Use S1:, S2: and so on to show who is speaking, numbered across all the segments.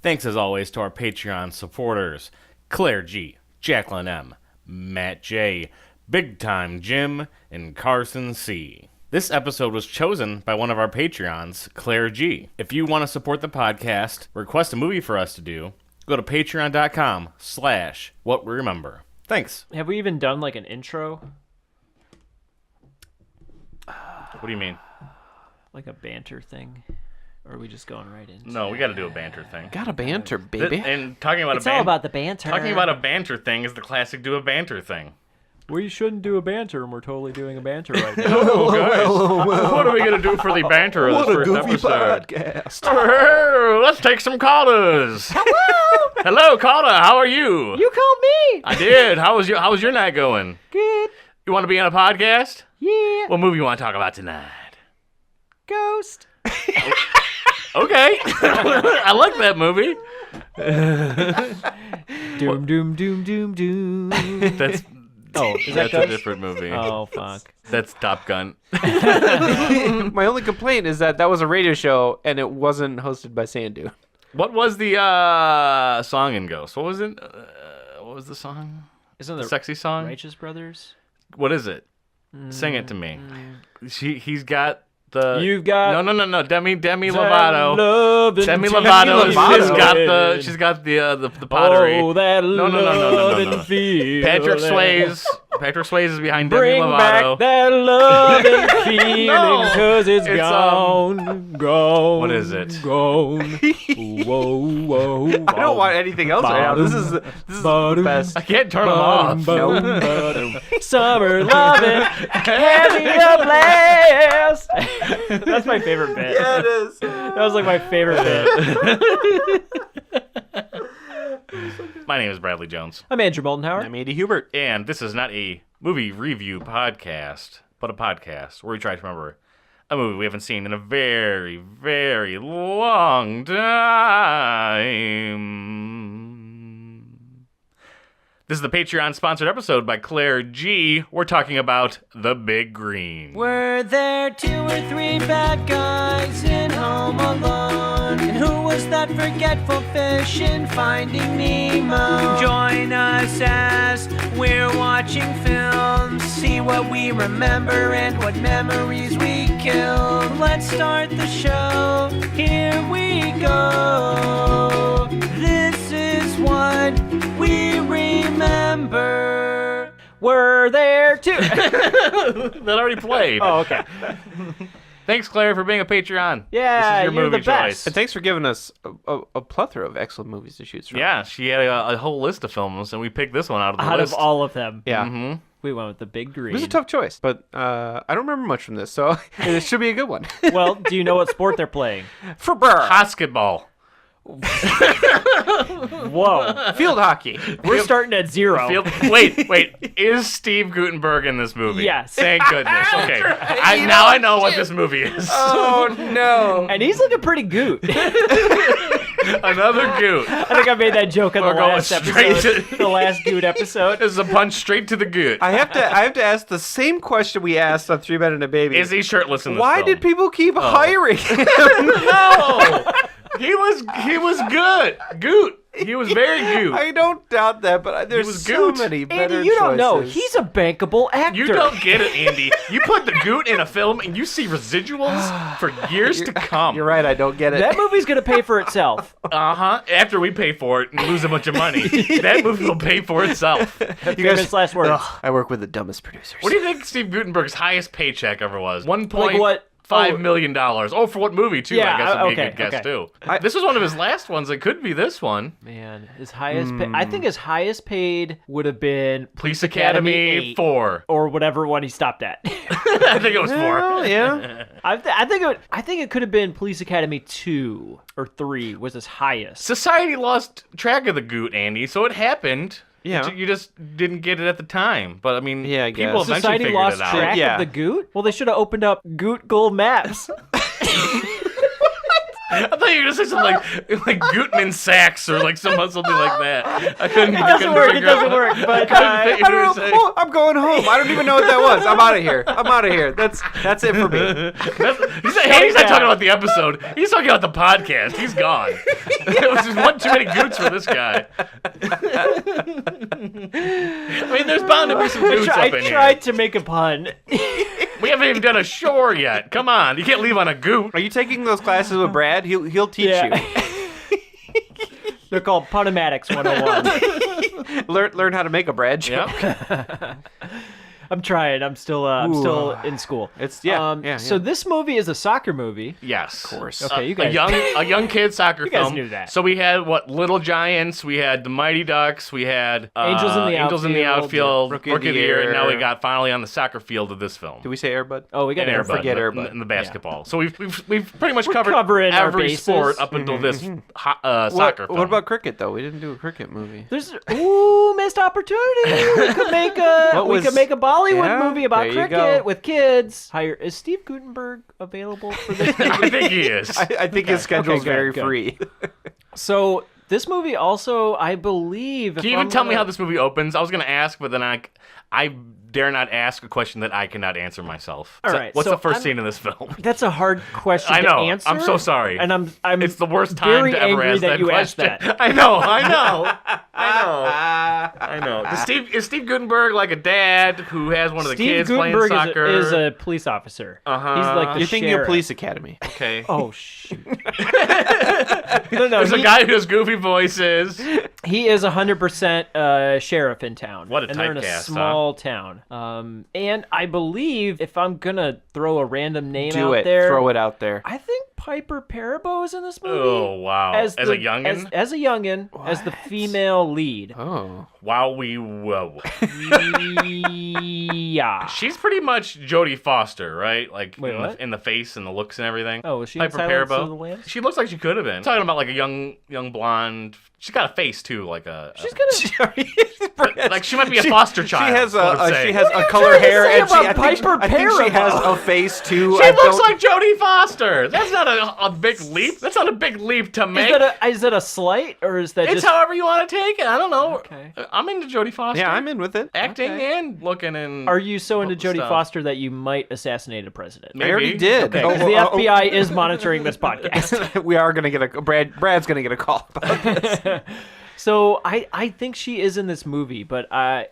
S1: Thanks as always to our Patreon supporters, Claire G, Jacqueline M, Matt J, Big Time Jim, and Carson C. This episode was chosen by one of our Patreons, Claire G. If you want to support the podcast, request a movie for us to do, go to patreon.com/whatweremember. Thanks.
S2: Have we even done like an intro?
S1: What do you mean?
S2: Like a banter thing? Or are we just going right in?
S1: No, we got to do a banter thing.
S3: Got a banter, baby.
S1: And talking about
S2: It's all about the banter.
S1: Talking about a banter thing is the classic do a banter thing.
S2: We shouldn't do a banter, and we're totally doing a banter right now.
S1: Oh, guys. What are we going to do for the banter of this first episode?
S3: podcast.
S1: Let's take some callers. Hello. Hello, caller. How are you?
S2: You called me!
S1: I did. How was your night going?
S2: Good.
S1: You want to be on a podcast?
S2: Yeah.
S1: What movie you want to talk about tonight?
S2: Ghost.
S1: Okay. I like that movie.
S2: Doom, doom, doom, doom, doom.
S1: That's
S2: Is that
S1: a
S2: Ghost?
S1: different movie.
S2: Oh, fuck.
S1: That's Top Gun.
S3: My only complaint is that was a radio show and it wasn't hosted by Sandu.
S1: What was the song in Ghost? What was it? What was the song?
S2: Isn't
S1: The
S2: the
S1: sexy song?
S2: Righteous Brothers?
S1: What is it? Sing it to me. He's got the.
S2: You've got.
S1: No. Demi Lovato.
S2: Love and
S1: Demi
S2: feeling.
S1: Lovato. She's got the pottery.
S2: Oh, that
S1: No.
S2: love and feeling.
S1: Patrick Swayze is behind Demi
S2: Bring
S1: Lovato.
S2: back that love and feeling,
S1: No.
S2: cause it's
S1: It's,
S2: gone.
S1: What is it?
S2: Gone. Whoa.
S3: I don't want anything else right now. This is the best.
S1: I can't turn them off.
S2: Summer loving, having a blast. That's my favorite bit.
S3: Yeah, it is.
S2: That was like my favorite bit.
S1: My name is Bradley Jones.
S2: I'm Andrew Moldenhauer.
S3: I'm Andy Hubert.
S1: And this is not a movie review podcast, but a podcast where we try to remember a movie we haven't seen in a very, very long time. This is the Patreon-sponsored episode by Claire G. We're talking about The Big Green.
S2: Were there 2 or 3 bad guys in Home Alone? And who was that forgetful fish in Finding Nemo? Join us as we're watching films. See what we remember and what memories we kill. Let's start the show. Here we go. This is what we remember. Were there 2?
S1: That already played.
S2: Oh, okay.
S1: Thanks, Claire, for being a Patreon.
S2: Yeah,
S1: this is your
S2: you're
S1: movie
S2: the best.
S1: choice.
S3: And thanks for giving us a plethora of excellent movies to choose from.
S1: Yeah, she had a whole list of films, and we picked this one out of the
S2: Out
S1: list.
S2: of all of them,
S3: Yeah.
S2: we went with The Big Green.
S3: It was a tough choice, but I don't remember much from this, so it should be a good one.
S2: Well, do you know what sport they're playing?
S3: For Burr.
S1: Basketball.
S2: Whoa.
S3: Field hockey.
S2: We're starting at 0.
S1: Wait. Is Steve Guttenberg in this movie?
S2: Yes.
S1: Thank goodness. Okay. Now I know what this movie is.
S3: Oh, no.
S2: And he's looking pretty goot.
S1: Another Goot.
S2: I think I made that joke in the
S1: We're going
S2: last
S1: straight
S2: episode. The last goot episode.
S1: This is a punch straight to the Goot.
S3: I have to ask the same question we asked on 3 Men and a Baby.
S1: Is he shirtless in this
S3: Why
S1: film?
S3: did people keep hiring him?
S1: No! He was good. Goot. He was very Goot.
S3: I don't doubt that, but there's
S1: was
S3: so
S1: Goot.
S3: many better
S2: Andy, you don't know.
S3: choices.
S2: He's a bankable actor.
S1: You don't get it, Andy. You put the Goot in a film and you see residuals for years to come.
S3: You're right, I don't get it.
S2: That movie's going to pay for itself.
S1: Uh-huh. After we pay for it and lose a bunch of money, that movie will pay for itself.
S2: Famous last words.
S3: Ugh, I work with the dumbest producers.
S1: What do you think Steve Guttenberg's highest paycheck ever was?
S2: Like what?
S1: $1.5 million. Oh, for what movie, too,
S2: Yeah,
S1: I guess would be
S2: okay,
S1: a good guess,
S2: okay.
S1: too. This was one of his last ones. It could be this one.
S2: Man, his highest I think his highest paid would have been
S1: Police Academy
S2: 8,
S1: 4.
S2: or whatever one he stopped at.
S1: I think it was 4.
S3: Well, yeah.
S2: I think it could have been Police Academy 2 or 3 was his highest.
S1: Society lost track of the Goot, Andy, so it happened.
S3: Yeah.
S1: You just didn't get it at the time. But, I mean,
S3: Yeah, I
S1: people
S3: guess.
S1: eventually
S2: Society
S1: figured
S2: lost
S1: it out.
S2: track
S3: Yeah.
S2: of the Goot? Well, they should have opened up Goot Gold Maps.
S1: I thought you were gonna say something like Gutman Sachs or like something like that. I couldn't.
S2: It doesn't work. It doesn't work. But
S3: I don't know. Oh, I'm going home. I don't even know what that was. I'm out of here. That's it for me.
S1: He's not talking about the episode. He's talking about the podcast. He's gone. It was just one too many goots for this guy. I mean, there's bound to be some goots up in
S2: I
S1: here.
S2: tried to make a pun.
S1: We haven't even done a shore yet. Come on, you can't leave on a goot.
S3: Are you taking those classes with Brad? He'll teach you.
S2: They're called Punomatics 101.
S3: Learn how to make a Brad joke.
S1: Yep.
S2: I'm trying. I'm still in school.
S3: It's
S2: So this movie is a soccer movie.
S1: Yes,
S3: of course.
S2: Okay, you guys.
S1: a young kid soccer
S2: You guys
S1: film.
S2: knew that.
S1: So we had Little Giants, we had the Mighty Ducks, we had
S2: Angels in the
S1: Outfield,
S3: Rookie of the
S1: Year, and
S3: Year.
S1: now we got finally on the soccer field of this film.
S3: Did we say Air Bud?
S2: Oh, we got
S1: And
S2: Air
S1: Airbud,
S2: Bud.
S3: forget
S1: in the-
S3: Air Bud.
S1: in the basketball. So we've pretty much covered
S2: covering our
S1: every
S2: bases.
S1: sport up until this soccer film.
S3: What about cricket though? We didn't do a cricket movie.
S2: There's missed opportunity. We could make a Bollywood movie about
S3: there you
S2: cricket
S3: go.
S2: with kids. Is Steve Gutenberg available for this movie?
S1: I think he is.
S3: I think his schedule's
S2: Okay,
S3: very
S2: good.
S3: free.
S2: So this movie also, I believe.
S1: Can you even tell me how this movie opens? I was going to ask, but then I dare not ask a question that I cannot answer myself.
S2: All
S1: So
S2: right,
S1: what's
S2: so
S1: the 1st
S2: I'm-
S1: scene in this film?
S2: That's a hard question
S1: I know.
S2: to answer.
S1: I'm so sorry.
S2: And I'm
S1: It's the worst time
S2: very
S1: to ever
S2: angry
S1: ask
S2: that you
S1: question.
S2: asked that.
S1: I know. Is Steve Gutenberg like a dad who has one of the
S2: Steve
S1: kids
S2: Gutenberg
S1: playing soccer?
S2: is a police officer.
S1: Uh-huh.
S2: He's like the
S3: You're thinking of
S2: sheriff.
S3: Police Academy.
S1: Okay.
S2: Oh shoot! no,
S1: There's a guy who has goofy voices.
S2: He is 100% sheriff in town.
S1: What a
S2: and they're in a
S1: typecast, huh?
S2: small town. And I believe if I'm gonna throw a random name
S3: Do
S2: out
S3: it.
S2: there,
S3: Throw it out there.
S2: I think Piper Perabo is in this movie.
S1: Oh, wow. As a youngin'?
S2: As a youngin, as the female lead.
S3: Oh.
S1: Wow, whoa.
S2: Yeah.
S1: She's pretty much Jodie Foster, right? Like
S2: Wait, what?
S1: in the face and the looks and everything.
S2: Oh, was she in
S1: Piper
S2: Silence of the
S1: Perabo.
S2: Lambs?
S1: She looks like she could have been. Talking about like a young blonde. She's got a face too, like a.
S2: She's gonna.
S1: Like she might be a foster child.
S3: She has
S1: is what I'm saying.
S3: a color
S2: trying to
S3: hair
S2: say
S3: and she
S2: about
S3: I think
S2: Piper
S3: she has
S2: Perabo?
S3: a face too.
S1: She looks like Jodie Foster. That's not a big leap. That's not a big leap to make.
S2: Is that a slight or is that
S1: It's
S2: just?
S1: however you want to take it. I don't know.
S2: Okay.
S1: I'm into Jodie Foster.
S3: Yeah, I'm in with it.
S1: acting
S2: Okay.
S1: and looking and.
S2: Are you so into Jodie
S1: stuff.
S2: Foster that you might assassinate a president?
S1: Maybe.
S3: I already did.
S2: Okay, because the FBI is monitoring this podcast.
S3: We are gonna get a Brad's gonna get a call about this.
S2: So I think she is in this movie, but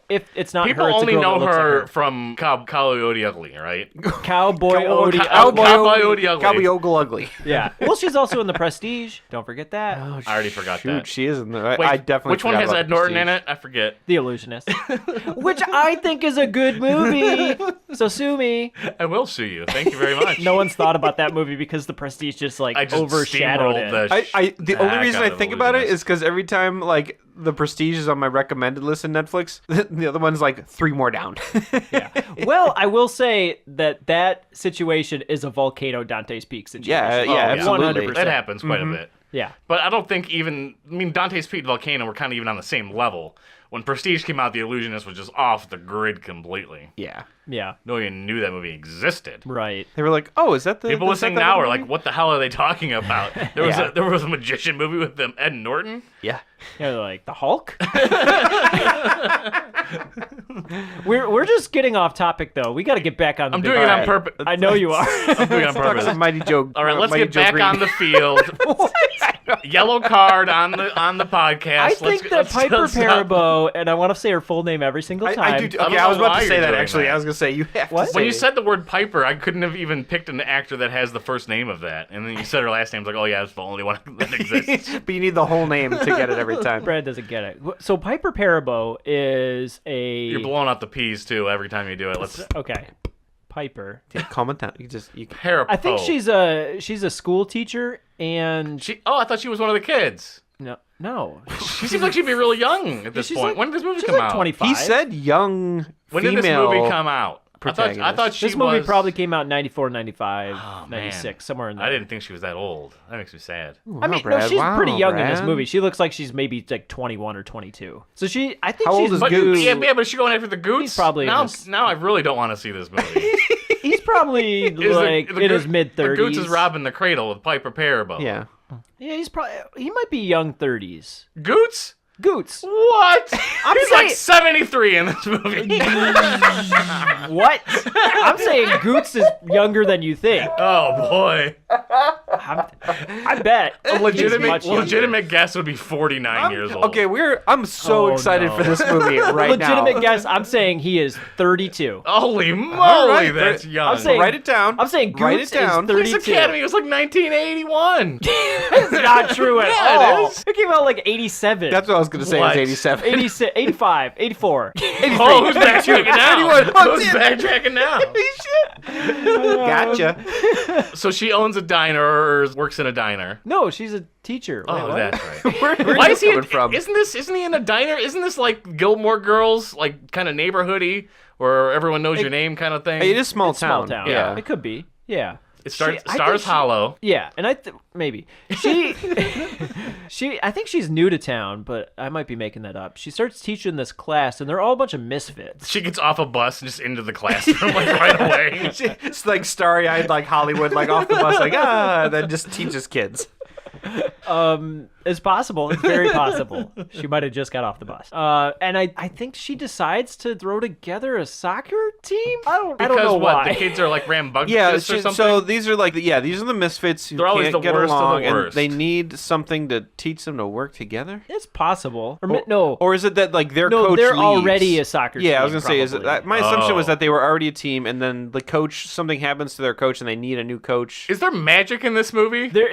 S2: if it's not
S1: People
S2: her, it's
S1: only
S2: a girl
S1: know
S2: that looks like
S1: her
S2: her.
S1: from Coyote Ugly, right?
S2: Cowboy Odie.
S1: Cowboy Odie Ugly.
S3: Cowboy Ogle Ugly.
S2: Yeah. Well, she's also in The Prestige. Don't forget that.
S3: Oh,
S1: I already forgot
S3: shoot,
S1: that.
S3: she is in the.
S1: Wait,
S3: I definitely.
S1: Which one
S3: forgot
S1: has
S3: about
S1: Ed Norton in
S3: Prestige.
S1: it? I forget.
S2: The Illusionist, which I think is a good movie. So sue me.
S1: I will sue you. Thank you very much.
S2: No one's thought about that movie because The Prestige just
S1: I just
S2: overshadowed
S1: steamrolled
S2: it.
S3: The only
S1: heck
S3: reason
S1: out
S3: I
S1: of
S3: think about it
S1: Illusionist.
S3: is because every time like The Prestige is on my recommended list in Netflix, the other one's like 3 more down.
S2: Yeah. Well, I will say that situation is a Volcano Dante's Peak situation.
S3: Yeah, yeah, absolutely.
S2: 100%.
S1: That happens quite a bit.
S2: Yeah.
S1: But I don't think Dante's Peak and Volcano were kind of even on the same level. When Prestige came out, The Illusionist was just off the grid completely.
S3: Yeah.
S2: Yeah.
S1: No one even knew that movie existed.
S2: Right.
S3: They were like, "Oh, is that the
S1: People
S3: is that
S1: listening
S3: that
S1: now are
S3: movie?"
S1: like, what the hell are they talking about?
S3: Yeah.
S1: There was a magician movie with them, Ed Norton?
S3: "Yeah."
S2: Yeah, they're like the Hulk. We're just getting off topic though. We got to get back on. The
S1: I'm
S2: big
S1: doing it on
S2: bag.
S1: purpose.
S2: I know you are.
S1: I'm doing it on
S3: Talk
S1: purpose.
S3: some Mighty Joe.
S1: All right, let's
S3: Mighty
S1: get
S3: Joe
S1: back
S3: Green.
S1: on the field. Yellow card on the podcast.
S2: I think that Piper Perabo, and I want to say her full name every single time.
S3: I do.
S1: I don't
S3: Okay, I was
S1: know
S3: about
S1: why
S3: to say
S1: you're
S3: that
S1: doing
S3: actually.
S1: that.
S3: I was gonna say you have
S2: What?
S3: to say
S1: When you
S3: it.
S1: said the word Piper, I couldn't have even picked an actor that has the first name of that. And then you said her last name. I was like, oh yeah, it's the only one that exists.
S3: but you need the whole name to get it every time.
S2: Brad doesn't get it. So Piper Perabo is a.
S1: You're blowing out the P's too every time you do it. Let's
S2: Okay. Piper.
S3: Yeah, calm it down. You
S1: Parapo.
S2: I think she's a school teacher and
S1: I thought she was one of the kids.
S2: no.
S1: She seems like she'd be really young at this
S2: She's
S1: point.
S2: like-
S1: when did this movie
S2: She's
S1: come
S2: like
S1: out?
S2: 25.
S3: He said young
S1: When
S3: female.
S1: did this movie come out? I
S3: protagonist.
S1: thought she
S2: This movie
S1: was.
S2: probably came out in 94, 95,
S1: Oh,
S2: 96,
S1: man.
S2: somewhere in there.
S1: I didn't think she was that old. That makes me sad.
S2: I mean, no, she's pretty young in this movie. She looks like she's maybe like 21 or 22. So I think
S3: How old
S2: she's
S3: is
S1: But
S3: Goose?
S1: yeah, but is she going after the Goots?
S2: He's probably in
S1: now.
S2: this-
S1: Now I really don't want to see this movie.
S2: he's
S4: probably like in his mid-30s.
S1: Goots is robbing the cradle with Piper Perabo.
S3: Yeah.
S4: Yeah, he might be young 30s.
S1: Goots?
S4: Goots.
S1: What? He's like
S4: saying-
S1: 73 in this movie.
S4: What? I'm saying Goots is younger than you think.
S1: Oh boy.
S4: I bet.
S1: A
S4: legitimate
S1: legitimate guess would be 49 years old.
S3: Okay, I'm so
S4: Oh,
S3: excited
S4: no.
S3: for this movie right now.
S4: Legitimate guess. I'm saying he is 32.
S1: Holy moly,
S3: right,
S1: that's
S3: right.
S1: young.
S4: I'm saying-
S3: Write it down.
S4: I'm saying
S3: Write
S4: Goots
S3: it down.
S4: is 32.
S1: Police Academy was like 1981.
S4: It's not true at
S1: Yeah, it
S4: all.
S1: is.
S4: It came out like 87.
S3: That's what I was gonna say.
S1: What?
S3: It was 87.
S4: 86, 85, 84.
S1: Oh, who's backtracking now?
S3: 81. Oh,
S1: Who's
S3: damn.
S1: backtracking now?
S3: Gotcha.
S1: So she owns a diner or works in a diner.
S4: No, she's a teacher. Wait,
S1: Oh,
S4: what?
S1: that's right.
S3: Where
S1: Why
S3: you
S1: is he?
S3: coming from?
S1: Isn't he in a diner? Isn't this like Gilmore Girls, like kind of neighborhoody, where everyone knows your name kind of thing?
S3: It is small
S4: Small
S3: town.
S4: town.
S3: Yeah.
S4: It could be. Yeah.
S1: It stars
S4: I think she-
S1: Hollow.
S4: Yeah, and maybe she I think she's new to town, but I might be making that up. She starts teaching this class, and they're all a bunch of misfits.
S1: She gets off a bus and just into the classroom like right away.
S3: It's like starry-eyed, like Hollywood, like off the bus, like then just teaches kids.
S4: It's possible. It's very possible. She might have just got off the bus. And I think she decides to throw together a soccer team. I don't
S1: Because
S4: know
S1: what?
S4: why.
S1: The kids are like rambunctious
S3: Yeah,
S1: or something.
S3: so these are like these are the misfits who
S1: They're always
S3: can't
S1: the
S3: get
S1: worst of the
S3: along, and
S1: worst.
S3: they need something to teach them to work together.
S4: It's possible. No.
S3: Or is it that like their
S4: No,
S3: coach
S4: they're
S3: leaves?
S4: already a soccer team.
S3: Yeah, I was gonna say, is it,
S4: probably.
S3: my assumption was
S1: Oh.
S3: that they were already a team, and then the coach, something happens to their coach, and they need a new coach.
S1: is there magic in this movie?
S4: There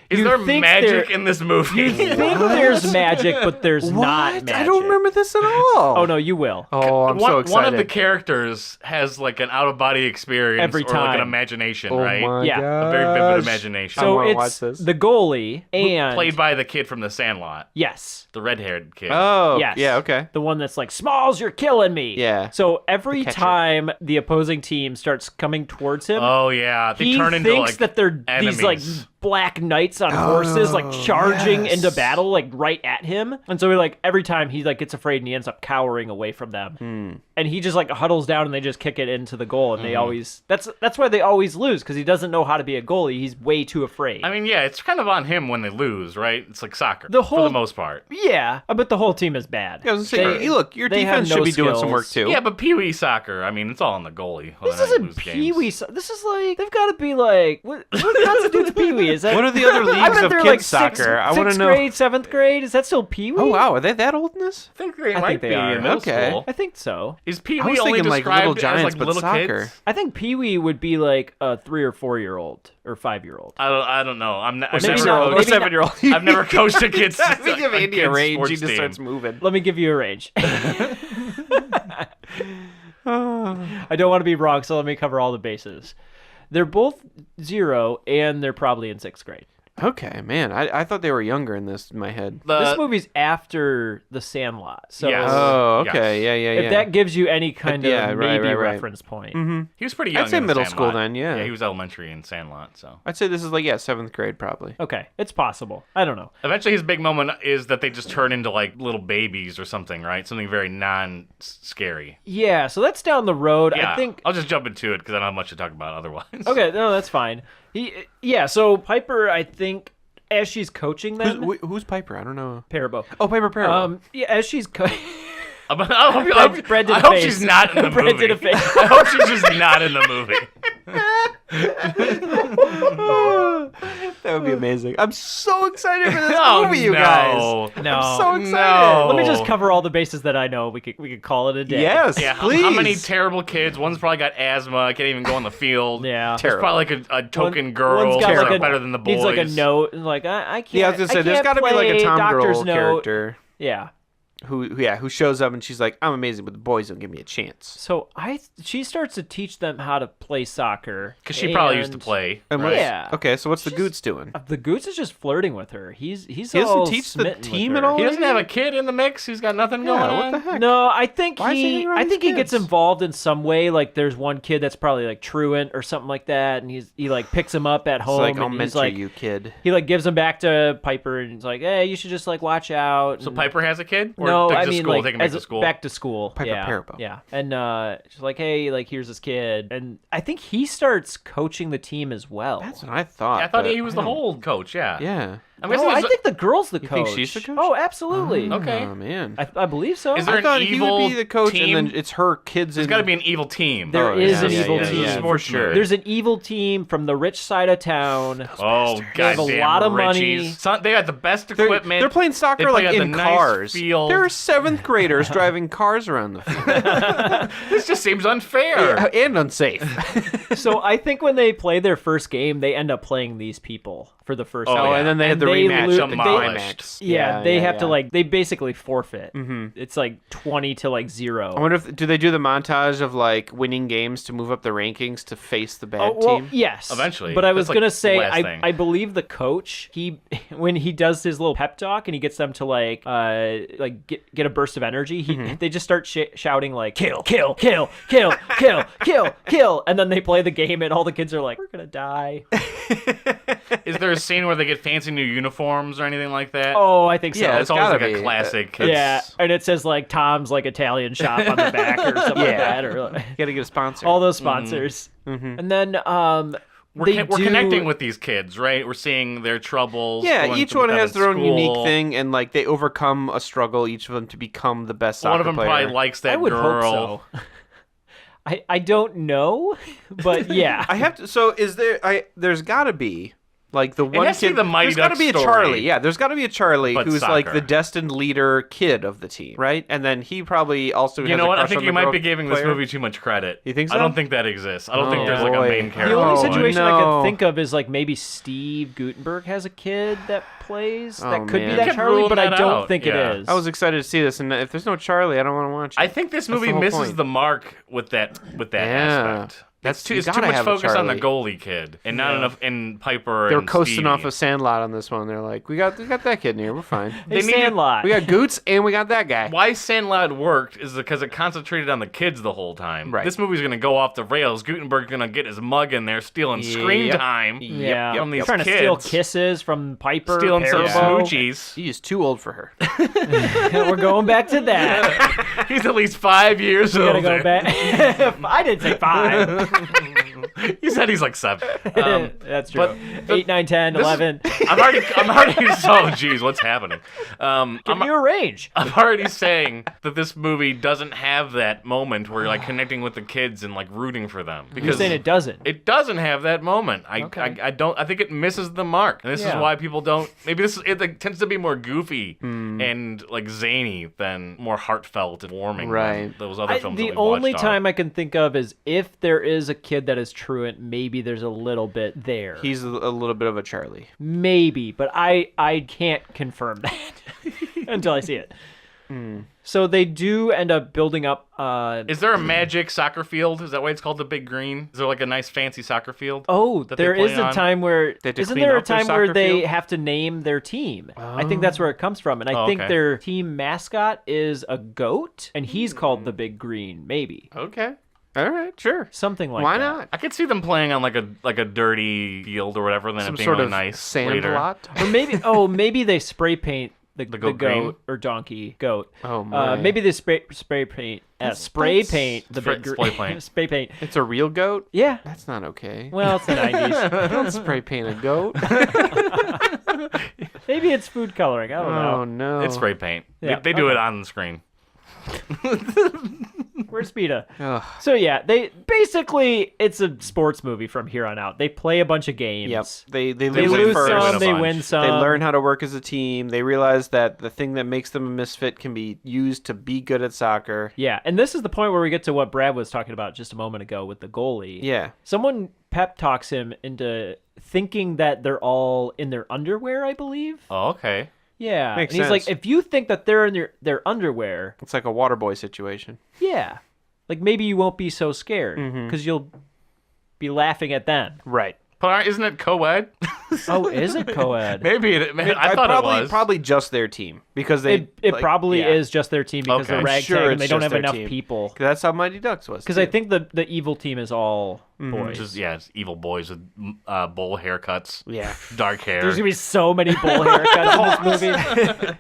S1: Is
S4: you
S1: there
S4: think
S1: magic
S4: there-
S1: in this movie?
S4: You think there's magic, but there's not magic.
S3: I don't remember this at all.
S4: Oh no, you will.
S3: Oh, I'm
S1: one,
S3: so excited.
S1: one of the characters has like an out of body experience
S4: Every
S1: or like an
S4: time.
S1: imagination,
S3: Oh
S1: right?
S3: my
S4: Yeah.
S3: gosh.
S1: A very vivid imagination.
S4: So
S3: wanna
S4: it's
S3: watch this.
S4: the goalie and
S1: Played by the kid from The Sandlot,
S4: yes.
S1: the red-haired kid.
S3: Oh,
S4: Yes.
S3: yeah, okay.
S4: The one that's like, Smalls, you're killing me.
S3: Yeah.
S4: So every
S3: catcher.
S4: time the opposing team starts coming towards him,
S1: Oh yeah, they
S4: he
S1: turn into
S4: thinks
S1: like
S4: that they're
S1: enemies.
S4: these like black knights on horses, like charging
S3: yes.
S4: into battle, like right at him. And so like every time he like gets afraid and he ends up cowering away from them. And he just like huddles down and they just kick it into the goal. And they always that's why they always lose, because he doesn't know how to be a goalie. He's way too afraid.
S1: I mean, yeah, it's kind of on him when they lose, right? It's like soccer
S4: The
S1: for
S4: whole-
S1: the most part.
S4: yeah, but the whole team is bad.
S3: Yeah, I was gonna say,
S4: They-
S3: hey, look, your
S4: they have
S3: defense
S4: no
S3: should be doing some work
S4: skills.
S3: too.
S1: Yeah, but Pee Wee soccer, I mean, it's all on the goalie.
S4: This isn't Pee Wee. This is like they've got to be like what constitutes Pee Wee? Is that
S3: What are the other
S4: I
S3: leagues
S4: bet
S3: of
S4: they're
S3: kids
S4: like
S3: soccer? I want to
S4: sixth
S3: know.
S4: grade, 7th grade. Is that still Pee Wee?
S3: Oh wow, are they that old in this?
S1: I think they
S4: I
S1: might
S4: think they
S1: be
S4: are.
S1: in middle
S3: Okay.
S1: school.
S4: I think so.
S1: Is Pee
S3: I
S1: Wee
S3: was
S1: only
S3: thinking, like,
S1: described
S3: Little Giants,
S1: as like
S3: but
S1: little
S3: soccer.
S1: kids?
S4: I think Pee Wee would be like a 3 or 4 year old or 5-year-old.
S1: I don't know. I've
S4: maybe
S1: never
S4: not.
S1: coached.
S4: Maybe not.
S3: 7-year-old.
S1: I've never coached a kid's.
S3: We give Andy a
S1: kid's
S3: range.
S1: sports
S3: He just
S1: team.
S3: starts moving.
S4: Let me give you a range. I don't want to be wrong, so let me cover all the bases. They're both 0, and they're probably in 6th grade.
S3: Okay, man. I thought they were younger in this in my head.
S4: This movie's after The Sandlot, so
S1: Yes.
S3: Oh,
S1: Yes.
S3: okay. Yeah.
S4: if that gives you any kind of
S3: Yeah, right,
S4: maybe
S3: right, right.
S4: reference point.
S1: He was pretty young.
S3: I'd say
S1: in the
S3: middle
S1: Sandlot.
S3: school then, yeah.
S1: Yeah, he was elementary in Sandlot. So
S3: I'd say this is like 7th grade probably.
S4: Okay, it's possible. I don't know.
S1: eventually, his big moment is that they just turn into like little babies or something, right? Something very non-scary.
S4: Yeah, so that's down the road.
S1: Yeah,
S4: I think.
S1: I'll just jump into it because I don't have much to talk about otherwise.
S4: Okay, no, that's fine. So Piper, I think, as she's coaching them,
S3: Who's Piper? I don't know.
S4: Parabo.
S3: Oh, Piper.
S4: As she's
S1: I hope,
S4: Brad did
S1: I
S4: a
S1: hope
S4: face.
S1: she's not in the
S4: Brad
S1: movie.
S4: did a face.
S1: I hope she's just not in the movie.
S3: That would be amazing. I'm so excited for this
S1: Oh,
S3: movie, you
S1: no.
S3: guys.
S4: No.
S3: I'm so excited.
S1: No.
S4: Let me just cover all the bases that I know. We could call it a day.
S3: Yes,
S1: Yeah,
S3: please.
S1: how many terrible kids? One's probably got asthma, can't even go on the field.
S4: Yeah.
S1: There's
S3: Terrible.
S1: probably like a token girl
S4: One's
S1: who's
S4: got
S1: like
S4: like a,
S1: better than the boys.
S4: needs like a note, and like I can't.
S3: Yeah, I was gonna say there's
S4: got to
S3: be like a Tom
S4: doctor's
S3: Girl
S4: note.
S3: character
S4: Yeah.
S3: who shows up and she's like, I'm amazing, but the boys don't give me a chance.
S4: So she starts to teach them how to play soccer
S1: Because she probably used to
S4: and
S1: play.
S3: And
S1: right?
S3: what's-
S4: Yeah.
S3: Okay, so what's the Goots doing?
S4: The Goots is just flirting with her. He's
S3: He
S4: all
S3: doesn't teach the
S4: smitten with
S3: team
S4: her.
S3: at all?
S1: He doesn't have a kid in the mix. He's got nothing going
S3: Yeah,
S1: on.
S3: what the heck?
S4: No, I think
S3: Why is he hanging around
S4: I
S3: these
S4: think he gets
S3: kids?
S4: involved in some way. Like there's one kid that's probably like truant or something like that, and he like picks him up at
S3: It's
S4: home.
S3: like, I'll
S4: and he's
S3: mentor
S4: like,
S3: you, kid.
S4: he like gives him back to Piper, and he's like, hey, you should just like watch out.
S1: So
S4: and-
S1: Piper has a kid? Or
S4: no,
S1: take
S4: I
S1: to
S4: mean
S1: school,
S4: like
S1: take him back
S4: as
S1: to
S4: a-
S1: school.
S4: back to school.
S3: Piper
S4: yeah,
S3: Parabo.
S4: yeah. And she's like, hey, like here's this kid, and I think he starts coaching the team as well.
S3: That's what I thought.
S1: I thought
S3: but
S1: he was
S3: I
S1: the
S3: don't-
S1: whole coach. Yeah.
S3: Yeah.
S1: I'm guessing
S4: Oh, I
S1: there's a-
S4: think the girl's the coach.
S3: think she's the coach?
S4: Oh, absolutely.
S1: Okay.
S3: Oh man.
S4: I believe so.
S1: Is there
S3: I
S1: an
S3: thought he would
S1: evil
S3: be the coach,
S1: team?
S3: and then it's her kids.
S1: There's got to be an evil team.
S4: There
S3: Oh,
S4: is
S3: yeah,
S4: an
S3: yeah,
S4: evil
S3: yeah,
S4: team.
S3: yeah, for
S1: Sports
S3: sure.
S1: movie.
S4: There's an evil team from the rich side of town.
S1: Oh,
S4: They have a
S1: goddamn
S4: lot of money.
S1: Richies. They got the best
S3: They're,
S1: equipment.
S3: they're playing soccer
S1: They play
S3: like
S1: at
S3: in
S1: the nice
S3: cars.
S1: field.
S3: There are 7th graders driving cars around the field.
S1: This just seems unfair.
S3: And unsafe.
S4: So I think when they play their first game, they end up playing these people for the first
S1: Oh,
S4: time.
S1: yeah.
S3: and then they had the
S4: they
S3: rematch.
S4: lo-
S3: the
S4: they-
S3: climax.
S4: Yeah, they have to
S3: yeah.
S4: like they basically forfeit. Mm-hmm. It's like 20 to like 0.
S3: I wonder if do they do the montage of like winning games to move up the rankings to face the bad
S4: Oh, well,
S3: team?
S4: yes.
S1: Eventually.
S4: But I was
S1: That's, like,
S4: gonna
S1: the
S4: say,
S1: last thing.
S4: I believe the coach, he when he does his little pep talk and he gets them to like get a burst of energy, they just start shouting like kill, kill, kill, kill, kill, kill, kill, and then they play the game and all the kids are like, we're gonna die.
S1: Is there a scene where they get fancy new uniforms or anything like that?
S4: Oh, I think so.
S3: Yeah,
S1: it's always
S3: gotta
S1: like
S3: be.
S1: a classic.
S4: Yeah,
S1: It's-
S4: and it says like Tom's like Italian shop on the back or something like
S3: Yeah.
S4: that, or like,
S3: You got to get a sponsor.
S4: all those sponsors. And then
S1: We're connecting with these kids, right? We're seeing their troubles.
S3: yeah,
S1: going
S3: each
S1: through
S3: one
S1: them
S3: has
S1: at
S3: their own unique
S1: school.
S3: thing, and like they overcome a struggle. Each of them to become the best soccer
S1: One of them
S3: player.
S1: probably likes that
S4: I would
S1: girl.
S4: hope so. I don't know, but yeah.
S3: I have to. So is there? There's got to be like the one
S1: has to be
S3: kid.
S1: the Mighty
S3: there's got to
S1: Ducks
S3: be a
S1: story.
S3: Charlie. Yeah, there's got to be a Charlie
S1: But
S3: who's like
S1: soccer.
S3: the destined leader kid of the team, right? And then he probably also.
S1: You
S3: has
S1: know
S3: a
S1: what? I
S3: crush
S1: think
S3: on
S1: you
S3: the
S1: might
S3: girl
S1: be giving this
S3: player.
S1: movie too much credit.
S3: You think
S1: I
S3: so?
S1: don't think that exists. I don't think
S3: Oh,
S1: there's like a
S3: boy.
S1: main
S3: The
S1: character.
S4: The only
S3: Oh,
S4: situation I
S3: no.
S4: can think of is like maybe Steve Gutenberg has a kid that plays
S3: Oh,
S4: that could
S3: man.
S4: be
S3: You
S4: that
S1: kept
S4: Charlie,
S1: ruling
S4: but I
S1: that
S4: don't
S1: out.
S4: think
S1: Yeah.
S4: it is.
S3: I was excited to see this, and if there's no Charlie, I don't want to watch it.
S1: I think this
S3: That's
S1: movie
S3: the whole
S1: misses
S3: point.
S1: the mark with that
S3: Yeah.
S1: aspect.
S3: That's
S1: It's too,
S3: you
S1: it's too
S3: gotta
S1: much
S3: have a
S1: focus on the
S3: Charlie.
S1: goalie kid and not enough in Piper.
S3: They were
S1: and
S3: coasting
S1: Stevie.
S3: off a Sandlot on this one. They're like, we got that kid in here. We're fine.
S4: Hey,
S1: they needed-
S4: Sandlot.
S3: We got Goots and we got that guy.
S1: Why Sandlot worked is because it concentrated on the kids the whole time.
S3: Right.
S1: This movie's gonna go off the rails. Gutenberg's gonna get his mug in there, stealing screen
S3: Yep.
S1: time.
S4: yeah,
S1: from these
S4: trying to steal
S1: kids.
S4: kisses from Piper,
S1: Stealing some
S4: Parabo.
S1: smoochies.
S3: He is too old for her.
S4: We're going back to that.
S1: He's at least 5 years
S4: We
S1: older.
S4: gotta go back. I didn't say 5.
S1: You said he's like 7.
S4: That's true.
S1: but
S4: 8, 9, 10, 11.
S1: I'm already. Oh, geez, what's happening?
S4: Give you a range.
S1: I'm already saying that this movie doesn't have that moment where you're like connecting with the kids and like rooting for them
S4: You're
S1: because
S4: saying it doesn't.
S1: it doesn't have that moment.
S4: Okay.
S1: I don't. I think it misses the mark, and this is
S4: Yeah.
S1: why people don't. Maybe this is, it like, tends to be more goofy and like zany than more heartfelt and warming.
S3: Right.
S1: Than those other films.
S4: The
S1: that we
S4: only
S1: watched are.
S4: time I can think of is if there is a kid that is truant, maybe there's a little bit there.
S3: He's a little bit of a Charlie.
S4: Maybe, but I can't confirm that until I see it. So they do end up building up.
S1: Is there a magic soccer field? Is that why it's called the Big Green? Is there like a nice fancy soccer field?
S4: Oh,
S1: that they
S4: there is
S1: play
S4: a
S1: on?
S4: time where
S3: They have to
S4: isn't
S3: clean
S4: there a
S3: up their
S4: time where
S3: soccer
S4: they
S3: field?
S4: have to name their team? I think that's where it comes from, and I
S1: Oh,
S4: think
S1: okay.
S4: their team mascot is a goat, and he's called the Big Green, maybe
S3: Okay. All right. Sure.
S4: something like
S3: Why
S4: that.
S3: not?
S1: I could see them playing on like a dirty field or whatever, and then
S3: Some
S1: it being
S3: sort
S1: really
S3: of
S1: nice
S3: sand
S1: later.
S3: lot.
S4: Or maybe they spray paint the
S1: goat
S4: goat
S1: green?
S4: or donkey goat.
S3: Oh, my.
S4: Maybe they spray paint the
S1: Spray-
S4: big
S1: spray paint.
S4: spray paint.
S3: It's a real goat.
S4: Yeah.
S3: That's not okay.
S4: Well, it's the 90s.
S3: Don't spray paint a goat.
S4: Maybe it's food coloring. I don't know.
S3: Oh no.
S1: It's spray paint.
S4: Yeah,
S1: They do
S4: okay.
S1: it on the screen.
S4: Where's Speeda?
S3: Ugh.
S4: So yeah, it's a sports movie from here on out. They play a bunch of games.
S3: Yep. They
S4: They
S3: lose
S1: win
S4: lose
S3: first.
S1: win
S4: some,
S1: a
S4: they
S1: bunch.
S4: win some.
S3: They learn how to work as a team. They realize that the thing that makes them a misfit can be used to be good at soccer.
S4: Yeah, and this is the point where we get to what Brad was talking about just a moment ago with the goalie.
S3: Yeah.
S4: Someone pep talks him into thinking that they're all in their underwear, I believe.
S1: Oh, okay.
S4: Yeah.
S3: Makes
S4: and he's like,
S3: sense.
S4: if you think that they're in their underwear,
S3: It's like a water boy situation.
S4: yeah, like maybe you won't be so scared because you'll be laughing at them.
S3: Right.
S1: But isn't it co-ed?
S4: Oh, is it co-ed?
S1: Maybe I thought
S3: probably,
S1: it was.
S3: Probably just their team because they.
S4: It
S3: like,
S4: probably
S3: yeah.
S4: is just their team because
S1: Okay.
S4: they're
S1: I'm
S4: ragtag
S3: sure
S4: and they
S3: it's
S4: don't
S3: just
S4: have
S3: their
S4: enough
S3: team.
S4: people.
S3: That's how Mighty Ducks was.
S4: Because I
S3: too.
S4: think the evil team is all boys.
S1: Just, yeah, it's evil boys with bowl haircuts,
S3: Yeah.
S1: dark hair.
S4: There's gonna be so many bull haircuts in this movie.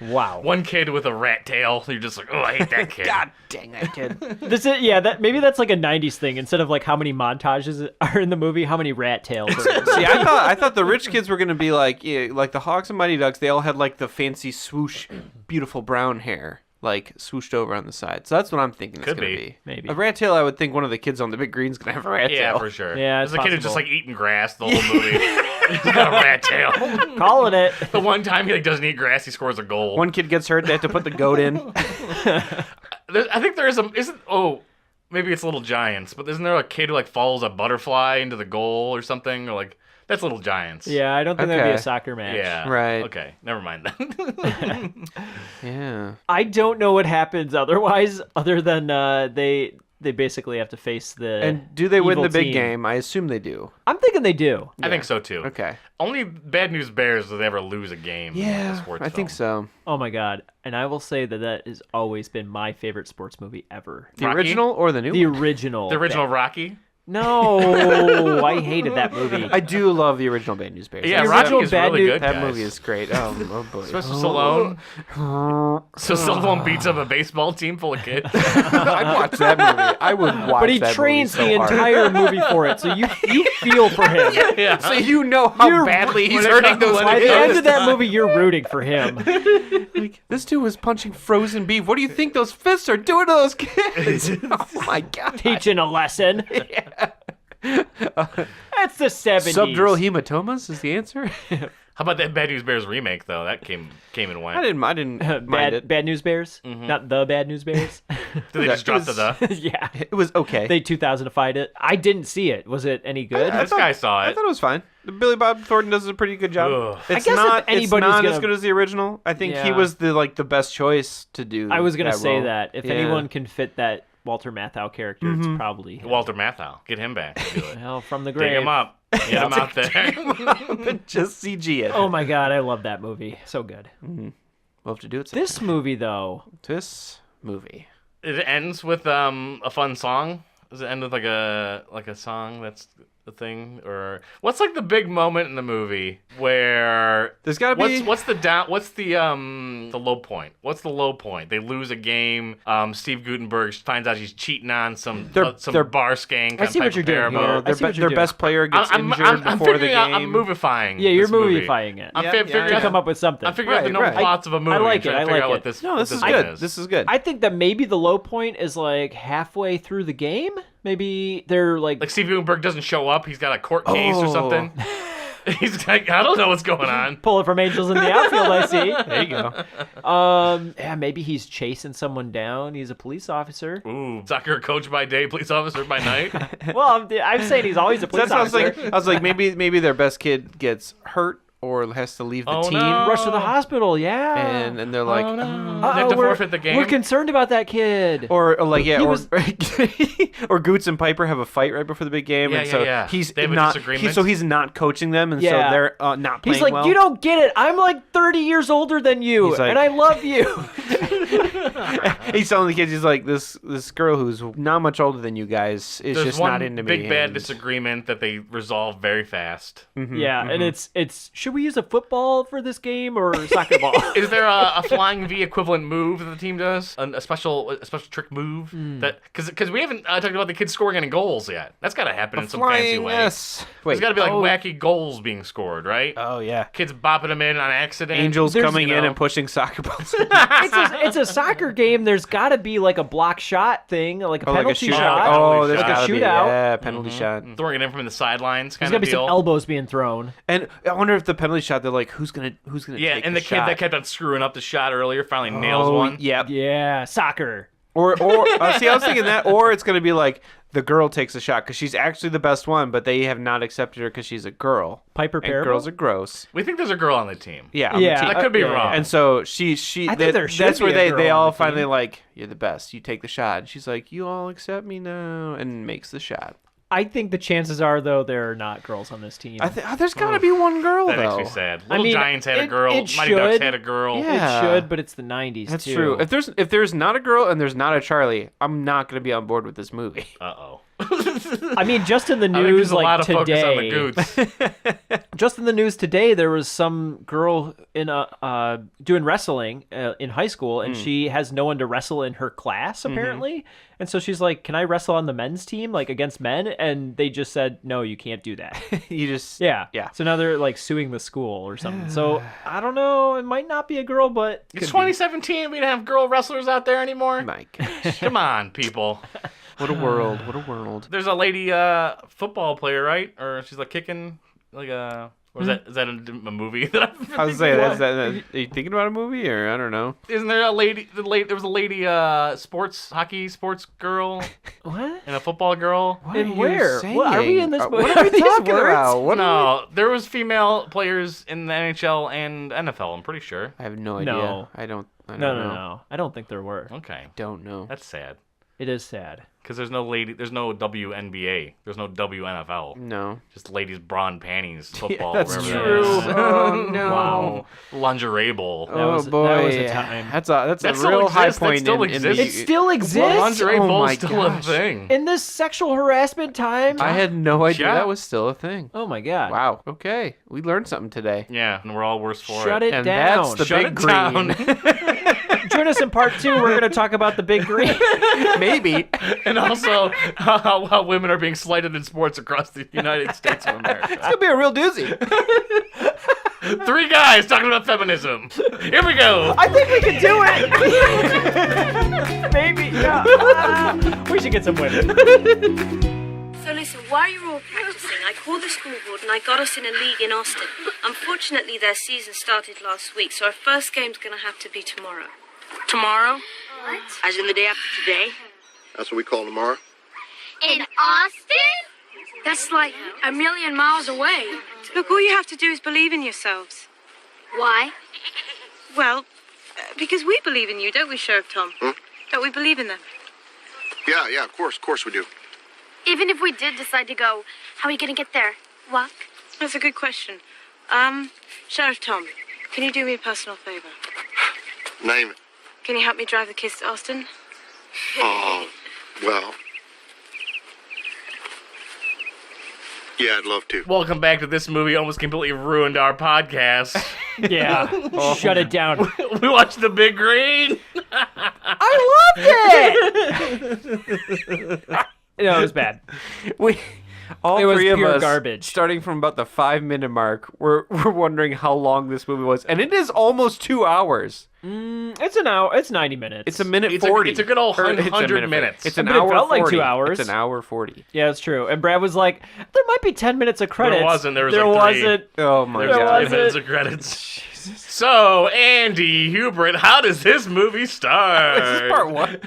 S4: Wow.
S1: One kid with a rat tail. You're just like, oh, I hate that kid.
S3: God dang that kid.
S4: Maybe that's like a '90s thing. Instead of like how many montages are in the movie, how many rat tails are in the movie.
S3: See, I thought the rich kids were gonna be like the Hawks and Mighty Ducks. They all had like the fancy swoosh, beautiful brown hair, like swooshed over on the side. So that's what I'm thinking it's
S1: Could
S3: gonna
S1: be.
S3: be.
S4: Maybe.
S3: A rat tail. I would think one of the kids on the big green's gonna have a rat
S1: Yeah,
S3: tail.
S1: for sure.
S4: Yeah,
S1: There's
S4: it's
S1: a kid who's just
S4: possible.
S1: like eating grass the whole movie. He's got a rat tail.
S4: Calling it.
S1: The one time he like doesn't eat grass, he scores a goal.
S3: One kid gets hurt. They have to put the goat in.
S1: I think there is maybe it's Little Giants, but isn't there a kid who like follows a butterfly into the goal or something? Or like that's Little Giants.
S4: Yeah, I don't think that'd be
S3: Okay.
S4: a soccer match.
S1: Yeah.
S3: Right.
S1: Okay. Never mind then.
S3: Yeah.
S4: I don't know what happens otherwise, other than they basically have to face the.
S3: And do they win
S4: evil
S3: the big
S4: team.
S3: game? I assume they do.
S4: I'm thinking they do.
S1: I think so too.
S3: Okay.
S1: Only Bad News Bears do they ever lose a game. in a
S3: Yeah,
S1: sports
S3: I think
S1: film.
S3: so.
S4: Oh my god! And I will say that has always been my favorite sports movie ever.
S3: The
S1: Rocky?
S3: original or the new
S4: The
S3: one?
S4: original.
S1: The original Rocky.
S4: No, I hated that movie.
S3: I do love the original Bad News Bears.
S1: Yeah,
S4: The
S1: Rocky
S4: original
S1: is
S4: Bad
S1: really
S4: News-
S1: good.
S3: That
S1: guys.
S3: movie is great. Oh boy.
S1: Especially Stallone. So Stallone beats up a baseball team full of kids.
S3: I'd watch that movie. I would watch
S4: But he
S3: that
S4: trains
S3: movie so
S4: the
S3: hard.
S4: entire movie for it, so you feel for him.
S1: Yeah.
S3: So you know how
S4: You're-
S3: badly he's
S1: when it
S3: hurting
S1: comes-
S3: those
S1: when
S4: By
S1: it
S4: the
S1: comes-
S4: end of that movie, you're rooting for him.
S3: Like, this dude was punching frozen beef. What do you think those fists are doing to those kids? Oh my god.
S4: Teaching a lesson. That's the 70s.
S3: Subdural hematomas is the answer.
S1: How about that Bad News Bears remake though? That came and went.
S3: I didn't mind
S4: Bad,
S3: it.
S4: Bad News Bears? Not the Bad News Bears?
S1: Did they just drop
S3: was-
S1: the?
S4: Yeah.
S3: It was okay.
S4: They 2000'd it. I didn't see it. Was it any good?
S3: I
S1: This guy saw
S3: I
S1: it.
S3: thought it was fine. Billy Bob Thornton does a pretty good job.
S1: Ugh.
S3: It's
S4: guess if
S3: not. It's
S4: anybody's
S3: not as
S4: gonna-
S3: good as the original. I think he
S4: Yeah.
S3: was the best choice to do.
S4: I was going to
S3: that
S4: say
S3: role.
S4: that. If
S3: Yeah.
S4: anyone can fit that Walter Matthau character, it's probably him.
S1: Walter Matthau. Get him back. To do it.
S4: Well, from the grave.
S1: Dig him up. Get him out there.
S3: just CG it.
S4: Oh my god, I love that movie. So good.
S3: We'll have to do it.
S4: This movie, though,
S3: This movie.
S1: It ends with a fun song. Does it end with like a song that's the thing, or what's like the big moment in the movie where
S3: There's gotta be-
S1: what's the low point? What's the low point? They lose a game. Steve Guttenberg finds out he's cheating on some
S3: They're-
S1: bar skank.
S4: I see what you're doing
S1: Piper
S4: here.
S1: Parabo.
S4: I see what you're
S3: Their
S4: doing.
S3: best player gets injured before the
S1: figuring
S3: game.
S1: out, I'm movifying.
S4: yeah, you're
S1: this movie.
S4: movifying it.
S1: I'm
S3: Yeah,
S1: figuring
S4: to
S1: out,
S4: come up with something.
S1: I'm figuring out the
S3: Right,
S1: known
S3: right.
S1: plots of a movie.
S4: I like
S1: and trying
S4: it,
S1: to
S4: I
S1: figure
S4: like
S1: out
S4: it.
S1: what this.
S3: No,
S1: what
S3: this is
S1: thing
S3: good.
S1: is.
S3: This is good.
S4: I think that maybe the low point is like halfway through the game. Maybe they're like
S1: Like Steve Guttenberg doesn't show up. He's got a court case or
S3: Oh.
S1: something. He's like, I don't know what's going on.
S4: pulling from Angels in the Outfield, I see.
S3: There you go.
S4: Yeah, maybe he's chasing someone down. He's a police officer.
S1: Ooh, soccer coach by day, police officer by night.
S4: Well, I'm saying he's always a police
S3: That's what I was
S4: officer.
S3: like. I was like, maybe their best kid gets hurt or has to leave the
S1: Oh,
S3: team,
S1: no.
S4: Rush to the hospital, yeah.
S3: and they're like,
S1: Oh, no.
S4: Uh-oh,
S1: They have to
S4: we're-
S1: forfeit the game.
S4: We're concerned about that kid.
S3: or like yeah,
S4: He
S3: or
S4: was-
S3: or Goots and Piper have a fight right before the big game,
S1: Yeah,
S3: and
S1: yeah,
S3: so
S1: yeah.
S3: he's
S1: They have a
S3: not.
S1: disagreement.
S3: So he's not coaching them, and
S4: Yeah.
S3: so they're not playing
S4: He's like,
S3: well.
S4: you don't get it. I'm like 30 years older than you,
S3: He's like-
S4: and I love you.
S3: He's telling the kids, he's like, this girl who's not much older than you guys is
S1: There's
S3: just
S1: one
S3: not into me.
S1: big bad
S3: and-
S1: disagreement that they resolve very fast.
S4: Yeah, and it's should we use a football for this game or soccer ball?
S1: Is there a flying V equivalent move that the team does? A special trick move that because we haven't talked about the kids scoring any goals yet. That's got to happen in some fancy
S3: Flying
S1: way.
S3: yes.
S1: There's
S3: Wait.
S1: got to be like wacky goals being scored, right?
S3: Oh yeah.
S1: Kids bopping them in on accident.
S3: Angels
S4: There's-
S3: coming
S1: you
S3: in
S1: know.
S3: and pushing soccer balls.
S4: it's a soccer game. There's got to be like a block shot thing, like a
S3: Oh, like a
S4: penalty
S3: shootout.
S4: shot.
S3: Oh, there's
S1: Like a
S3: gotta be,
S4: shootout.
S3: yeah, penalty shot.
S1: throwing it in from the sidelines,
S4: There's
S1: kind
S4: got
S1: of
S4: to be some
S1: deal.
S4: elbows being thrown.
S3: And I wonder if the penalty shot, they're like, who's gonna
S1: Yeah,
S3: take
S1: and the kid
S3: shot?
S1: that kept on screwing up the shot earlier finally nails
S3: Oh,
S1: one.
S3: Yep.
S4: Yeah, soccer.
S3: Or see, I was thinking that, or it's gonna be like the girl takes a shot because she's actually the best one, but they have not accepted her because she's a girl.
S4: Piper
S3: And
S4: Parable?
S3: girls are gross.
S1: We think there's a girl on the team.
S3: Yeah, on the
S4: Yeah,
S3: team.
S1: That could be
S4: yeah,
S1: wrong.
S3: And so she
S4: I think there should
S3: that's
S4: be
S3: where
S4: a girl
S3: they
S4: on
S3: all
S4: the
S3: finally
S4: team.
S3: like, you're the best. You take the shot. And she's like, you all accept me now, and makes the shot.
S4: I think the chances are though there are not girls on this team.
S3: I think there's gotta be one girl
S1: That
S3: though.
S1: makes me sad.
S4: I
S1: Little
S4: mean,
S1: Giants had a
S4: it-
S1: girl.
S4: it
S1: Mighty Ducks
S4: should.
S1: had a girl.
S3: Yeah.
S4: It should, but it's the 90s
S3: That's
S4: too.
S3: true. If there's not a girl and there's not a Charlie, I'm not gonna be on board with this movie.
S1: Uh-oh.
S4: I mean, just in the
S1: I think
S4: news
S1: there's a lot
S4: like
S1: of focus on the
S4: today,
S1: goots.
S4: just in the news today, there was some girl in doing wrestling in high school, and she has no one to wrestle in her class apparently, and so she's like, "Can I wrestle on the men's team, like against men?" And they just said, "No, you can't do that."
S3: You just
S4: Yeah.
S3: Yeah.
S4: So now they're like suing the school or something. So I don't know. It might not be a girl, but
S1: It's 2017. We don't have girl wrestlers out there anymore.
S3: My gosh.
S1: Come on, people.
S3: What a world! What a world!
S1: There's a lady football player, right? Or she's like kicking like a. Or is that a movie that I'm
S3: I was saying, are you thinking about a movie or I don't know?
S1: Isn't there a lady? There was a lady hockey sports girl
S4: what?
S1: and a football girl.
S3: What
S4: And
S3: are you
S4: where? What, are we
S3: saying?
S4: in this?
S3: What
S4: are
S3: are we
S4: these
S3: talking
S4: words?
S3: about? What are we-
S1: No, there was female players in the NHL and NFL. I'm pretty sure.
S3: I have no idea.
S4: No.
S3: I don't
S4: No,
S3: know.
S4: no. I don't think there were.
S1: Okay,
S3: Don't know.
S1: that's sad.
S4: It is sad.
S1: Because there's no WNBA. There's no WNFL.
S3: No.
S1: Just ladies' brawn panties football.
S3: That's
S1: wherever
S3: true.
S1: that is.
S3: Oh no.
S4: Wow.
S1: Lingerie bowl.
S4: That was-
S3: boy,
S4: that was a time.
S3: That's
S1: That
S3: a
S1: still
S3: real high
S1: exists. That
S3: point
S1: still
S3: in the
S1: exists.
S4: It still exists
S1: Lingerie
S3: Oh
S1: bowl's
S3: my
S1: still a
S3: gosh.
S1: thing.
S4: in this sexual harassment time.
S3: I had no idea
S1: Yeah.
S3: that was still a thing.
S4: Oh my god!
S3: Wow. Okay, we learned something today.
S1: Yeah, and we're all worse for
S4: Shut
S1: it.
S4: it
S3: And
S4: down.
S3: that's the
S1: Shut
S3: big
S1: it
S3: green.
S1: down.
S4: Join us in part 2. We're going to talk about the big green.
S3: Maybe.
S1: And also how women are being slighted in sports across the United States of America.
S3: It's gonna be a real doozy.
S1: 3 guys talking about feminism. Here we go.
S4: I think we can do it. Maybe. Yeah. We should get some women.
S5: So listen, while you're all practicing, I called the school board and I got us in a league in Austin. Unfortunately, their season started last week, so our first game's gonna have to be tomorrow.
S6: Tomorrow?
S5: What?
S6: As in the day after today?
S7: That's what we call tomorrow.
S5: In Austin? That's like a million miles away.
S8: Look, all you have to do is believe in yourselves.
S5: Why?
S8: Well, because we believe in you, don't we, Sheriff Tom? Don't we believe in them?
S7: Yeah, of course we do.
S5: Even if we did decide to go, how are you gonna get there? Walk?
S8: That's a good question. Sheriff Tom, can you do me a personal favor?
S7: Name it.
S8: Can you help me drive the kids to Austin?
S7: Oh, well. Yeah, I'd love to.
S1: Welcome back to This Movie Almost Completely Ruined Our Podcast.
S4: Yeah. Shut it down.
S1: We watched The Big Green.
S4: I loved it. No, it was bad.
S3: All
S4: It was
S3: three of
S4: pure
S3: us,
S4: garbage.
S3: starting from about the 5-minute mark, we're wondering how long this movie was, and it is almost 2 hours.
S4: It's an hour. It's 90 minutes.
S3: It's a minute
S1: It's a-
S3: 40.
S1: it's a good old
S3: Or it's a
S1: 100
S3: minute 40.
S1: minutes.
S3: It's
S4: I
S3: an
S4: mean, it
S3: hour
S4: felt
S3: 40.
S4: like 2 hours.
S3: It's an hour 40.
S4: Yeah, it's true. And Brad was like, "There might be 10 minutes of credits."
S1: wasn't. There was
S4: There
S1: like 3.
S4: wasn't.
S3: Oh my
S1: There's
S4: There
S3: god.
S1: 3
S4: was
S1: minutes
S4: it.
S1: of credits. So, Andy Hubert, how does this movie start?
S3: This is part 1.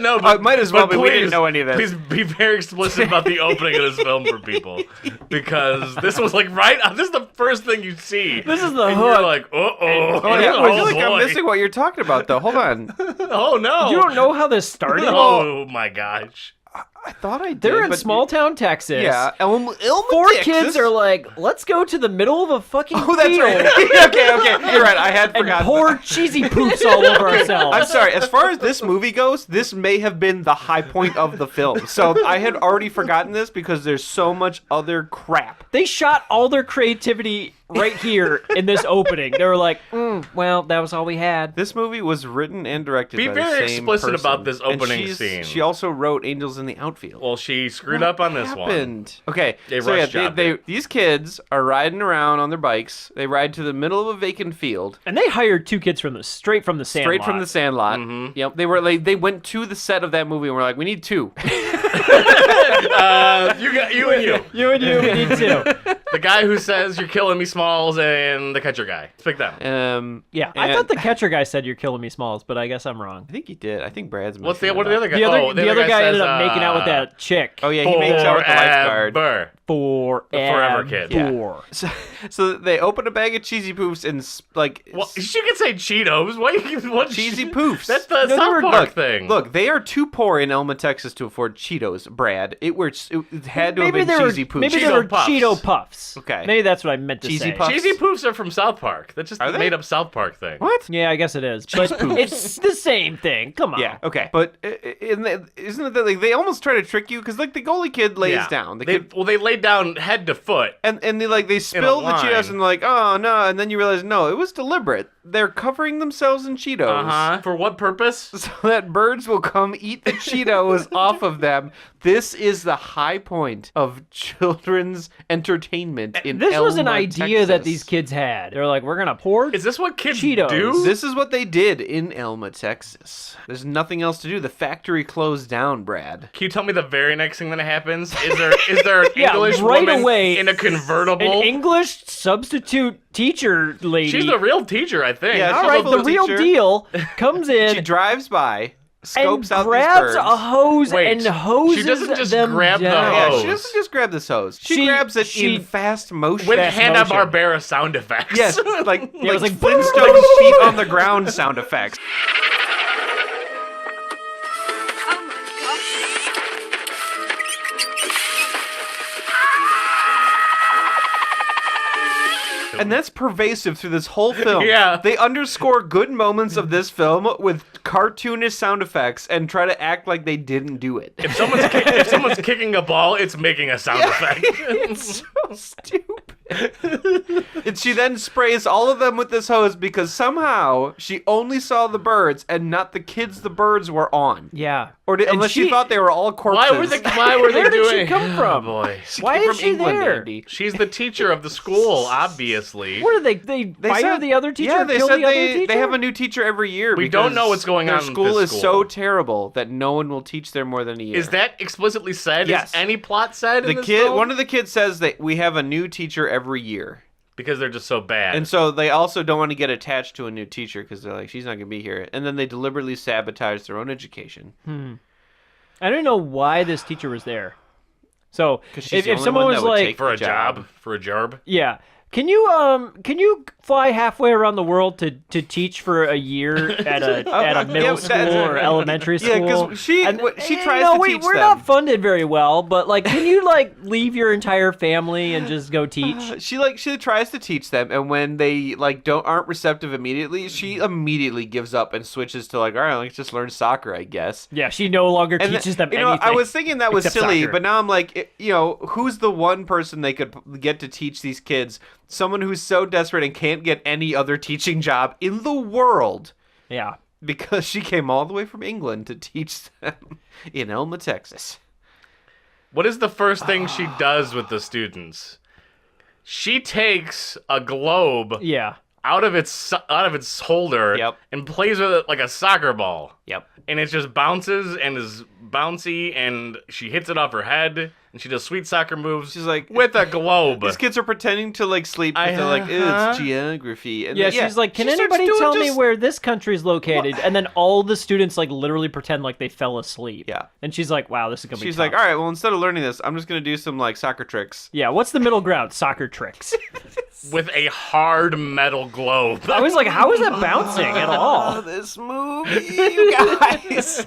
S1: No, but
S3: It might as well
S1: but
S3: be. We
S1: please,
S3: didn't know any of this.
S1: Please be very explicit about the opening of this film for people, because this was like right. This is the first thing you see.
S4: This is the
S1: and
S4: hook.
S1: You're like, oh,
S3: Oh, yeah, I feel like I'm
S1: boy.
S3: missing what you're talking about, though. Hold on.
S1: Oh no!
S4: You don't know how this started?
S1: Oh my gosh!
S3: I thought I did.
S4: They're in
S3: but
S4: small town Texas.
S3: Yeah. Elma,
S4: 4
S3: Texas.
S4: kids are like, "Let's go to the middle of a fucking
S3: Oh, that's
S4: field
S3: right. okay. You're right. I had
S4: and
S3: forgotten.
S4: pour cheesy poops all over ourselves."
S3: I'm sorry. As far as this movie goes, this may have been the high point of the film. So I had already forgotten this because there's so much other crap.
S4: They shot all their creativity right here in this opening. They were like, "Well, that was all we had."
S3: This movie was written and directed
S1: Be
S3: by
S1: very
S3: the same
S1: explicit
S3: person.
S1: about this
S3: And
S1: opening
S3: she's-
S1: scene.
S3: She also wrote Angels in the Outfield.
S1: Well, she screwed up on this one.
S3: happened? Okay,
S1: They
S3: so yeah,
S1: rush jobbed it.
S3: these kids are riding around on their bikes. They ride to the middle of a vacant field,
S4: And they hired 2 kids straight from the Sandlot.
S3: straight from the Sandlot.
S1: Mm-hmm.
S3: Yep, they went to the set of that movie and were like, "We need 2."
S1: You and you.
S4: You and you, we need 2.
S1: The guy who says you're killing me, Smalls, and the catcher guy. Let's pick them.
S4: Yeah, I
S3: and-
S4: thought the catcher guy said you're killing me, Smalls, but I guess I'm wrong.
S3: I think he did. I think Brad's.
S1: What are
S3: messing
S1: the
S3: it
S1: other
S3: up.
S1: guy?
S4: The other guy ended
S1: says,
S4: up making out with that chick.
S3: Oh yeah, he makes out with the lifeguard.
S1: Forever. Forever Kid.
S4: Forever.
S3: So they open a bag of cheesy poofs and like
S1: Well, she could say Cheetos. What
S3: cheesy poofs.
S1: That's the
S3: No, they
S1: South
S3: were-
S1: Park
S3: look,
S1: thing.
S3: Look, they are too poor in Elma, Texas to afford Cheetos, Brad. It had to have been cheesy poofs.
S4: Maybe they were
S1: Cheeto Puffs.
S4: Cheeto Puffs. Puffs.
S3: Okay.
S4: Maybe that's what I meant to
S3: Cheesy
S4: say.
S3: Puffs?
S1: Cheesy Poofs are from South Park. That's just
S3: Are
S1: a
S3: they?
S1: made-up South Park thing.
S3: What?
S4: Yeah, I guess it is. But it's the same thing. Come on.
S3: Yeah, okay. But isn't it that like they almost try to trick you? Because like the goalie kid lays down. The kid,
S1: They laid down head to foot.
S3: and they spill the
S1: line.
S3: Cheetos and like, oh no, and then you realize no, it was deliberate. They're covering themselves in Cheetos.
S1: For what purpose?
S3: So that birds will come eat the Cheetos off of them. This is the high point of children's entertainment in
S4: This was an
S3: Elma,
S4: idea that
S3: Texas.
S4: these kids had. They're like, we're going to pour
S1: Is this what kids
S4: Cheetos.
S1: do?
S3: This is what they did in Elma, Texas. There's nothing else to do. The factory closed down, Brad.
S1: Can you tell me the very next thing that happens? Is there an
S4: Yeah,
S1: English
S4: right
S1: woman
S4: away.
S1: in a convertible?
S4: an English substitute teacher lady.
S1: She's the real teacher, I think.
S3: Yeah,
S4: All
S3: she's
S4: right,
S3: a
S4: the real
S3: teacher.
S4: deal comes in
S3: She drives by, scopes
S4: and
S3: out
S4: grabs
S3: these birds.
S4: a hose
S1: Wait,
S4: and hoses
S1: she doesn't just
S4: them
S1: grab the
S4: down.
S3: Yeah,
S1: hose.
S3: she doesn't just grab this hose. She grabs it in fast motion.
S1: With
S4: Fast
S1: Hanna-Barbera sound effects.
S3: Yes, like
S4: it was like
S3: Flintstones feet on the ground sound effects.
S5: Oh my gosh.
S3: And that's pervasive through this whole film.
S1: Yeah.
S3: They underscore good moments of this film with cartoonish sound effects and try to act like they didn't do it.
S1: If someone's kicking a ball, it's making a sound effect.
S3: It's so stupid. And she then sprays all of them with this hose because somehow she only saw the birds and not the kids the birds were on.
S4: Yeah.
S3: Or
S4: And
S3: unless she thought they were all corpses.
S1: Why were they
S4: Where did she
S1: doing?
S4: come from?
S1: Oh boy.
S4: Why
S3: From
S4: is she
S3: England,
S4: there?
S3: Andy.
S1: She's the teacher of the school, obviously.
S4: What did they fire
S3: said-
S4: the other teacher?
S3: Yeah,
S4: or
S3: they
S4: kill
S3: said
S4: the other
S3: they
S4: teacher?
S3: have a new teacher every year.
S1: We don't
S3: because
S1: know what's going
S3: their
S1: on at
S3: school
S1: this
S3: is
S1: school.
S3: so terrible that no one will teach there more than a year.
S1: Is that explicitly said?
S3: Yes.
S1: Is any plot said in
S3: the
S1: this
S3: kid?
S1: film?
S3: One of the kids says that we have a new teacher every year.
S1: Because they're just so bad.
S3: And so they also don't want to get attached to a new teacher because they're like, she's not going to be here. And then they deliberately sabotage their own education.
S4: I don't know why this teacher was there. So
S3: 'Cause she's
S4: if,
S3: the
S4: if
S3: only
S4: someone
S3: one
S4: was
S3: that would
S4: like,
S3: take
S1: for a
S3: job.
S1: job.
S4: yeah, can you fly halfway around the world to teach for a year at a middle school or elementary school?
S3: Yeah, because she tries
S4: no,
S3: to
S4: we,
S3: teach
S4: we're
S3: them.
S4: not funded very well, but like, can you like leave your entire family and just go teach?
S3: She tries to teach them, and when they like aren't receptive immediately, she immediately gives up and switches to like, all right, let's just learn soccer, I guess.
S4: Yeah, she no longer
S3: And
S4: teaches them
S3: you know,
S4: anything.
S3: I was thinking that was
S4: except
S3: silly,
S4: soccer.
S3: but now I'm like, who's the one person they could get to teach these kids? Someone who's so desperate and can't get any other teaching job in the world
S4: Yeah.
S3: because she came all the way from England to teach them in Elma, Texas.
S1: What is the first thing she does with the students? She takes a globe
S4: Yeah.
S1: out of its holder
S3: Yep.
S1: and plays with it like a soccer ball.
S3: Yep.
S1: And it just bounces and is bouncy, and she hits it off her head, and she does sweet soccer moves.
S3: She's like-
S1: with a globe.
S3: These kids are pretending to like sleep, but they're like, "Ew, it's geography." And
S4: Yeah,
S3: then,
S4: she's like, can
S3: she starts
S4: anybody
S3: doing
S4: tell me
S3: just-
S4: where this country's located? And then all the students like literally pretend like they fell asleep.
S3: Yeah.
S4: And she's like, wow, this is gonna be
S3: She's
S4: tough.
S3: like, all right, well, instead of learning this, I'm just gonna do some like soccer tricks.
S4: Yeah, what's the middle ground? Soccer tricks.
S1: with a hard metal globe.
S4: I was like, how is that bouncing at all?
S3: This movie, you guys.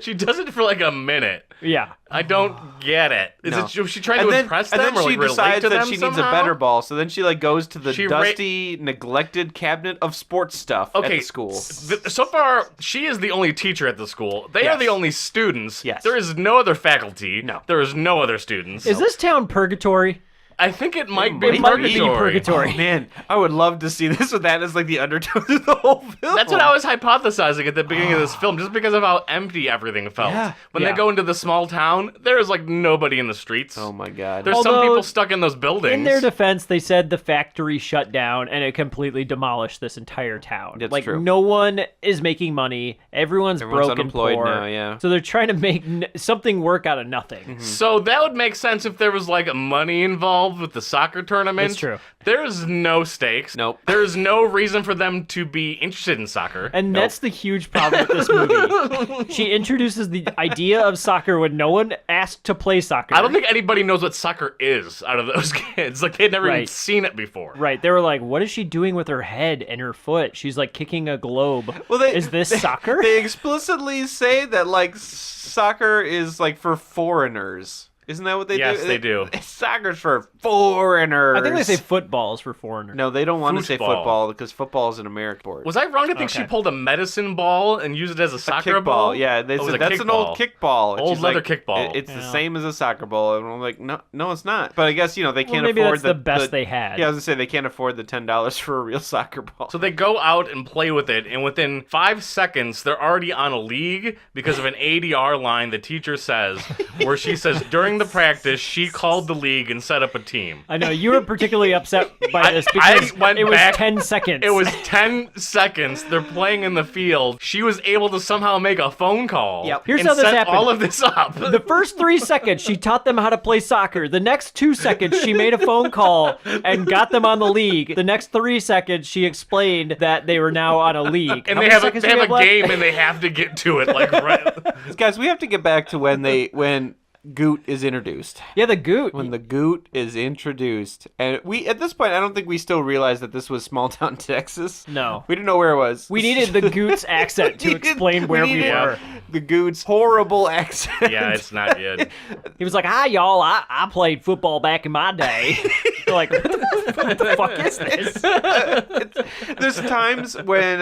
S1: She does it for like a minute.
S4: Yeah.
S1: I don't get it.
S3: No.
S1: Was she trying to impress them
S3: and then
S1: or
S3: she
S1: like relate
S3: decides
S1: to
S3: that
S1: them
S3: she
S1: somehow?
S3: needs a better ball, so then she like goes to the
S1: She ra-
S3: dusty, neglected cabinet of sports stuff at the school.
S1: So far, she is the only teacher at the school. They are
S3: Yes.
S1: the only students.
S3: Yes.
S1: There is no other faculty.
S3: No.
S1: There is no other students.
S4: Is this town purgatory?
S1: I think it might be
S4: It might be
S1: purgatory.
S4: purgatory.
S3: Oh, man, I would love to see this with that as like the undertone of the whole film.
S1: That's what I was hypothesizing at the beginning of this film, just because of how empty everything felt.
S3: Yeah.
S1: When
S4: Yeah.
S1: they go into the small town, there is like nobody in the streets.
S3: Oh my god.
S1: There's some
S4: Although,
S1: people stuck in those buildings.
S4: In their defense, they said the factory shut down and it completely demolished this entire town.
S3: That's
S4: like
S3: true.
S4: no one is making money. Everyone's broke and
S3: unemployed
S4: poor.
S3: now, yeah.
S4: So they're trying to make something work out of nothing.
S1: So that would make sense if there was like money involved with the soccer tournament.
S4: That's true.
S1: There's no stakes.
S3: Nope.
S1: There's no reason for them to be interested in soccer.
S4: And that's the huge problem with this movie. She introduces the idea of soccer when no one asked to play soccer.
S1: I don't think anybody knows what soccer is out of those kids. Like they'd never even
S4: Right.
S1: seen it before.
S4: Right, they were like, "What is she doing with her head and her foot? She's like kicking a globe.
S3: Well,
S4: Is this soccer?"
S3: They explicitly say that like soccer is like for foreigners. Isn't that what they do?
S1: Yes, they do.
S3: Soccer's for foreigners.
S4: I think they say football is for foreigners.
S3: No, they don't want to say
S1: Football.
S3: football because football is an American sport.
S1: Was I wrong to think she pulled a medicine ball and used it as a soccer
S3: kickball?
S1: ball?
S3: Yeah, they
S1: Oh, it was
S3: said
S1: a
S3: that's an old kickball. And
S1: Old
S3: she's
S1: leather
S3: like,
S1: kickball.
S3: It's the same as a soccer ball. And I'm like, no, it's not. But I guess they can't
S4: maybe
S3: afford
S4: that's the best they had.
S3: Yeah, I was gonna say they can't afford the $10 for a real soccer ball.
S1: So they go out and play with it, and within 5 seconds, they're already on a league because of an ADR line the teacher says, where she says during the practice, she called the league and set up a team.
S4: I know you were particularly upset by this because it was 10 seconds.
S1: It was 10 seconds. They're playing in the field. She was able to somehow make a phone call.
S3: Yep.
S4: Here's
S1: and
S4: how this
S1: set
S4: happened.
S1: all of this up.
S4: The first 3 seconds, she taught them how to play soccer. The next 2 seconds, she made a phone call and got them on the league. The next 3 seconds, she explained that they were now on a league.
S1: And
S4: How
S1: they
S4: many
S1: have
S4: seconds
S1: a
S4: do we have left?
S1: game, and they have to get to it like right.
S3: Guys, we have to get back to when Goot is introduced.
S4: Yeah, the Goot.
S3: When the Goot is introduced, and we at this point, I don't think we still realize that this was small town Texas.
S4: No.
S3: We didn't know where it was.
S4: We needed the Goot's accent to explain where we
S3: needed
S4: were.
S3: The Goot's horrible accent.
S1: Yeah, it's not good.
S4: He was like, "Hi, y'all. I played football back in my day." You're like, what the fuck is this?
S3: There's times when,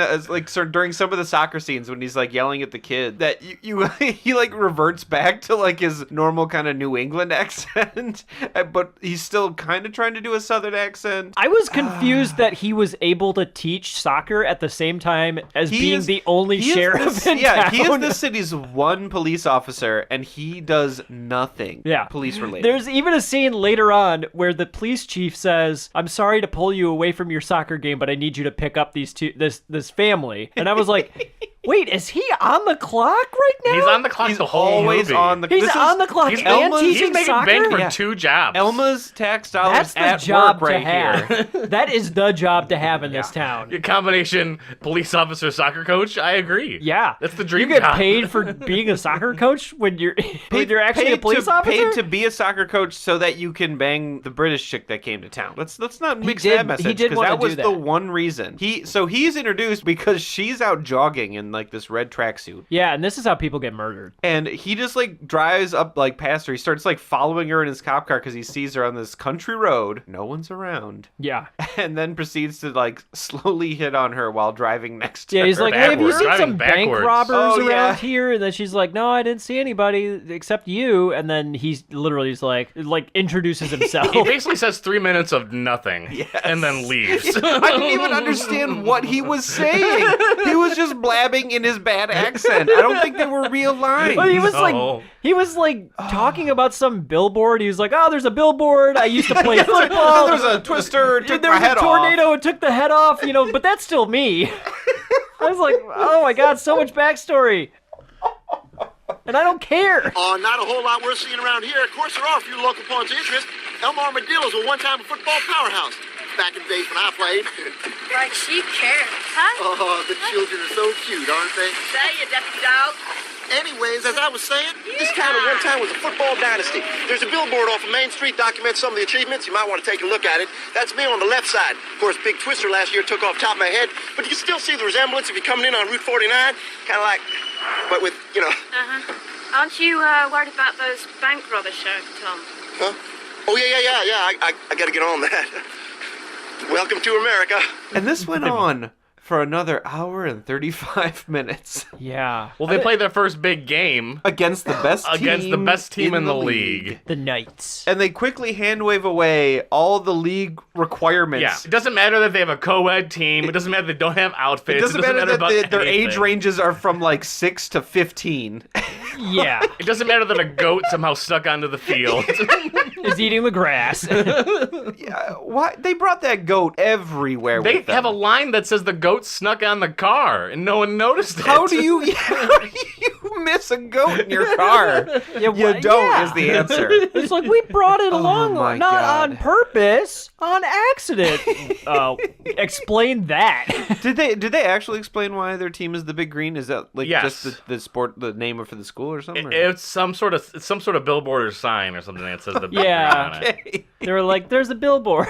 S3: during some of the soccer scenes, when he's like yelling at the kid, that he like reverts back to like his normal kind of New England accent, but he's still kind of trying to do a Southern accent.
S4: I was confused that he was able to teach soccer at the same time as being the only sheriff in town.
S3: he is the city's one police officer, and he does nothing. Police related.
S4: There's even a scene later on where the police chief says, "I'm sorry to pull you away from your soccer game, but I need you to pick up this family." And I was like, wait, is he on the clock right now?
S1: He's on the clock
S3: He's
S1: the whole
S3: always
S1: movie.
S3: on the.
S4: He's
S3: this
S4: on
S3: is,
S4: the clock
S1: He's,
S4: and
S1: Elma's,
S4: teaching
S1: he's making
S4: soccer?
S1: bank for
S3: Yeah.
S1: 2 jobs.
S3: Elma's tax dollars
S4: That's the
S3: at
S4: job
S3: work
S4: to
S3: right
S4: have.
S3: here.
S4: That is the job to have in this town.
S1: Your combination police officer, soccer coach. I agree.
S4: Yeah,
S1: that's the dream
S4: You get
S1: job.
S4: paid for being a soccer coach when you're actually a police officer.
S3: Paid to be a soccer coach so that you can bang the British chick that came to town. Let's not mix
S4: did-
S3: that message
S4: he did
S3: because
S4: wanna
S3: that was
S4: do
S3: the
S4: that.
S3: one reason. He's introduced because she's out jogging in like this red tracksuit.
S4: Yeah, and this is how people get murdered.
S3: And he just like drives up like past her. He starts like following her in his cop car because he sees her on this country road. No one's around.
S4: Yeah.
S3: And then proceeds to like slowly hit on her while driving next to
S4: Yeah, he's
S3: her.
S4: like, "Hey, have you
S1: Backwards.
S4: seen
S1: Driving
S4: some bank
S1: backwards.
S4: robbers
S3: Oh,
S4: around
S3: yeah.
S4: here?" And then she's like, "No, I didn't see anybody except you." And then he's literally just like introduces himself.
S1: He basically says 3 minutes of nothing and then leaves.
S3: I didn't even understand what he was saying. He was just blabbing in his bad accent. I don't think they were real lines.
S4: But he was
S1: No.
S4: talking about some billboard. He was like, "Oh, there's a billboard. I used to play football.
S3: There was a twister, took
S4: there
S3: my
S4: was
S3: head
S4: a tornado and took the head off, but that's still me." I was like, "Oh my god, so much backstory." And I don't care.
S7: Not a whole lot worth seeing around here. Of course, there are a few local points of interest. Elm Armadillos were one time a football powerhouse. Back in the days when I played.
S5: Like she cares, huh?
S7: Oh, the children are so cute, aren't they?
S5: Say you deputy dog.
S7: Anyways, as I was saying, this town at one time was a football dynasty. There's a billboard off of Main Street documents some of the achievements. You might want to take a look at it. That's me on the left side. Of course, Big Twister last year took off top of my head, but you can still see the resemblance if you're coming in on Route 49. Kind of like, but with,
S5: Aren't you worried about those bank robbers, Sheriff Tom?
S7: Huh? Oh, yeah. I got to get on that. Welcome to America.
S3: And this went on for another hour and 35 minutes.
S4: Yeah.
S1: Well, they played their first big game
S3: Against the best
S1: team in the league.
S4: The Knights.
S3: And they quickly hand wave away all the league requirements.
S1: Yeah, it doesn't matter that they have a co-ed team. It doesn't matter that they don't have outfits.
S3: It doesn't matter that
S1: about
S3: their age
S1: anything.
S3: ranges are from like 6 to 15.
S4: Yeah.
S1: It doesn't matter that a goat somehow stuck onto the field.
S4: Is eating the grass.
S3: Why they brought that goat everywhere
S1: They
S3: with them.
S1: have a line that says the goat snuck on the car and no one noticed it.
S3: How do you miss a goat in your car?
S4: Yeah,
S3: You don't is the answer.
S4: It's like, we brought it along,
S3: my
S4: not
S3: God.
S4: on purpose, on accident. Explain that.
S3: Did they actually explain why their team is the Big Green? Is that like
S1: Yes.
S3: just the sport, the name for the school or something? or-
S1: It's some sort of billboard or sign or something that says the Big
S4: Yeah.
S1: Green on it.
S3: Okay.
S4: They were like, "There's a billboard."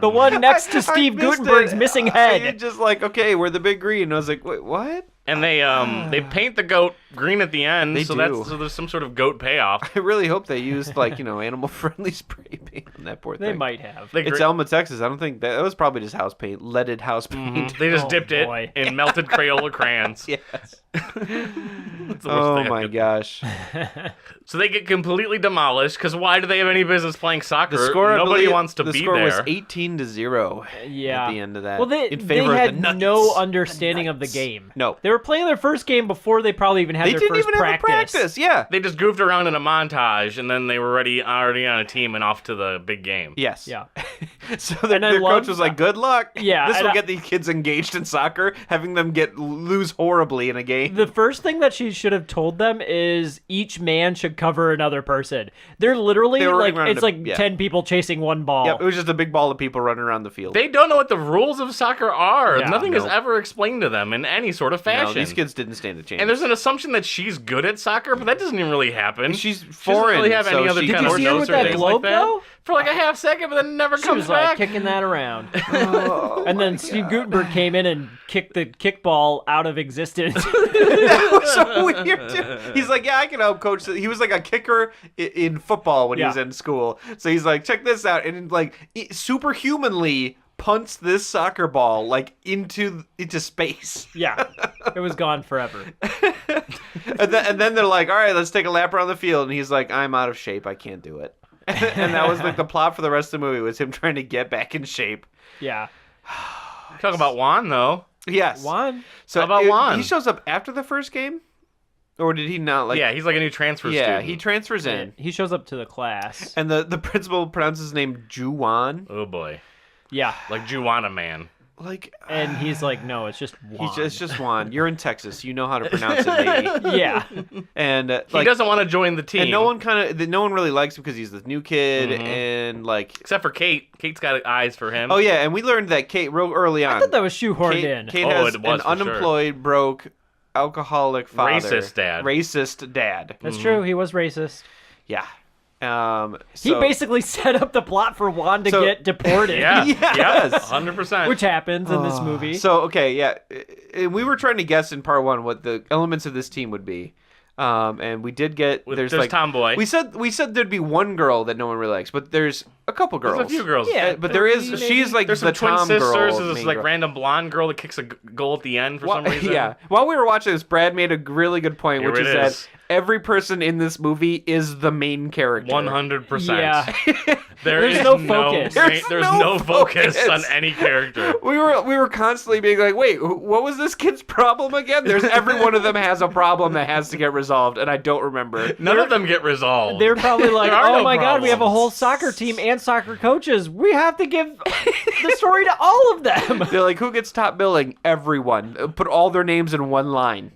S4: The one next to
S3: I
S4: Steve
S3: missed
S4: Gutenberg's
S3: it.
S4: missing
S3: You're
S4: head.
S3: just like, okay, we're the Big Green. I was like, wait, what?
S1: And they paint the goat green at the end,
S3: They
S1: so
S3: do.
S1: so there's some sort of goat payoff.
S3: I really hope they used animal-friendly spray paint on that poor thing.
S4: They might have.
S3: It's Elma, Texas. I don't think that was probably just house paint, leaded house paint.
S1: They just
S4: Oh,
S1: dipped
S4: boy.
S1: it in melted Crayola crayons.
S3: Yes.
S1: That's the worst
S3: Oh
S1: thing I
S3: my
S1: could-
S3: gosh.
S1: So they get completely demolished because why do they have any business playing soccer?
S3: The score, I
S1: Nobody
S3: believe,
S1: wants to
S3: the
S1: be
S3: score
S1: there.
S3: was 18-0
S4: Yeah.
S3: at the end of that.
S4: Well, they
S3: in favor
S4: had
S3: of the Nuggets.
S4: no understanding of the game.
S3: No.
S4: They were playing their first game before they probably even had
S3: They
S4: their
S3: didn't
S4: first
S3: even have a practice. Yeah.
S1: They just goofed around in a montage, and then they were already on a team and off to the big game.
S3: Yes.
S4: Yeah.
S3: So
S4: And I
S3: their coach
S4: love-
S3: was like, "Good luck.
S4: Yeah,
S3: This
S4: and
S3: will
S4: I-
S3: get these kids engaged in soccer, having them lose horribly in a game."
S4: The first thing that she should have told them is each man should cover another person. They're literally
S3: They were running
S4: like
S3: around
S4: it's
S3: the-
S4: like
S3: yeah.
S4: 10 people chasing one ball.
S3: Yep, it was just a big ball of people running around the field.
S1: They don't know what the rules of soccer are.
S4: Yeah.
S1: Nothing is
S3: Nope.
S1: ever explained to them in any sort of fashion.
S3: No, these kids didn't stand a chance.
S1: And there's an assumption that she's good at soccer, but that doesn't even really happen.
S3: She's
S1: She doesn't
S3: foreign,
S1: really have any
S3: so
S1: other
S3: she
S1: kind
S3: Did
S1: of
S3: you
S4: see her
S1: notes
S4: with
S1: or
S4: that
S1: things
S4: globe,
S1: like that.
S4: though?
S1: For like a half second, but then never
S4: She
S1: comes
S4: was like
S1: back.
S4: kicking that around. And then Steve Gutenberg came in and kicked the kickball out of existence.
S3: That was so weird, too. He's like, "Yeah, I can help coach." He was like a kicker in football when he was
S4: Yeah.
S3: in school. So he's like, "Check this out," and like superhumanly punts this soccer ball like into space.
S4: Yeah. It was gone forever.
S3: And then they're like, "All right, let's take a lap around the field." And he's like, "I'm out of shape. I can't do it." And that was like the plot for the rest of the movie, was him trying to get back in shape.
S4: Yeah.
S1: Talk about Juan, though.
S3: Yes.
S4: Juan?
S3: So
S1: How about Juan?
S3: He shows up after the first game, or did he not? Like,
S1: Yeah, he's like a new transfer
S3: yeah,
S1: student.
S3: he transfers in,
S4: He shows up to the class.
S3: and the principal pronounces his name Juwan.
S1: Oh, boy.
S4: Yeah.
S1: Like Juana Man.
S3: Like,
S4: And he's like, no, it's just Juan.
S3: it's just Juan. You're in Texas. You know how to pronounce it, lady.
S4: Yeah.
S3: And
S1: He doesn't want to join the team.
S3: And no one really likes him because he's the new kid, and like,
S1: Except for Kate. Kate's got eyes for him.
S3: oh yeah, and we learned that Kate real early on.
S4: I thought that was shoehorned
S3: Kate,
S4: in.
S3: Kate
S1: Oh,
S3: has
S1: it was
S3: an
S1: for sure.
S3: unemployed, broke, alcoholic father.
S1: Racist dad.
S3: Racist dad.
S4: That's true. He was racist.
S3: Yeah.
S4: He
S3: So-
S4: basically set up the plot for Juan to get deported.
S1: Yeah.
S3: Yes.
S1: Yeah. 100%.
S4: Which happens in this movie.
S3: So okay, yeah, and we were trying to guess in part one what the elements of this team would be, and we did get
S1: There's
S3: like
S1: Tomboy.
S3: We said there'd be one girl that no one really likes, but there's a couple girls.
S1: There's a few girls.
S4: Yeah.
S3: But there is.
S4: Maybe.
S3: She's like
S1: There's
S3: the
S1: some twin
S3: Tom
S1: sisters.
S3: girl.
S1: There's this
S3: main
S1: like
S3: girl.
S1: random blonde girl that kicks a goal at the end for some reason.
S3: Yeah. While we were watching this, Brad made a really good point,
S1: Here
S3: which
S1: it
S3: is
S1: is.
S3: that every person in this movie is the main character.
S1: 100%.
S4: Yeah.
S1: There's
S4: no focus.
S1: There's no focus
S3: focus.
S1: on any character.
S3: We were constantly being like, wait, what was this kid's problem again? There's every one of them has a problem that has to get resolved, and I don't remember.
S1: None of them get resolved.
S4: They're probably like,
S1: There are
S4: oh
S1: no
S4: my god, we have a
S1: problems."
S4: whole soccer team and soccer coaches. We have to give the story to all of them.
S3: They're like, who gets top billing? Everyone. Put all their names in one line.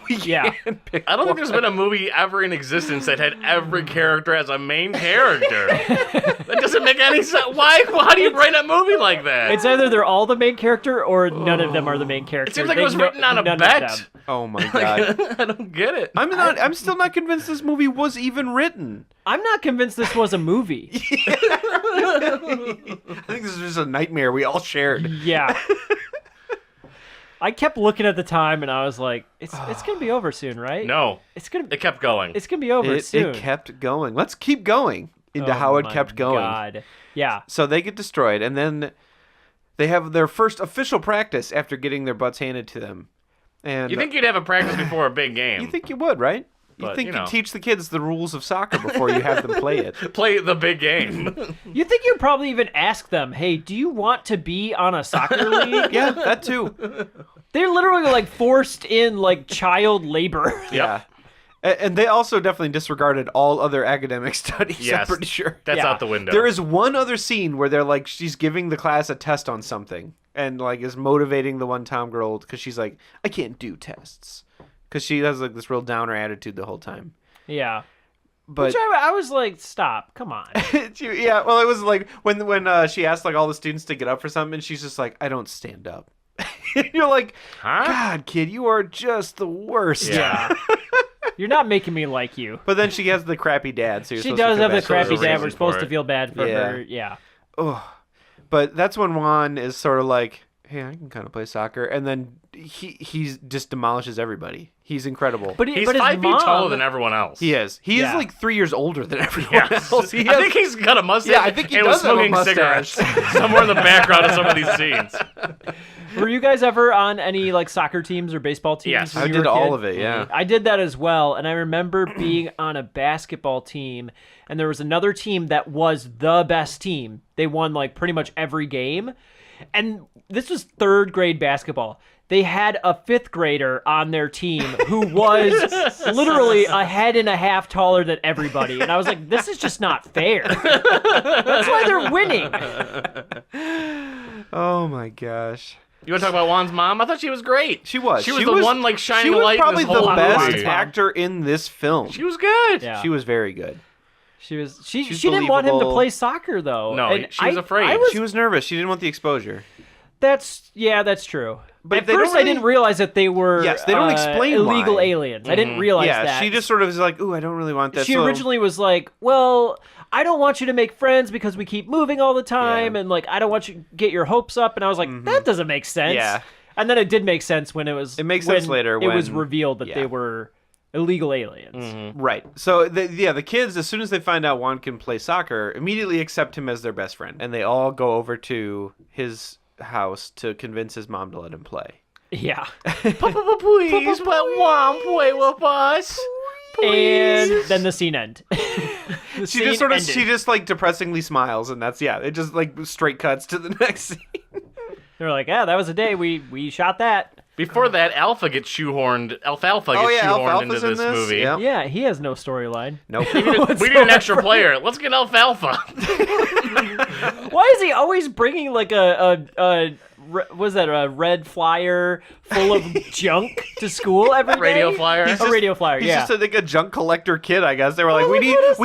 S3: We
S4: Yeah.
S3: can't pick
S1: I don't think
S3: one.
S1: there's been a movie ever in existence that had every character as a main character. That doesn't make any sense. Why do you write a movie like that?
S4: It's either they're all the main character or none of them are the main character.
S1: It seems like
S4: They
S1: it was
S4: know-
S1: written on a
S4: none of
S1: bet.
S4: them.
S3: Oh my god.
S1: I don't get it.
S3: I'm still not convinced this movie was even written.
S4: I'm not convinced this was a movie.
S3: I think this is just a nightmare we all shared.
S4: Yeah. I kept looking at the time and I was like, it's gonna be over soon, right?
S1: No,
S4: It's gonna
S1: it kept going.
S4: it's gonna be over soon.
S3: It kept going. Let's keep going into
S4: Oh
S3: how it
S4: my
S3: kept going.
S4: God. Yeah.
S3: So they get destroyed, and then they have their first official practice after getting their butts handed to them. And
S1: You think you'd have a practice before a big game?
S3: you think you would, right? You
S1: But,
S3: think
S1: you
S3: you
S1: know.
S3: teach the kids the rules of soccer before you have them play it.
S1: play the big game?
S4: You think you'd probably even ask them, hey, do you want to be on a soccer league?
S3: Yeah, that too.
S4: They're literally like forced in like child labor.
S3: Yeah. And they also definitely disregarded all other academic studies, I'm
S1: Yes.
S3: pretty sure.
S1: That's
S4: Yeah.
S1: out the window.
S3: There is one other scene where they're like, she's giving the class a test on something and like is motivating the one Tom girl because she's like, I can't do tests. Because she has like this real downer attitude the whole time.
S4: Yeah.
S3: But
S4: Which I was like, stop, come on.
S3: yeah, well, it was like when she asked like all the students to get up for something, and she's just like, I don't stand up. You're like,
S1: Huh?
S3: God, kid, you are just the worst.
S1: Yeah.
S4: You're not making me like you.
S3: But then she has the crappy dad, so you're
S4: She
S3: supposed to
S4: does
S3: feel
S4: have the
S3: bad for her.
S4: crappy
S1: There's a
S4: dad.
S1: reason
S4: We're supposed
S1: for
S4: to
S1: it.
S4: feel bad for
S3: Yeah.
S4: her. Yeah.
S3: Ugh. But that's when Juan is sort of like, hey, I can kind of play soccer, and then he just demolishes everybody. He's incredible.
S4: But
S1: He's
S4: but his
S1: 5 feet
S4: mom,
S1: taller than everyone else.
S3: he is. He
S4: Yeah.
S3: is like 3 years older than everyone
S1: Yeah.
S3: else. He
S1: I
S3: has-
S1: think he's got a mustache.
S3: Yeah, I think he
S1: and
S3: does
S1: was
S3: have a
S1: smoking
S3: mustache.
S1: cigarettes somewhere in the background of some of these scenes.
S4: Were you guys ever on any like soccer teams or baseball teams?
S1: Yes.
S4: when
S3: I
S4: you
S3: did
S4: were a
S3: all
S4: kid?
S3: of it. Yeah.
S4: I did that as well, and I remember being on a basketball team, and there was another team that was the best team. They won like pretty much every game, and this was 3rd grade basketball. They had a 5th grader on their team who was literally a head and a half taller than everybody, and I was like, "This is just not fair." That's why they're winning.
S3: Oh my gosh.
S1: You want to talk about Juan's mom? I thought she was great.
S3: She was.
S1: She was the one like shining
S3: She was
S1: light
S3: probably
S1: in this whole
S3: the best
S1: movie.
S3: actor in this film.
S1: She was good.
S4: Yeah.
S3: She was very good.
S4: She
S3: She's
S4: didn't want him to
S3: believable.
S4: play soccer though.
S1: No,
S4: and
S1: she was afraid.
S3: She was nervous. She didn't want the exposure.
S4: That's true.
S3: But
S4: At
S3: they don't
S4: first, I
S3: really-
S4: didn't realize that they were
S3: Yes, they don't explain
S4: illegal
S3: why.
S4: aliens. I didn't realize
S3: Yeah,
S4: that.
S3: she just sort of is like, ooh, I don't really want that.
S4: She
S3: so-
S4: originally was like, well, I don't want you to make friends because we keep moving all the time,
S3: Yeah.
S4: and like I don't want you to get your hopes up. And I was like, that doesn't make sense.
S3: Yeah.
S4: And then it did make sense when it was.
S3: It makes
S4: when
S3: sense later
S4: It was
S3: when-
S4: revealed that
S3: yeah.
S4: they were illegal aliens.
S3: Right. So, the kids, as soon as they find out Juan can play soccer, immediately accept him as their best friend. And they all go over to his house to convince his mom to let him play.
S4: Yeah.
S1: Papa, please, let Juan play with us.
S4: And then the scene end. The
S3: She
S4: scene
S3: just sort of,
S4: ended.
S3: she just like depressingly smiles, and that's, it just like straight cuts to the next scene.
S4: They're like, yeah, that was a day we shot that.
S1: Before that, Alfalfa gets shooned into
S3: Alfalfa's in
S1: this
S3: this.
S1: movie.
S3: Yep.
S4: Yeah, he has no storyline.
S3: Nope.
S1: We need an extra player. Let's get Alfalfa.
S4: Why is he always bringing like a red flyer full of junk to school every day?
S1: Radio flyer.
S4: A radio flyer,
S3: He's
S4: yeah.
S3: just like a junk collector kid, I guess. They were like, we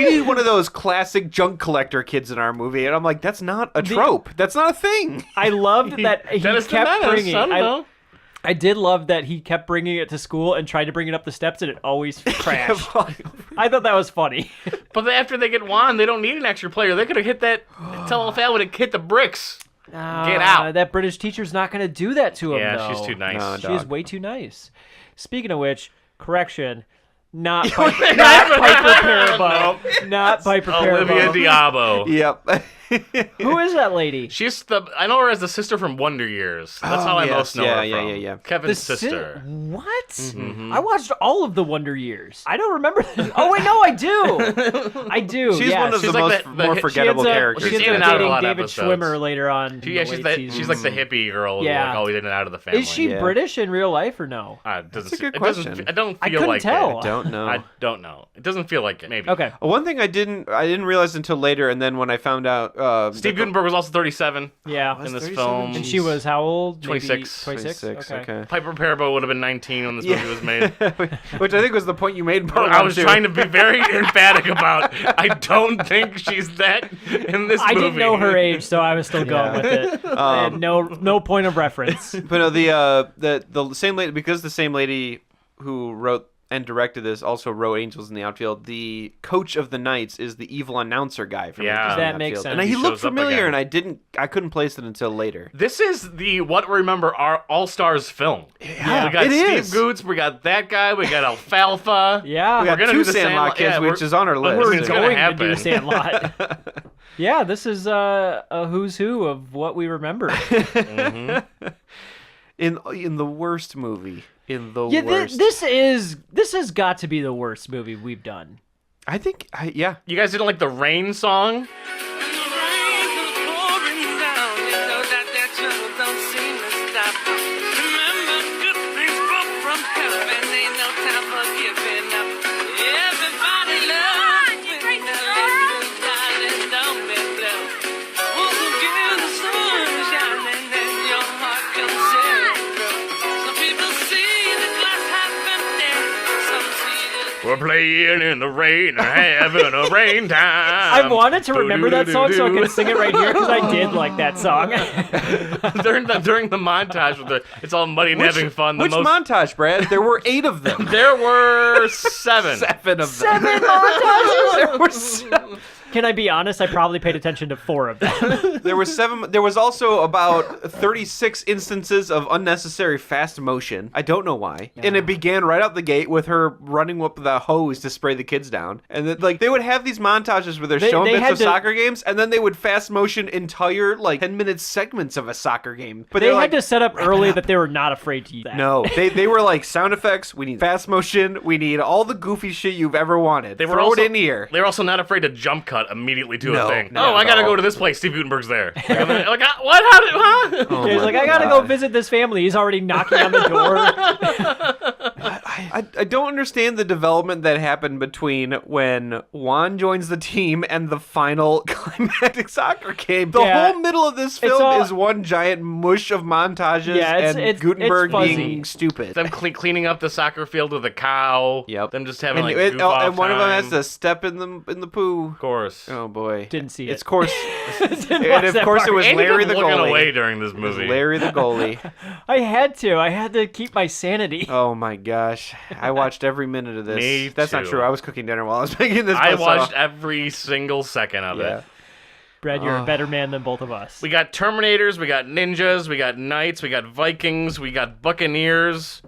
S3: need one of those classic junk collector kids in our movie, and I'm like, that's not a trope. That's not a thing.
S4: I loved that he
S1: Dennis the
S4: kept
S1: Menace,
S4: bringing.
S1: I don't know.
S4: I did love that he kept bringing it to school and tried to bring it up the steps, and it always crashed. I thought that was funny.
S1: But after they get Juan, they don't need an extra player. They could have hit that. Tell Alfalfa to hit the bricks. Get out.
S4: That British teacher's not going to do that to him.
S1: Yeah,
S4: though.
S1: she's too nice.
S3: No,
S4: She is
S3: dog.
S4: way too nice. Speaking of which, correction, not Piper Perabo. Not Piper
S1: Olivia
S4: Perabo.
S1: Diabo.
S3: Yep.
S4: Who is that lady?
S1: I know her as the sister from Wonder Years. That's how I most know her from.
S3: Yeah.
S1: Kevin's
S4: The
S1: sister.
S4: What?
S1: Mm-hmm.
S4: I watched all of the Wonder Years. I don't remember this. Oh wait, no, I do. I do.
S3: She's
S4: yes.
S3: one of
S1: She's
S3: the
S1: like
S3: most
S1: the
S3: more
S1: hit-
S3: forgettable
S4: She
S3: characters.
S1: She's
S4: ends
S1: in
S4: up
S1: and out of a
S4: dating
S1: lot of
S4: David
S1: episodes.
S4: Schwimmer later on. in
S1: Yeah,
S4: the
S1: she's
S4: late
S1: she's like the
S4: seasons.
S1: hippie girl who's
S4: Yeah.
S1: like always in and out of the family.
S4: Is she
S3: Yeah.
S4: British in real life or no?
S1: Doesn't
S3: a good
S1: it doesn't-
S3: question.
S1: I don't
S4: I
S1: feel
S4: couldn't
S1: like
S4: tell.
S1: it.
S3: Don't know.
S1: I don't know. It doesn't feel like it. Maybe.
S4: Okay.
S3: One thing I didn't realize until later, and then when I found out,
S1: Steve Gutenberg was also 37
S4: Yeah.
S1: in this
S3: 37?
S1: film.
S4: And she was how old? Maybe
S1: 26.
S4: 26?
S3: Okay.
S1: Piper Perabo would have been 19 when this movie was made.
S3: Which I think was the point you made. in part
S1: I
S3: one,
S1: was
S3: too.
S1: trying to be very emphatic about. I don't think she's that in this
S4: I
S1: movie.
S4: didn't know her age, so I was still going with it. I had no point of reference.
S3: But no, the same lady, because the same lady who wrote and directed this also wrote Angels in the Outfield. The coach of the Knights is the evil announcer guy from
S1: Yeah.
S3: Angels in the
S4: That makes
S3: Outfield.
S4: sense.
S3: And
S1: He
S3: he looked
S1: shows up
S3: familiar,
S1: again.
S3: and I couldn't place it until later.
S1: This is the What Remember Our All Stars film.
S3: Yeah,
S1: we got
S3: it
S1: Steve
S3: is.
S1: Goots, we got that guy, we got Alfalfa.
S4: Yeah.
S3: We got
S1: gonna
S3: two
S1: do the
S3: Sandlot kids, which is on our list.
S1: We're
S4: We're
S1: gonna
S4: going to
S1: happen.
S4: do Sandlot. Yeah, this is a who's who of what we remember.
S3: In the worst movie. In the
S4: Yeah,
S3: worst.
S4: this has got to be the worst movie we've done.
S3: I think, yeah.
S1: You guys didn't like the Rain song? We're playing in the rain and having a rain time.
S4: I wanted to remember that song so I could sing it right here because I did like that song.
S1: during the montage with it's all muddy and having fun.
S3: Which montage, Brad? There were 8 of them.
S1: There were 7.
S3: 7 of them.
S4: 7 montages.
S3: There were 7.
S4: Can I be honest? I probably paid attention to 4 of them.
S3: There were 7. There was also about 36 instances of unnecessary fast motion. I don't know why. And it began right out the gate with her running up the hose to spray the kids down. And then, like, they would have these montages where they're showing
S4: they
S3: bits
S4: had
S3: of
S4: to-
S3: soccer games, and then they would fast motion entire, like, 10-minute segments of a soccer game. But
S4: They
S3: they're
S4: had
S3: like,
S4: to set up early that they were not afraid to use that.
S3: no, they were like, sound effects, we need fast motion, we need all the goofy shit you've ever wanted.
S1: They were
S3: Throw
S1: also,
S3: it in here.
S1: They were also not afraid to jump cut immediately to
S3: No,
S1: a thing.
S3: not
S1: Oh, I
S3: at
S1: gotta
S3: all.
S1: go to this place. Steve Gutenberg's there. And then, like, what? How did? Huh?
S3: Oh
S4: He's
S3: my
S4: like, I gotta go
S3: God.
S4: visit this family. He's already knocking on the door.
S3: I don't understand the development that happened between when Juan joins the team and the final climactic soccer game. The
S4: Yeah.
S3: whole middle of this film
S4: all-
S3: is one giant mush of montages
S4: Yeah,
S3: and
S4: it's
S3: Gutenberg
S4: fuzzy.
S3: being stupid.
S1: Them cleaning up the soccer field with a cow.
S3: Yep.
S1: Them just having
S3: And,
S1: like goof off
S3: and one of them
S1: time.
S3: has to step in the poo.
S1: Of course.
S3: Oh boy,
S4: Didn't see
S3: It's
S4: it.
S3: course,
S4: Didn't
S3: and
S4: watch
S3: of
S4: that
S3: course
S4: part.
S3: it was
S1: Andy
S3: Larry
S1: kept
S3: the
S1: looking
S3: goalie.
S1: away during this
S3: It was
S1: movie.
S3: Larry the goalie.
S4: I had to. I had to keep my sanity.
S3: Oh my gosh, I watched every minute of this.
S1: Me
S3: That's not
S1: too.
S3: true. I was cooking dinner while I was making this.
S1: I
S3: myself.
S1: watched every single second of
S3: Yeah.
S1: it.
S4: Brad, you're a better man than both of us.
S1: We got Terminators, we got ninjas, we got knights, we got Vikings, we got Buccaneers,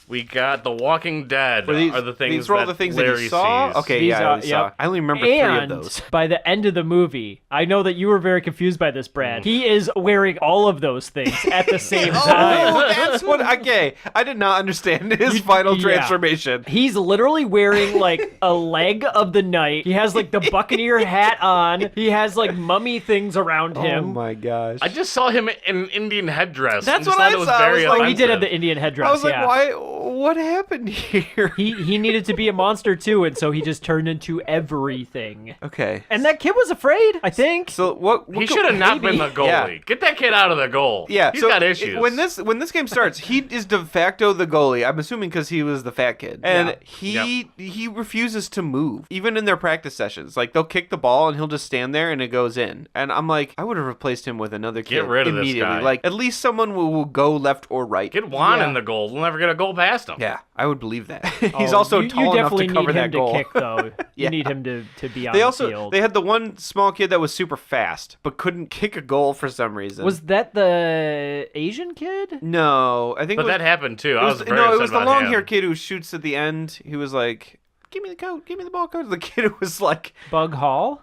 S1: we got The Walking Dead.
S3: Were these,
S1: are the things
S3: these were all
S1: that
S3: the things that
S1: Larry
S3: you saw?
S1: sees.
S3: Okay,
S4: These
S3: yeah, I
S4: are-
S3: only saw.
S4: yep.
S3: I only remember 3 of
S4: And
S3: those.
S4: by the end of the movie, I know that you were very confused by this, Brad. He is wearing all of those things at the same time.
S3: Oh, that's what. Okay, I did not understand his final
S4: yeah.
S3: transformation.
S4: He's literally wearing like a leg of the knight. He has like the Buccaneer hat on. He has like mummy things around him.
S3: Oh my gosh!
S1: I just saw him in an Indian headdress.
S3: That's
S1: and just
S3: what I
S1: thought it was
S3: saw. I
S1: very
S3: was like-
S4: Oh, he did have
S1: offensive.
S4: the Indian headdress.
S3: I was like,
S4: yeah.
S3: why? What happened here?
S4: He needed to be a monster too, and so he just turned into everything.
S3: Okay.
S4: And that kid was afraid, I think.
S3: So what?
S1: He should have not been the
S4: maybe.
S1: goalie.
S3: Yeah.
S1: Get that kid out of the goal.
S3: Yeah,
S1: He's
S3: so
S1: got issues.
S3: When this game starts, he is de facto the goalie. I'm assuming because he was the fat kid, and he refuses to move, even in their practice sessions. Like they'll kick the ball and he'll just stand there and it goes in. And I'm like, I would have replaced him with another kid.
S1: Get rid of this
S3: immediately.
S1: guy.
S3: Like at least someone will go left or right.
S1: Get Juan
S4: Yeah.
S1: in the goal. We'll never get a goal past him.
S3: Yeah, I would believe that. He's
S4: Oh,
S3: also
S4: you
S3: tall enough to
S4: definitely
S3: cover
S4: need
S3: that
S4: him
S3: goal.
S4: to kick, though.
S3: Yeah.
S4: You need him to be on
S3: They
S4: the
S3: also
S4: field.
S3: they had the one small kid that was super fast but couldn't kick a goal for some reason.
S4: Was that the Asian kid?
S3: no, I think
S1: But
S3: it was,
S1: that happened too.
S3: it
S1: I
S3: was,
S1: was very
S3: no, it
S1: upset
S3: was the
S1: about
S3: long
S1: him.
S3: haired kid who shoots at the end. He was like, "Give me the coat, give me the ball, coach." The kid who was like,
S4: Bug Hall?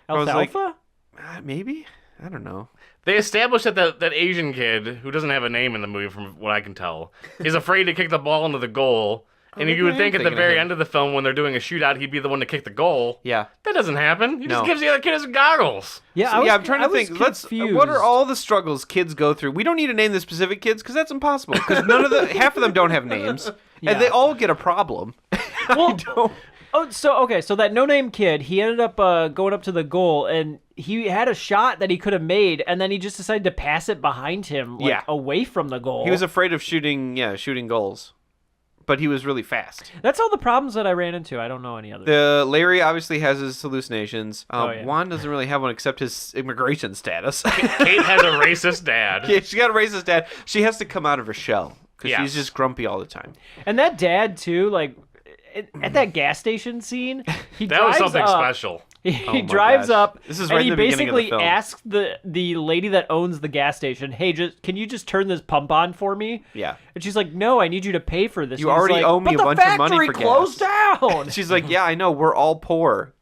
S3: was like-
S4: Alfalfa?
S3: maybe I don't know.
S1: They established that that Asian kid, who doesn't have a name in the movie from what I can tell, is afraid to kick the ball into the goal. And
S3: maybe
S1: you would
S3: I am
S1: think at the
S3: thinking of
S1: very
S3: him.
S1: end of the film, when they're doing a shootout, he'd be the one to kick the goal.
S3: Yeah.
S1: That doesn't happen. He just
S3: No.
S1: gives the other kid his goggles.
S4: Yeah,
S3: So,
S4: I was,
S3: I'm trying
S4: I
S3: to
S4: was
S3: think. Let's.
S4: confused.
S3: What are all the struggles kids go through? We don't need to name the specific kids because that's impossible. Because none of the half of them don't have names,
S4: Yeah.
S3: and they all get a problem.
S4: Well, oh, so that no-name kid, he ended up going up to the goal, and he had a shot that he could have made, and then he just decided to pass it behind him, like,
S3: Yeah.
S4: away from the goal.
S3: He was afraid of shooting goals, but he was really fast.
S4: That's all the problems that I ran into. I don't know any others.
S3: The Larry obviously has his hallucinations.
S4: Yeah.
S3: Juan doesn't really have one except his immigration status.
S1: Kate has a racist dad.
S3: Yeah, she got a racist dad. She has to come out of her shell because
S1: Yes.
S3: she's just grumpy all the time.
S4: And that dad too, like at that gas station scene, he
S1: That was
S4: drives
S1: something
S4: up,
S1: special.
S4: He
S3: Oh my
S4: drives
S3: gosh.
S4: up,
S3: This is
S4: and
S3: right
S4: he
S3: in the beginning of the
S4: basically
S3: film.
S4: asks the lady that owns the gas station, "Hey, can you just turn this pump on for me?"
S3: Yeah.
S4: And she's like, "No, I need you to pay for this."
S3: You
S4: And he's
S3: already
S4: like,
S3: owe me
S4: "But
S3: a bunch
S4: the
S3: of money
S4: factory
S3: for
S4: closed
S3: gas."
S4: down.
S3: She's like, "Yeah, I know. We're all poor.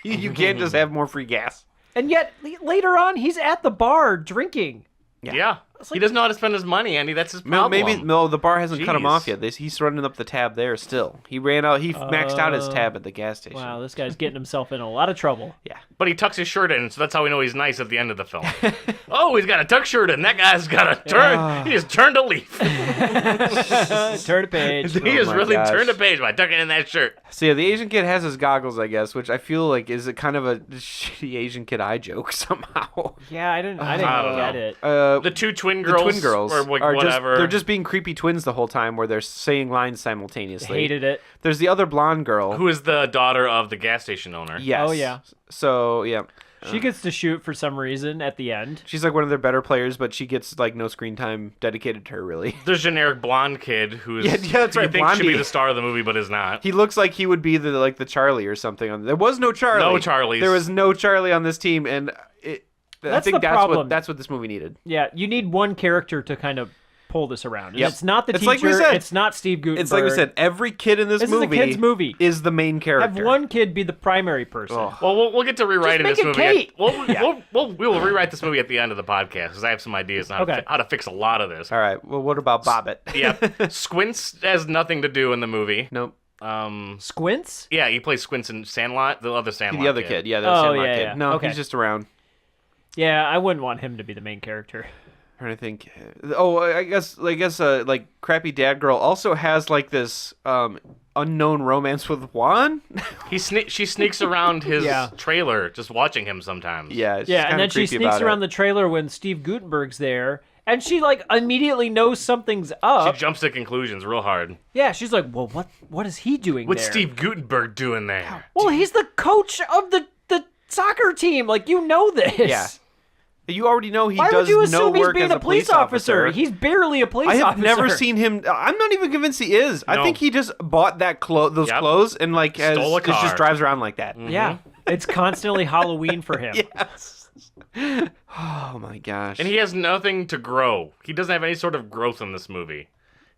S3: You can't just have more free gas."
S4: And yet later on, he's at the bar drinking.
S1: Yeah. He doesn't know how to spend his money, Andy. That's his
S3: No,
S1: problem.
S3: the bar hasn't cut him
S1: Jeez.
S3: off yet. He's running up the tab there still. He ran out. He maxed out his tab at the gas station.
S4: Wow, this guy's getting himself in a lot of trouble.
S3: Yeah.
S1: But he tucks his shirt in, so that's how we know he's nice at the end of the film. Oh, he's got a tuck shirt in. That guy's got a turn. He just turned a leaf.
S4: Turn a page.
S1: He just
S3: my
S1: really
S3: gosh.
S1: turned a page by tucking in that shirt.
S3: So yeah, the Asian kid has his goggles, I guess, which I feel like is a kind of a shitty Asian kid eye joke somehow.
S4: Yeah, I didn't
S1: I don't
S4: get
S1: know.
S4: it.
S1: The two twin
S3: The
S1: girls,
S3: twin girls
S1: or like
S3: are
S1: whatever.
S3: they're just being creepy twins the whole time where they're saying lines simultaneously.
S4: Hated it.
S3: There's the other blonde girl.
S1: Who is the daughter of the gas station owner?
S3: Yes.
S4: Oh, yeah.
S3: So yeah.
S4: She gets to shoot for some reason at the end.
S3: She's like one of their better players, but she gets like no screen time dedicated to her, really.
S1: There's generic blonde kid who's
S3: Yeah, that's right,
S1: you think should be
S3: Blondie.
S1: the star of the movie, but is not.
S3: He looks like he would be the Charlie or something. There was no Charlie.
S1: No Charlies.
S3: There was no Charlie on this team, and I
S4: That's
S3: think
S4: the problem.
S3: that's what this movie needed.
S4: Yeah, you need one character to kind of pull this around. And
S3: Yep.
S4: it's not the
S3: It's
S4: teacher.
S3: like we said.
S4: It's not Steve Guttenberg.
S3: It's like we said, every kid in this
S4: This is a
S3: movie
S4: kid's movie.
S3: is the main character.
S4: Have one kid be the primary person.
S3: Oh.
S1: Well, we'll get to rewriting
S4: Just
S1: this
S4: make
S1: movie.
S4: it Kate.
S1: We will rewrite this movie at the end of the podcast because I have some ideas on
S4: Okay.
S1: how to fix a lot of this.
S3: All right. Well, what about Bobbit?
S1: Yeah, Squints has nothing to do in the movie.
S3: Nope.
S4: Squints?
S1: Yeah, he plays Squints in Sandlot, the other Sandlot.
S3: The other kid. Yeah, the
S4: Oh,
S3: Sandlot
S4: yeah,
S3: kid.
S4: yeah.
S3: No,
S4: Okay.
S3: he's just around.
S4: Yeah, I wouldn't want him to be the main character.
S3: Trying to think. Oh, I guess like crappy dad girl also has like this unknown romance with Juan.
S1: She sneaks around his
S4: Yeah.
S1: trailer, just watching him sometimes.
S3: Yeah, she's
S4: Yeah,
S3: kinda
S4: and then she
S3: creepy
S4: sneaks
S3: about
S4: around
S3: it.
S4: the trailer when Steve Guttenberg's there, and she like immediately knows something's
S1: She
S4: up.
S1: jumps to conclusions real hard.
S4: Yeah, she's like, well, what is he doing
S1: What's
S4: there?
S1: Steve Guttenberg doing there?
S4: Well, he's the coach of the soccer team. Like, you know this.
S3: Yeah. You already know he
S4: Why
S3: does
S4: would you
S3: no
S4: assume he's
S3: work
S4: being
S3: as
S4: a police officer? He's barely a police
S3: I
S4: officer.
S3: have never seen him. I'm not even convinced he is. I
S1: No.
S3: think he just bought those
S1: Yep.
S3: clothes and like
S1: Stole a car.
S3: just drives around like that.
S4: Yeah, it's constantly Halloween for him.
S3: Yes. Oh my gosh.
S1: And he has nothing to grow. He doesn't have any sort of growth in this movie.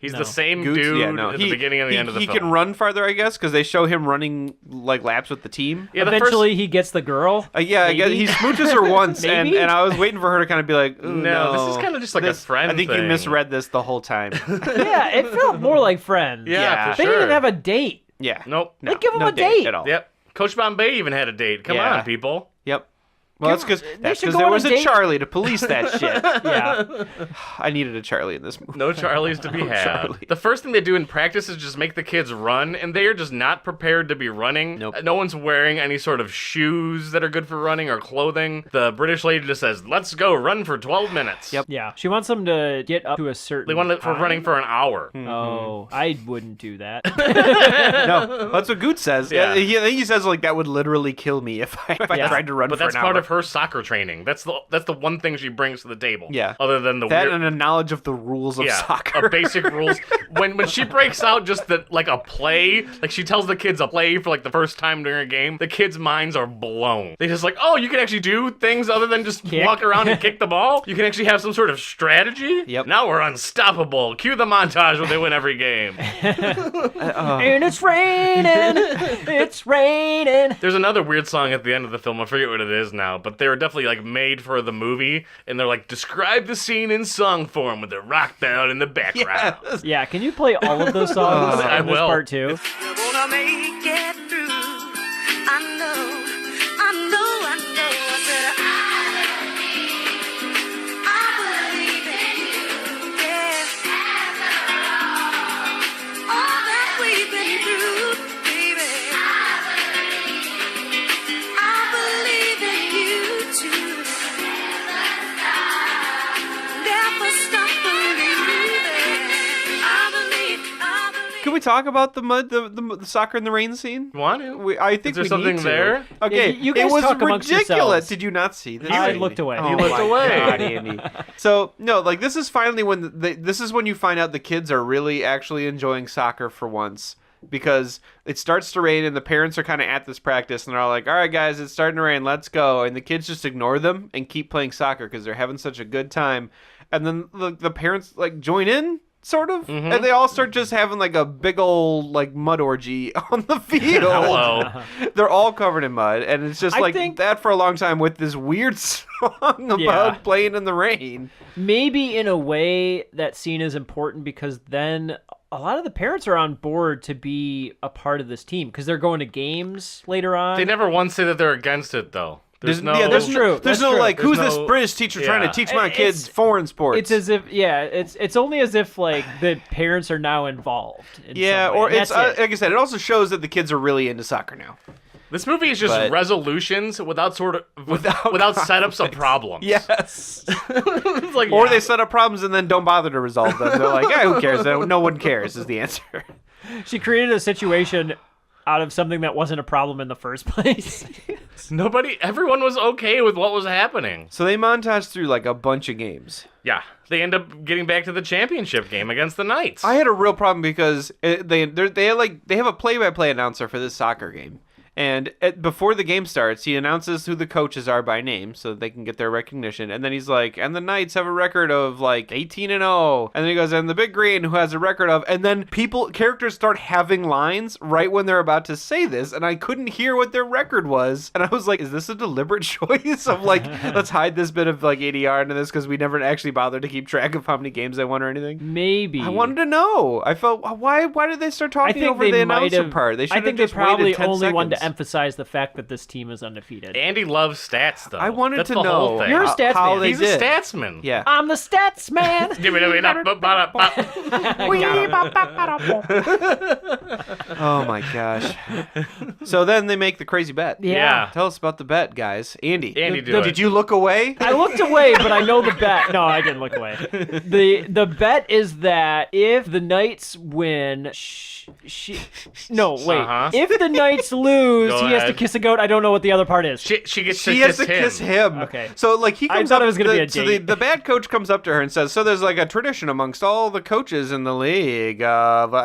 S1: He's the same
S3: Goots-
S1: dude
S3: yeah, no.
S1: at the beginning and the end of the
S3: he
S1: film.
S3: can run farther, I guess, because they show him running like laps with the team.
S1: Yeah, the
S4: Eventually, he gets the girl.
S3: Yeah, I guess
S4: Maybe?
S3: he smooches her once, and
S4: Maybe?
S3: I was waiting for her to kind of be like, "Ooh,
S1: No, this is kinda just like a friend
S3: I think you
S1: thing.
S3: misread this the whole time.
S4: Yeah, it felt more like Friends.
S1: Yeah,
S3: Yeah.
S1: for
S4: They
S1: sure.
S4: didn't even have a date.
S3: Yeah.
S1: Nope.
S3: No,
S4: Like, give him
S3: no
S4: a date.
S3: at all.
S1: Yep. Coach Bombay even had a date. Come
S3: Yeah.
S1: on, people.
S3: Yep. Well, that's because
S4: should go
S3: there
S4: on a
S3: was a
S4: date.
S3: Charlie to police that shit.
S4: Yeah.
S3: I needed a Charlie in this movie.
S1: No Charlies to be had.
S3: Charlie.
S1: The first thing they do in practice is just make the kids run, and they are just not prepared to be running.
S3: Nope.
S1: No one's wearing any sort of shoes that are good for running or clothing. The British lady just says, "Let's go run for 12 minutes."
S3: Yep.
S4: Yeah. She wants them to get up to a certain
S1: They want it for
S4: time.
S1: running for an hour.
S4: Oh, I wouldn't do that.
S3: No, that's what Goot says.
S1: Yeah.
S3: I think he says like that would literally kill me if I
S4: Yeah.
S3: tried to run
S1: But
S3: for
S1: that's
S3: an
S1: part
S3: hour.
S1: of her soccer training. That's the one thing she brings to the table.
S3: Yeah.
S1: Other than the
S3: that
S1: weird,
S3: and a knowledge of the rules of soccer.
S1: a basic rules. When she breaks out just like a play, like she tells the kids a play for like the first time during a game, the kids' minds are blown. They just like, oh, you can actually do things other than just
S4: Kick.
S1: walk around and kick the ball. You can actually have some sort of strategy.
S3: Yep.
S1: Now we're unstoppable. Cue the montage where they win every game.
S4: And it's raining. It's raining.
S1: There's another weird song at the end of the film. I forget what it is now, but they were definitely like made for the movie, and they're like, describe the scene in song form with the rock band in the background.
S3: Yes.
S4: Yeah, can you play all of those songs
S1: I
S4: in this
S1: will.
S4: part too?
S6: We're gonna make it through. I know. I said I believe in you. Yes. All that we've been through, baby. I believe in you too. Never stop believing. I believe.
S3: Can we talk about the soccer in the rain scene?
S1: Want to?
S3: I think
S1: Is there
S3: we
S1: something
S3: need to.
S1: there?
S3: Okay,
S4: Yeah, you guys
S3: it was
S4: talk amongst
S3: ridiculous.
S4: yourselves.
S3: Did you not see this?
S4: I
S3: Andy?
S4: looked away.
S3: Oh
S1: He looked
S3: my
S1: away.
S3: God, Andy. So no, like this is finally when this is when you find out the kids are really actually enjoying soccer for once. Because it starts to rain and the parents are kind of at this practice and they're all like, all right, guys, it's starting to rain. Let's go. And the kids just ignore them and keep playing soccer because they're having such a good time. And then the parents like join in, sort of.
S1: Mm-hmm.
S3: And they all start just having like a big old like mud orgy on the field.
S1: Hello.
S3: They're all covered in mud. And it's just
S4: I
S3: like
S4: think-
S3: that for a long time with this weird song about
S4: Yeah.
S3: playing in the rain.
S4: Maybe in a way that scene is important because then a lot of the parents are on board to be a part of this team because they're going to games later on.
S1: They never once say that they're against it, though. There's no.
S3: there's
S4: That's true.
S3: There's
S4: That's
S3: no
S4: true.
S3: like,
S1: There's
S3: who's this
S1: no-
S3: British teacher trying to
S1: yeah.
S3: teach my
S4: It's-
S3: kids foreign sports?
S4: It's as if it's only as if like the parents are now involved. In
S3: yeah,
S4: some way,
S3: or
S4: and
S3: it's
S4: that's it.
S3: like I said, it also shows that the kids are really into soccer now.
S1: This movie is just
S3: But-
S1: resolutions without
S3: Without
S1: without setups of
S3: conflict.
S1: problems.
S3: Yes.
S1: It's like,
S3: Or
S1: yeah.
S3: they set up problems and then don't bother to resolve them. They're like, yeah, who cares? No one cares is the answer.
S4: She created a situation out of something that wasn't a problem in the first place.
S1: Everyone was okay with what was happening.
S3: So they montage through like a bunch of games.
S1: Yeah, they end up getting back to the championship game against the Knights.
S3: I had a real problem because they have a play-by-play announcer for this soccer game. And before the game starts, he announces who the coaches are by name so that they can get their recognition. And then he's like, and the Knights have a record of like 18-0. And then he goes, and the Big Green, who has a record of... And then characters start having lines right when they're about to say this. And I couldn't hear what their record was. And I was like, is this a deliberate choice of like, let's hide this bit of like ADR into this because we never actually bothered to keep track of how many games they won or anything?
S4: Maybe.
S3: I wanted to know. I felt, why did they start talking over the announcer part? They should have just
S4: probably
S3: waited 10
S4: only wanted to
S3: seconds.
S4: emphasize the fact that this team is undefeated.
S1: Andy loves stats, though.
S3: I wanted
S1: That's
S3: to
S1: the
S3: know
S1: whole thing.
S4: You're a stats
S3: how
S4: man.
S3: they
S1: He's
S3: did.
S1: a statsman.
S3: Yeah.
S4: I'm the stats man.
S3: Oh my gosh. So then they make the crazy bet.
S1: Yeah.
S3: Tell us about the bet, guys. Andy.
S1: Andy, do it.
S3: Did you look away?
S4: I looked away, but I know the bet. No, I didn't look away. The bet is that if the Knights win, no, wait.
S1: Uh-huh.
S4: If the Knights lose,
S1: Go
S4: he has to
S1: ahead.
S4: kiss a goat. I don't know what the other part is.
S1: She gets
S3: She
S1: to
S3: has to
S1: him.
S3: kiss him.
S4: Okay.
S3: So like he
S4: I
S3: comes
S4: thought
S3: up.
S4: it was gonna be a
S3: so
S4: date.
S3: the bad coach comes up to her and says, "So there's like a tradition amongst all the coaches in the league." And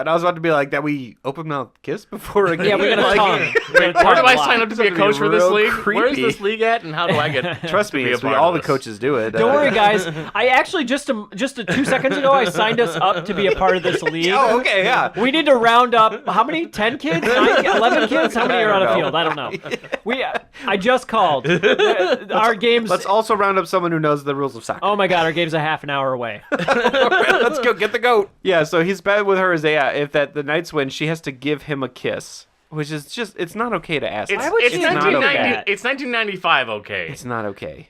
S3: I was about to be like, "That we open mouth kiss before a game."
S4: Yeah, we're gonna
S3: Like,
S4: tongue. We're gonna
S1: Where
S4: tongue
S1: do
S4: a
S1: I
S4: lot.
S1: sign up to be a
S3: It's gonna
S1: coach
S3: be
S1: for this
S3: real
S1: league? Where's
S3: creepy.
S1: this league at, and how do I get?
S3: Trust
S1: to
S3: me,
S1: be a
S3: it's
S1: part
S3: all
S1: of
S3: the
S1: this?
S3: coaches do it.
S4: Don't worry, guys. I actually just 2 seconds ago I signed us up to be a part of this league.
S3: Oh, okay, yeah.
S4: We need to round up how many? 10 kids? 9, 11 kids? How many are on a field? I don't know. I just called. Our games.
S3: Let's also round up someone who knows the rules of soccer.
S4: Oh my God, our game's a half an hour away.
S3: Let's go get the goat. Yeah, so his bet with her is that if the Knights win, she has to give him a kiss, which is just, it's not okay to ask.
S1: It's,
S4: Why would
S1: it's
S4: she not do
S1: 1990.
S4: that?
S1: It's 1995. Okay.
S3: It's not okay.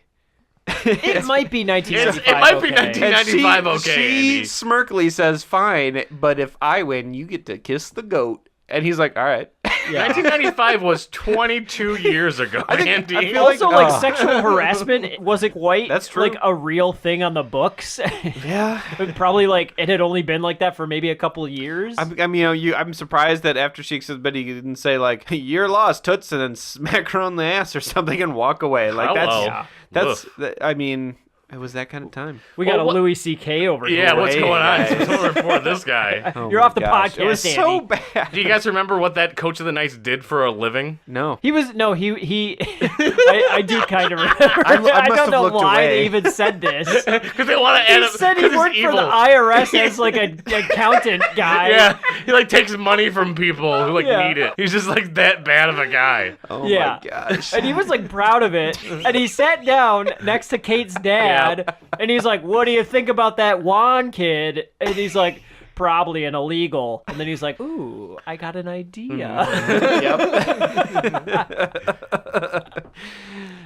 S4: It might be 1995.
S1: It might be
S4: okay.
S1: 1995.
S3: And
S1: okay,
S3: she
S1: Andy.
S3: smirkily says, fine, but if I win, you get to kiss the goat. And he's like, all right.
S4: Yeah.
S1: 1995 was 22 years ago, Andy.
S3: I feel like-
S4: Also, like
S3: Oh.
S4: sexual harassment wasn't quite
S3: That's true.
S4: like a real thing on the books.
S3: Yeah.
S4: Probably like it had only been like that for maybe a couple of years.
S3: I'm surprised that after she said, but he didn't say like, "You're lost, Toots," and then smack her on the ass or something and walk away. Like
S1: Hello.
S3: I mean, it was that kind of time.
S4: We got
S1: Well,
S4: a Louis C.K. over here.
S1: Yeah, what's
S3: Hey,
S1: going on?
S3: guys.
S1: Someone report this guy.
S3: Oh
S4: You're
S3: my
S4: off the
S3: gosh.
S4: podcast,
S3: It was so
S4: Andy.
S3: bad.
S1: Do you guys remember what that coach of the Knights did for a living?
S3: No.
S4: He I do kind of remember.
S3: I
S4: I
S3: must have
S4: don't know
S3: looked
S4: why
S3: away.
S4: they even said this.
S1: Because they want to add
S4: He
S1: up.
S4: said he
S1: 'cause he's
S4: worked for
S1: evil.
S4: the IRS as like an accountant guy.
S1: Yeah, he like takes money from people who like
S4: Yeah.
S1: need it. He's just like that bad of a guy.
S3: Oh
S4: Yeah.
S3: my gosh.
S4: And he was like proud of it. And he sat down next to Kate's dad and he's like, "What do you think about that Juan kid?" And he's like, "Probably an illegal." And then he's like, "Ooh, I got an idea."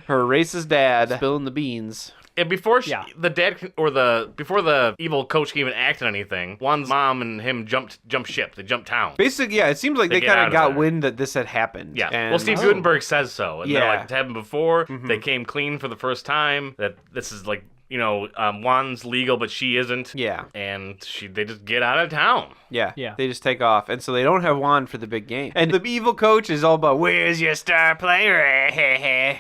S3: Her racist dad spilling the beans.
S1: And before
S4: Yeah.
S1: before the evil coach can even act on anything, Juan's mom and him jumped ship. They jumped town.
S3: Basically, yeah, it seems like
S1: They
S3: they
S1: get
S3: kind
S1: out
S3: of
S1: of
S3: got
S1: there.
S3: wind that this had happened.
S1: Yeah.
S3: And
S1: Well, Steve Gutenberg says so. And they're
S3: Yeah.
S1: like, it's happened before. They came clean for the first time. That this is like, Juan's legal, but she isn't.
S3: Yeah.
S1: And they just get out of town.
S3: Yeah.
S4: Yeah.
S3: They just take off. And so they don't have Juan for the big game. And the evil coach is all about, where's your star player?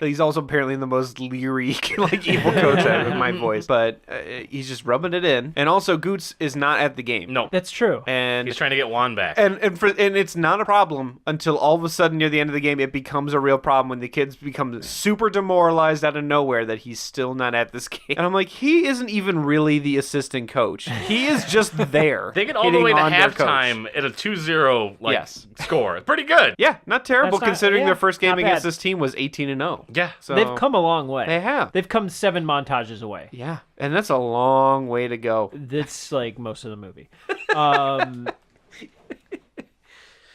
S3: He's also apparently the most leery, like, evil coach I have with my voice. But he's just rubbing it in. And also, Goots is not at the game.
S1: No.
S4: That's true.
S3: And
S1: He's trying to get Juan back.
S3: and it's not a problem until all of a sudden near the end of the game it becomes a real problem when the kids become super demoralized out of nowhere that he's still not at this game. And I'm like, he isn't even really the assistant coach. He is just there.
S1: They get all the
S3: hitting
S1: way to
S3: on their coach.
S1: halftime at a 2-0
S3: Yes.
S1: score. Pretty good.
S3: Yeah, not terrible
S4: That's not-
S3: considering
S4: yeah,
S3: their first game
S4: not
S3: against
S4: bad.
S3: this team was 18-0.
S1: Yeah.
S3: So
S4: They've come a long way.
S3: They have.
S4: They've come 7 montages away.
S3: Yeah, and that's a long way to go.
S4: That's like most of the movie.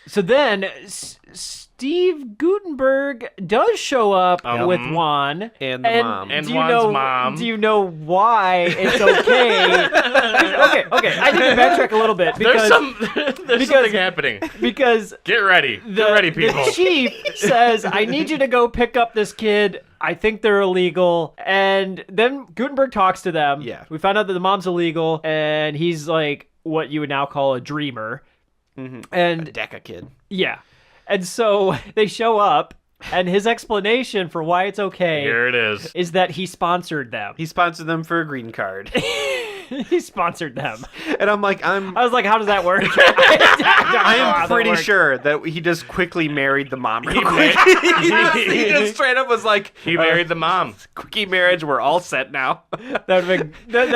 S4: So then Steve Gutenberg does show up with Juan
S3: And the mom.
S1: And
S4: do you
S1: Juan's
S4: know,
S1: mom.
S4: Do you know why it's okay? okay. I need to backtrack a little bit
S1: There's
S4: because
S1: something happening.
S4: because
S1: Get ready. Get ready, people.
S4: the chief says, "I need you to go pick up this kid. I think they're illegal." And then Gutenberg talks to them.
S3: Yeah.
S4: We found out that the mom's illegal, and he's like what you would now call a dreamer. And
S3: Deca kid.
S4: yeah. And so they show up, And his explanation for why it's okay
S1: Here it is.
S4: that he sponsored them.
S3: He sponsored them for a green card.
S4: He sponsored them.
S3: And I'm like,
S4: I was like, how does that work? I
S3: I'm pretty sure that he just quickly married the mom. Real quick. He just straight up was like,
S1: He married the mom.
S3: quickie marriage, we're all set now.
S4: That would have been,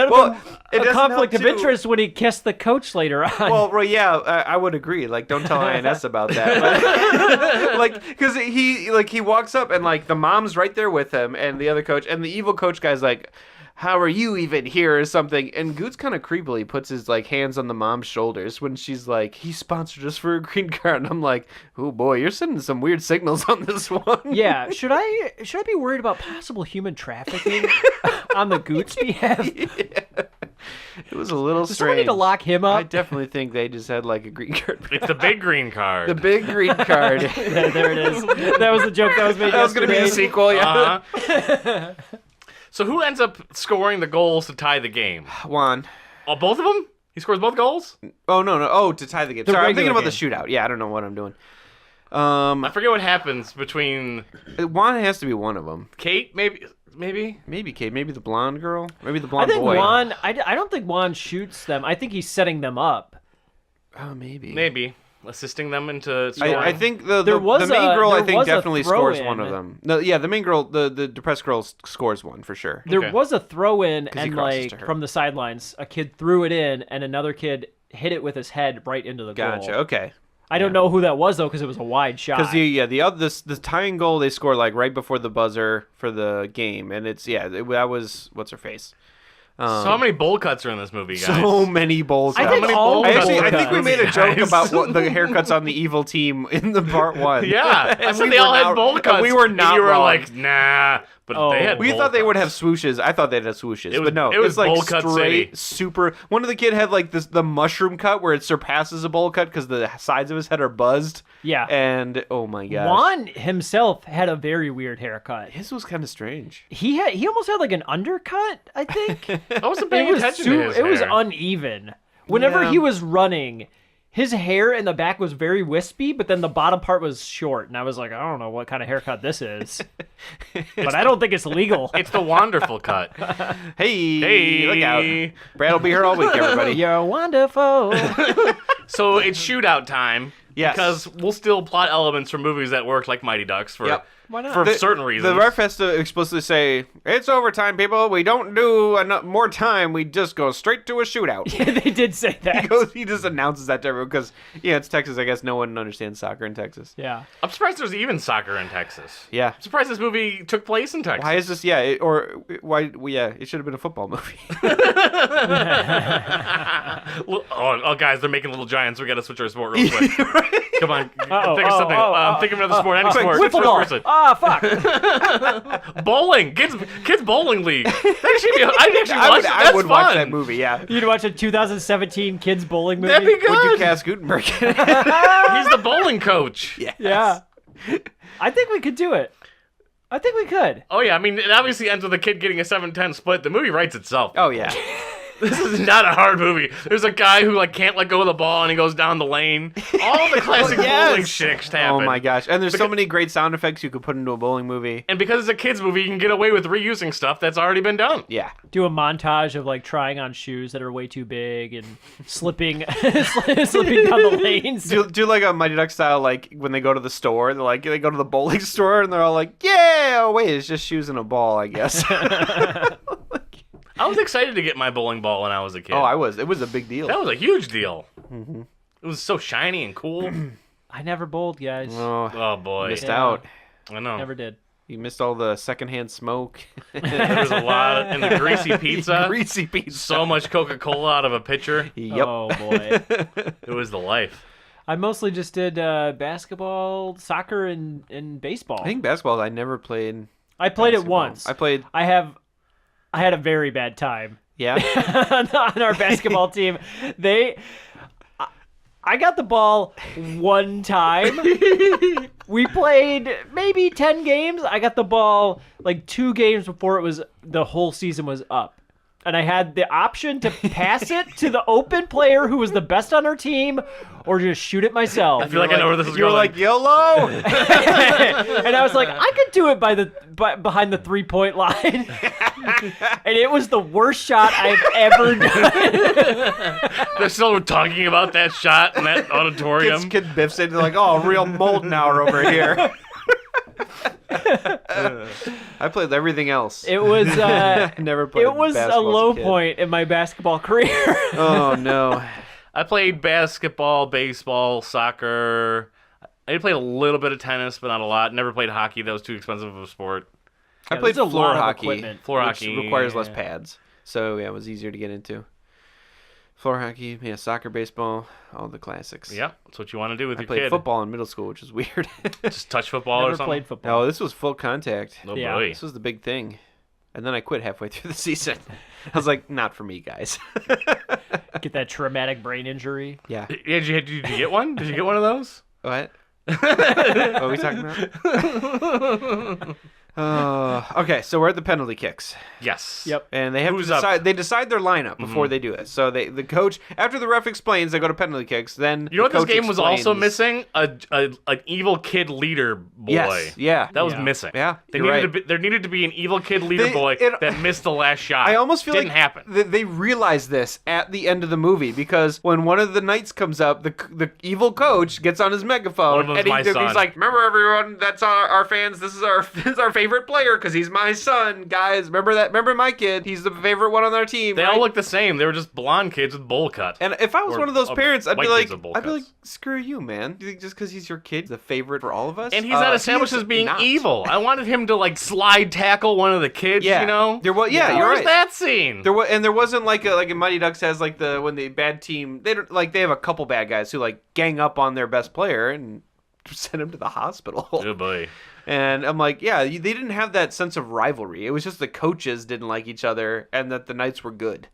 S3: Well, it
S4: a
S3: doesn't
S4: conflict
S3: help,
S4: of
S3: too.
S4: interest when he kissed the coach later on.
S3: Well, yeah, I would agree. Like, don't tell INS about that. But, like, because he walks up and like the mom's right there with him, and the other coach, and the evil coach guy's like, "How are you even here?" or something. And Goots kind of creepily puts his like hands on the mom's shoulders when she's like, "He sponsored us for a green card." And I'm like, "Oh boy, you're sending some weird signals on this one."
S4: yeah, should I be worried about possible human trafficking on the Goots behalf?
S3: It was a little
S4: Does someone
S3: strange.
S4: need to lock him up?
S3: I definitely think they just had like a green card.
S1: It's the big green card.
S3: The big green card.
S4: There it is. That was the joke that was made
S3: That was gonna be the
S4: yesterday.
S3: sequel. Yeah.
S1: Uh-huh. So who ends up scoring the goals to tie the game?
S3: Juan.
S1: Oh, both of them? He scores both goals?
S3: Oh no. Oh, to tie the game.
S4: The
S3: Sorry, I'm thinking
S4: regular
S3: about the shootout. Yeah, I don't know what I'm doing.
S1: I forget what happens between
S3: Juan has to be one of them.
S1: Kate, maybe?
S3: Maybe Kate. Maybe the blonde girl. Maybe the
S4: I
S3: blonde
S4: think
S3: boy.
S4: Juan. I don't think Juan shoots them. I think he's setting them up.
S3: Oh, maybe.
S1: Maybe. Assisting them into scoring.
S3: I think the
S4: There was
S3: main girl I
S4: there
S3: think
S4: was a
S3: definitely scores
S4: throw-in.
S3: one of them. No, yeah, the main girl, the depressed girl scores one for sure.
S4: There
S1: Okay.
S4: was a throw in,
S3: 'Cause he
S4: and
S3: crosses
S4: like
S3: to her.
S4: from the sidelines, a kid threw it in, and another kid hit it with his head right into the
S3: Gotcha.
S4: goal.
S3: Okay.
S4: I don't know who that was though, because it was a wide shot.
S3: Because the tying goal they score like right before the buzzer for the game, and it's that was what's her face.
S1: so many bowl cuts are in this movie, guys.
S3: So many bowl cuts.
S4: I think
S1: many
S4: all
S1: bowl
S4: the
S1: cuts
S4: bowl
S3: I think we
S4: cuts.
S3: made a joke
S1: Guys.
S3: about what the haircuts on the evil team in the part one.
S1: Yeah, I
S3: And
S1: said
S3: we
S1: they
S3: were
S1: all had
S3: not-
S1: bowl
S3: and
S1: cuts.
S3: we were
S1: and
S3: not
S1: you were
S3: wrong.
S1: like, nah. But
S4: Oh.
S1: they had
S3: We
S1: bowl
S3: thought they would have
S1: cuts.
S3: swooshes. I thought they'd have swooshes,
S1: It was-
S3: but no,
S1: it was
S3: like
S1: bowl cut
S3: straight,
S1: city.
S3: super. One of the kid had like the mushroom cut where it surpasses a bowl cut because the sides of his head are buzzed.
S4: Yeah.
S3: and oh my gosh,
S4: Juan himself had a very weird haircut.
S3: his was kind of strange.
S4: He almost had like an undercut, I think.
S1: I wasn't paying attention to his
S4: it was
S1: hair.
S4: uneven. Whenever
S3: Yeah.
S4: he was running, his hair in the back was very wispy, but then the bottom part was short, and I was like, I don't know what kind of haircut this is, but I don't think it's legal.
S1: It's the wonderful cut.
S3: Hey, look out! Brad will be here all week, everybody.
S4: You're wonderful.
S1: So it's shootout time.
S3: Yes.
S1: Because we'll steal plot elements from movies that worked like Mighty Ducks for
S3: Yep.
S4: Why not?
S1: for
S3: The-
S1: certain reasons.
S3: The ref has to explicitly say, "It's overtime, people. We don't do more time. We just go straight to a shootout."
S4: They did say that.
S3: He just announces that to everyone because, it's Texas. I guess no one understands soccer in Texas.
S4: Yeah.
S1: I'm surprised there's even soccer in Texas.
S3: Yeah.
S1: I'm surprised this movie took place in Texas.
S3: Why is this? Yeah, it should have been a football movie.
S1: Oh, guys, they're making Little Giants. We got to switch our sport real quick. Come on, think of something. Think of another sport. Any sport.
S3: quick,
S1: Switch
S4: Wiffle
S1: person.
S4: ball. Ah, fuck.
S1: Bowling. Kids bowling league. I'd actually
S3: I
S1: watch
S3: would,
S1: that.
S3: I
S1: That's
S3: would
S1: fun.
S3: watch that movie. Yeah.
S4: You'd watch a 2017 kids bowling movie?
S1: That'd be good.
S3: Would you cast Gutenberg?
S1: He's the bowling coach.
S4: Yeah. I think we could do it. I think we could.
S1: Oh yeah, I mean it obviously ends with a kid getting a 7-10 split. The movie writes itself.
S3: Oh yeah.
S1: This is not a hard movie. There's a guy who can't let go of the ball and he goes down the lane. All the classic
S3: Yes.
S1: bowling shit happen.
S3: Oh my gosh. And there's so many great sound effects you could put into a bowling movie.
S1: And because it's a kids movie, you can get away with reusing stuff that's already been done.
S3: Yeah.
S4: Do a montage of trying on shoes that are way too big and slipping slipping down the lanes.
S3: Do like a Mighty Duck style, like when they go to the store, they go to the bowling store and they're all like, yeah, oh wait, it's just shoes and a ball, I guess.
S1: I was excited to get my bowling ball when I was a kid.
S3: It was a big deal.
S1: That was a huge deal. It was so shiny and cool.
S4: I never bowled, guys.
S3: Oh,
S1: Oh boy.
S3: missed
S4: Yeah.
S3: out.
S1: I know.
S4: Never did.
S3: You missed all the secondhand smoke.
S1: There was a lot and the greasy pizza.
S3: Greasy pizza.
S1: So much Coca-Cola out of a pitcher.
S3: Yep.
S4: Oh boy.
S1: It was the life.
S4: I mostly just did basketball, soccer, and baseball.
S3: I think basketball I never played.
S4: I played it
S3: basketball.
S4: once.
S3: I played.
S4: I had a very bad time
S3: Yeah.
S4: on our basketball team. I got the ball one time. We played maybe 10 games. I got the ball 2 games before the whole season was up. and I had the option to pass it to the open player who was the best on our team, or just shoot it myself.
S1: I feel like I know where this is
S3: You were
S1: going.
S3: like, YOLO!
S4: And I was like, I could do it behind the 3-point line, and it was the worst shot I've ever done.
S1: They're still talking about that shot in that auditorium.
S3: Kid biffs it. They're like, oh, real Moldenauer over here. I played everything else.
S4: It was
S3: Never played
S4: it was a
S3: basketball as
S4: low
S3: kid.
S4: point in my basketball career.
S3: Oh, no.
S1: I played basketball, baseball, soccer. I did play a little bit of tennis, but not a lot. Never played hockey. That was too expensive of a sport.
S3: I
S4: Yeah,
S3: played
S4: there's a
S3: floor
S4: lot of
S3: hockey.
S4: equipment.
S1: Floor
S3: which
S1: hockey
S3: requires less
S1: yeah.
S3: pads. So, yeah, it was easier to get into. Floor hockey, yeah, soccer, baseball, all the classics.
S1: Yep, that's what you want to do with
S3: I
S1: your
S3: played
S1: kid.
S3: football in middle school, which is weird.
S1: Just touch football or
S4: Never
S1: something.
S4: played football.
S3: No, this was full contact.
S1: Oh
S4: Yeah.
S1: boy.
S3: This was the big thing. And then I quit halfway through the season. I was like, not for me, guys.
S4: Get that traumatic brain injury.
S3: Yeah.
S1: Yeah, did you get one? Did you get one of those?
S3: What? What are we talking about? Okay, so we're at the penalty kicks.
S1: Yes.
S4: Yep.
S3: And they have
S1: Who's
S3: to
S1: up?
S3: decide. They decide their lineup before they do it. So the coach, after the ref explains, they go to penalty kicks. Then
S1: You know what
S3: the
S1: this
S3: coach
S1: game was also
S3: explains-
S1: missing? An evil kid leader boy.
S3: Yes. Yeah.
S1: That was
S4: Yeah.
S1: missing.
S3: Yeah,
S1: They
S3: you're
S1: needed
S3: right.
S1: to be, there needed to be an evil kid leader
S3: They-
S1: boy
S3: it-
S1: that missed the last shot.
S3: I almost feel
S1: Didn't
S3: like
S1: happen.
S3: They realize this at the end of the movie because when one of the knights comes up, the evil coach gets on his
S1: One
S3: megaphone
S1: of them's
S3: and
S1: my
S3: he's
S1: son.
S3: like, "Remember everyone, that's our fans. This is our favorite player because he's my son, guys. Remember that? Remember my kid? He's the favorite one on our team."
S1: They
S3: right?"
S1: all look the same. They were just blonde kids with bowl cuts.
S3: And if I was
S1: Or-
S3: one of those
S1: or
S3: parents, I'd be
S1: white
S3: like,
S1: kids with bowl cuts.
S3: screw you, man. You think just because he's your kid, he's the favorite for all of us?
S1: And he's not
S3: He
S1: established
S3: is
S1: as being
S3: not.
S1: evil. I wanted him to like slide tackle one of the kids.
S3: Yeah.
S1: You know.
S3: There was- yeah, you're
S1: Where's
S3: right.
S1: that scene?
S3: There wasn't like a Mighty Ducks has like when the bad team they don't like they have a couple bad guys who like gang up on their best player and send him to the hospital.
S1: Oh boy.
S3: And I'm like, yeah, they didn't have that sense of rivalry. It was just the coaches didn't like each other and that the Knights were good.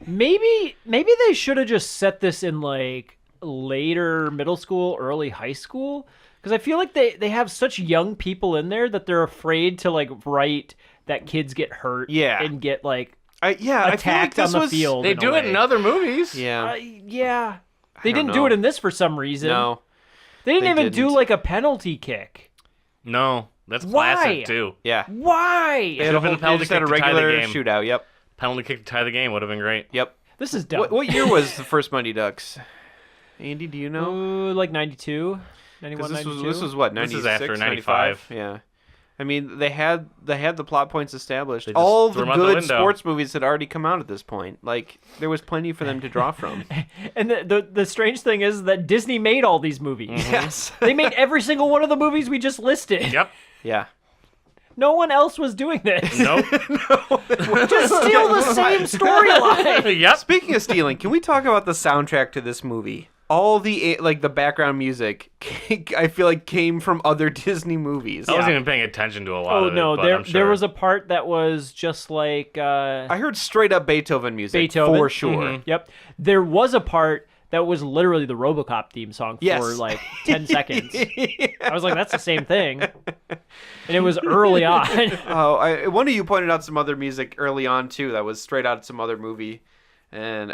S4: Maybe they should have just set this in like later middle school, early high school, because I feel like they have such young people in there that they're afraid to like write that kids get hurt,
S3: Yeah.
S4: and get like
S3: I feel like
S4: attacked
S3: this
S4: on the
S3: was,
S4: field.
S1: They
S4: in a
S1: do it
S4: way.
S1: in other movies.
S3: Yeah.
S4: Yeah, they
S3: don't
S4: didn't do
S3: know.
S4: it in this for some reason.
S3: No.
S4: they didn't
S3: they
S4: even do
S3: didn't.
S4: like a penalty kick.
S1: No, that's
S4: Why?
S1: classic too.
S3: Yeah.
S4: Why?
S3: They had a
S1: Should've been
S3: whole,
S1: the penalty
S3: they just had a
S1: kick to tie the
S3: regular
S1: game.
S3: shootout. Yep.
S1: Penalty kick to tie the game would have been great.
S3: Yep.
S4: This is dumb.
S3: What year was the first Mighty Ducks? Andy, do you know?
S4: Ooh, like 92, 91,
S3: Because
S4: 92?
S3: this was what,
S1: This
S3: 96,
S1: is after
S3: 95?
S1: 95.
S3: Yeah. I mean, they had the plot points established.
S1: They just
S3: All
S1: threw
S3: the
S1: 'em out the
S3: good
S1: window.
S3: sports movies had already come out at this point. Like, there was plenty for them to draw from.
S4: And the strange thing is that Disney made all these movies.
S3: Yes.
S4: They made every single one of the movies we just listed.
S1: Yep.
S3: Yeah.
S4: No one else was doing this.
S1: Nope.
S4: Just steal the same storyline.
S1: Yep.
S3: Speaking of stealing, can we talk about the soundtrack to this movie? All the the background music, I feel like came from other Disney movies.
S1: I wasn't even paying attention to a lot
S4: Oh
S1: of it.
S4: no,
S1: but
S4: there
S1: I'm sure.
S4: there was a part that was just like
S3: I heard straight up Beethoven music
S4: Beethoven.
S3: for sure.
S1: Mhm.
S4: Yep. There was a part that was literally the RoboCop theme song
S3: Yes.
S4: for like 10 seconds. I was like, that's the same thing. And it was early on.
S3: Oh, one of you pointed out some other music early on too that was straight out of some other movie, and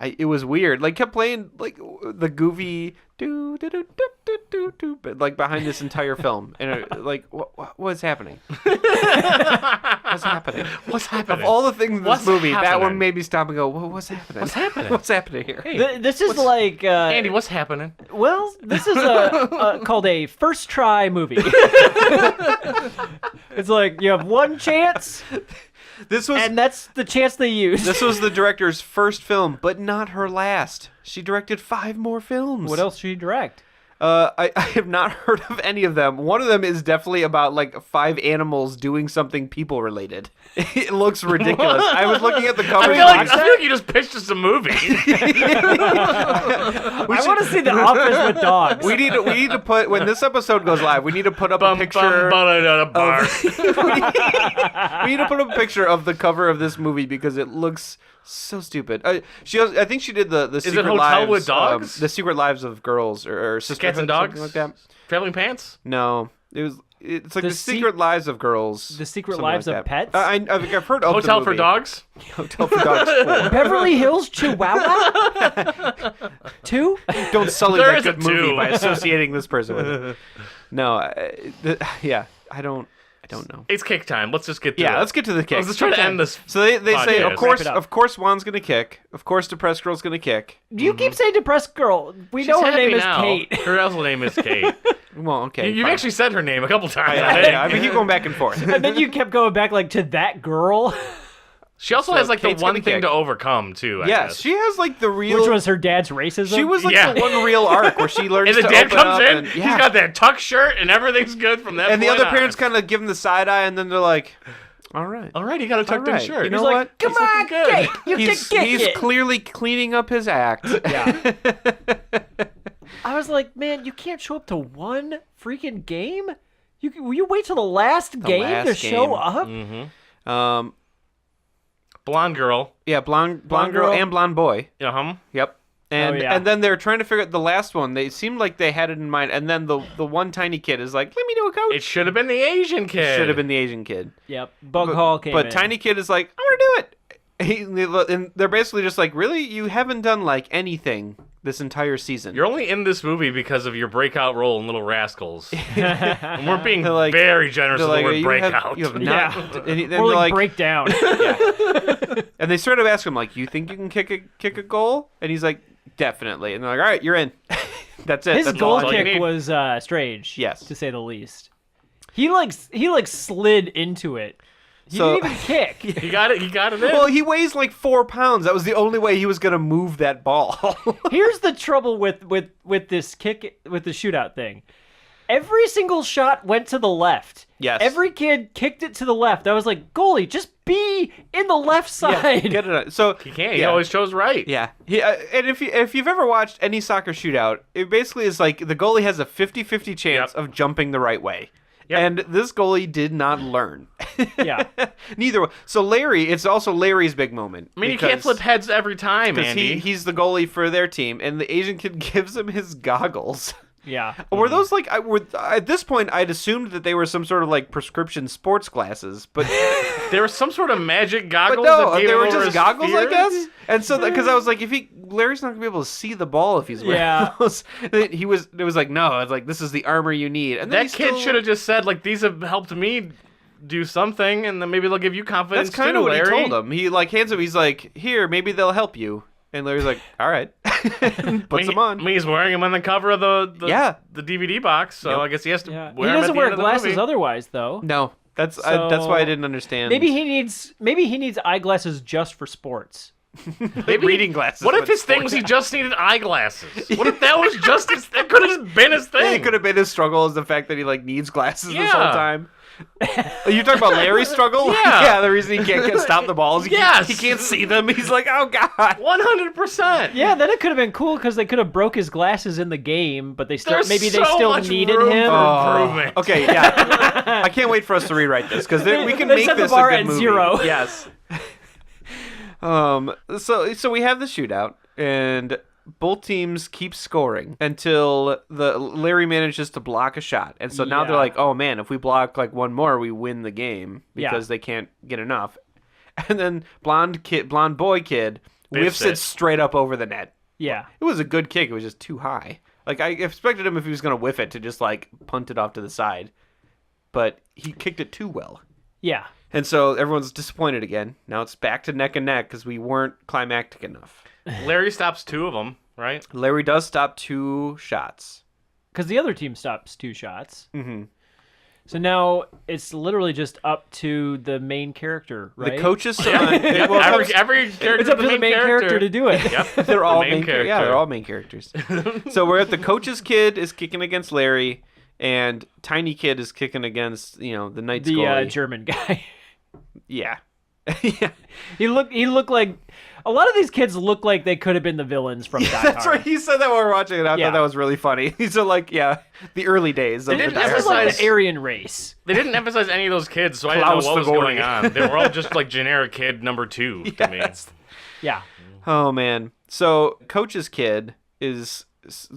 S3: it was weird. Like kept playing like the goofy do do do do do do do, but like behind this entire film, and like what's happening? What's happening?
S1: What's happening?
S3: Of all the things in this
S1: What's
S3: movie, that
S1: happening?
S3: one made me stop and go, what's happening?
S1: What's happening?
S3: What's happening here?
S4: This is like
S1: Andy, what's happening?
S4: well, this is called a first try movie. It's like you have one chance,
S3: This was
S4: and that's the chance they use.
S3: this was the director's first film, but not her last. She directed 5 more films.
S4: What else should you direct?
S3: I have not heard of any of them. One of them is definitely about like 5 animals doing something people related. It looks ridiculous. I was looking at the cover.
S1: I feel like you just pitched us a movie.
S4: I want to see The Office with dogs.
S3: we need to put when this episode goes live. We need to put up a picture.
S1: bar.
S3: We need to put up a picture of the cover of this movie because it looks so stupid. I think she did the Secret
S1: Hotel
S3: Lives
S1: with Dogs?
S3: the Secret Lives of Girls or Sisterhood,
S1: Cats and Dogs?
S3: something like that.
S1: Traveling Pants?
S3: No, It's like
S4: The
S3: the Secret Lives of Girls.
S4: The Secret
S3: something
S4: Lives
S3: like
S4: of
S3: that.
S4: Pets?
S3: I've heard of
S1: Hotel
S3: the
S1: for
S3: movie.
S1: Dogs?
S3: Hotel for Dogs 4.
S4: Beverly Hills Chihuahua? 2?
S3: Don't sully
S1: There
S3: that
S1: is a
S3: good movie
S1: 2.
S3: by associating this person with it. No, I don't know.
S1: It's kick time. Let's just get to it.
S3: Yeah, let's get to the kick.
S1: Let's just try to end this.
S3: So they say,
S1: podcast.
S3: of course,
S4: Wrap it up.
S3: of course, Juan's gonna kick. Of course, Depressed Girl's gonna kick.
S4: You keep saying depressed girl. We
S1: She's
S4: know her
S1: happy
S4: name
S1: now.
S4: is Kate.
S1: Her real name is Kate.
S3: Well, okay.
S1: You've
S3: fine.
S1: actually said her name a couple times.
S3: Yeah, I keep going back and forth.
S4: And then you kept going back like to that girl,
S1: She also
S3: So
S1: has like the
S3: Kate's
S1: one
S3: gonna
S1: thing
S3: kick.
S1: to overcome too. I
S3: Yes,
S1: guess.
S3: she has like the real.
S4: which was her dad's racism.
S3: She was like
S1: Yeah.
S3: the one real arc where she learns
S1: And the
S3: to
S1: dad
S3: open
S1: comes
S3: up
S1: in.
S3: and,
S1: He's got that tuck shirt, and everything's good from that.
S3: and the
S1: point
S3: other
S1: on.
S3: parents kind of give him the side eye, and then they're like, "All right,
S1: All right, he got a tucked
S3: all right.
S1: in shirt.
S3: You know
S4: He's like,
S3: what?
S4: come
S1: It's
S4: on,
S1: looking good."
S4: Kate, you
S3: He's
S4: can kick it.
S3: clearly cleaning up his act."
S4: Yeah. I was like, man, you can't show up to one freaking game. You wait till the last game to
S3: last
S4: show
S3: game.
S4: up.
S3: Um,
S1: Blonde girl.
S3: yeah, blonde girl
S4: girl.
S3: and blonde boy.
S1: Uh-huh.
S3: Yep. And
S4: yeah.
S3: and then they're trying to figure out the last one. They seemed like they had it in mind, and then the one tiny kid is like, "Let me do a coach."
S1: It should have been the Asian kid.
S3: Should have been the Asian kid.
S4: Yep. Bug Hall came
S3: But
S4: in.
S3: tiny kid is like, "I want to do it." And they're basically just like, "Really? You haven't done like anything this entire season."
S1: You're only in this movie because of your breakout role in Little Rascals. And we're being
S3: They're like-
S1: very generous
S3: They're
S1: with the
S3: like,
S1: word
S3: "You
S1: breakout.
S3: you have
S4: Yeah.
S3: not." And then
S4: Or
S3: they're
S4: like
S3: like,
S4: breakdown.
S3: and they sort of ask him like, "You think you can kick a goal?" And he's like, "Definitely." And they're like, "All right, you're in." That's it.
S4: His
S3: That's
S4: goal
S3: all I
S1: you
S4: kick
S1: need.
S4: was strange.
S3: Yes.
S4: To say the least. He slid into it. He
S3: So-
S4: didn't even kick.
S1: He got it in.
S3: Well, he weighs like 4 pounds. That was the only way he was gonna move that ball.
S4: Here's the trouble with this kick with the shootout thing. Every single shot went to the left.
S3: Yes.
S4: Every kid kicked it to the left. I was like, goalie, just be in the left side.
S3: Get it on. So
S1: He can't. He always chose right.
S3: Yeah. And if you've ever watched any soccer shootout, it basically is like the goalie has a 50-50 chance
S1: Yep.
S3: of jumping the right way.
S1: Yep.
S3: And this goalie did not learn.
S4: Yeah.
S3: Neither. So Larry, it's also Larry's big moment.
S1: I mean, you can't flip heads every time,
S3: because
S1: Andy.
S3: he's the goalie for their team, and the Asian kid gives him his goggles.
S4: Yeah.
S3: Were those like at this point I'd assumed that they were some sort of like prescription sports glasses, but
S1: There was some sort of magic
S3: but
S1: goggles.
S3: no,
S1: that gave
S3: they
S1: him
S3: were
S1: over
S3: just
S1: his
S3: goggles, I
S1: fears?
S3: guess. And so because I was like, Larry's not gonna be able to see the ball if he's wearing
S4: Yeah.
S3: those. It was like, no, it's like this is the armor you need. And then
S1: That kid should have just said, like, these have helped me do something, and then maybe they'll give you confidence
S3: That's kind
S1: too,
S3: of what
S1: Larry.
S3: he told him. He like hands him. He's like, here, maybe they'll help you. And Larry's like, all right, puts him on.
S1: I mean, he's wearing them on the cover of the
S3: Yeah.
S1: the DVD box, so I guess he has to
S4: Yeah.
S1: wear
S4: He
S1: them
S4: doesn't
S1: at the
S4: wear
S1: end of the
S4: glasses
S1: movie.
S4: otherwise, though.
S3: No, that's
S4: So-
S3: why I didn't understand.
S4: Maybe he needs eyeglasses just for sports.
S1: Maybe
S3: reading glasses.
S1: What if
S3: but
S1: his thing was he just needed eyeglasses? What if that was just his? That could have just been his thing.
S3: It could have been his struggle is the fact that he like needs glasses this whole
S1: Yeah.
S3: time. You're talking about Larry's struggle?
S1: Yeah.
S3: Yeah, the reason he can't stop the balls.
S1: Yes.
S3: He can't see them. He's like, oh, God.
S1: 100%.
S4: Yeah, then it could have been cool because they could have broke his glasses in the game, but they still
S1: There's
S4: they
S1: so
S4: still
S1: much
S4: needed
S1: room
S4: him.
S1: for improvement.
S3: Okay, yeah. I can't wait for us to rewrite this because we can
S4: They
S3: make
S4: set the
S3: this
S4: bar
S3: a good
S4: at
S3: movie.
S4: 0.
S3: Yes. So we have the shootout and both teams keep scoring until the Larry manages to block a shot. And so now they're
S4: Yeah.
S3: like, oh man, if we block like one more, we win the game because
S4: Yeah.
S3: they can't get enough. And then blonde boy kid whiffs
S1: Biffs it.
S3: it straight up over the net.
S4: Yeah.
S3: It was a good kick. It was just too high. Like I expected him if he was going to whiff it to just like punt it off to the side. But he kicked it too well.
S4: Yeah.
S3: And so everyone's disappointed again. Now it's back to neck and neck because we weren't climactic enough.
S1: Larry stops 2 of them, right?
S3: Larry does stop 2 shots.
S4: Because the other team stops 2 shots. Mm-hmm. So now it's literally just up to the main character, right?
S3: The coach's son.
S1: Every character
S4: It's up to the main character to do it.
S1: Yep.
S3: They're all
S1: main character.
S3: Yeah, they're all main characters. So we're at the coach's kid is kicking against Larry, and Tiny Kid is kicking against the Knights
S4: The
S3: goalie.
S4: German guy.
S3: Yeah. Yeah.
S4: He looked like a lot of these kids look like they could have been the villains from Die
S3: That's
S4: Hard.
S3: right. He said that while we were watching it. I
S4: Yeah.
S3: thought that was really funny. These are like, the early days of the
S1: didn't
S3: Die
S4: This
S3: Hard
S4: is like
S1: emphasize-
S4: the Aryan race.
S1: They didn't emphasize any of those kids, so I didn't
S3: Klaus
S1: know what was
S3: the goalie.
S1: going on. They were all just like generic kid number 2 to me.
S4: Yeah.
S3: Oh man! So coach's kid is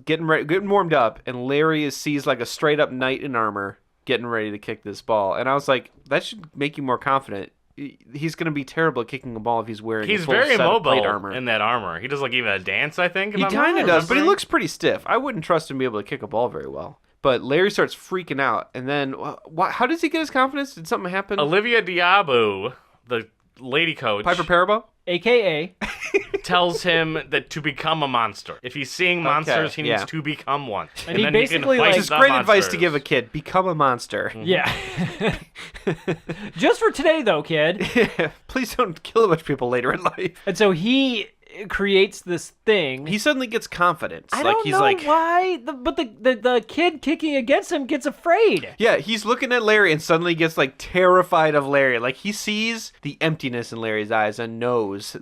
S3: getting ready, getting warmed up, and Larry sees like a straight up knight in armor getting ready to kick this ball. And I was like, that should make you more confident. He's going to be terrible at kicking a ball if he's wearing a full
S1: very
S3: set of plate
S1: mobile
S3: armor.
S1: in that armor. He does like even a dance, I think.
S3: He kind of does, but he looks pretty stiff. I wouldn't trust him to be able to kick a ball very well. But Larry starts freaking out, and then how does he get his confidence? Did something happen?
S1: Olivia Diabo, the lady coach,
S3: Piper Parabo?
S4: AKA.
S1: tells him that to become a monster. If he's seeing monsters, he needs
S3: yeah.
S1: to become one.
S4: And he
S1: then
S4: basically,
S1: he can fight
S4: like-
S3: Which is
S1: the
S3: great advice to
S1: monsters.
S3: give a kid. Become a monster.
S4: Yeah. Just for today, though, kid.
S3: Please don't kill a bunch of people later in life.
S4: And so he creates this thing.
S3: He suddenly gets confidence.
S4: I
S3: like
S4: don't
S3: he's
S4: know
S3: like,
S4: why, but the kid kicking against him gets afraid.
S3: yeah, he's looking at Larry and suddenly gets like terrified of Larry. Like he sees the emptiness in Larry's eyes and knows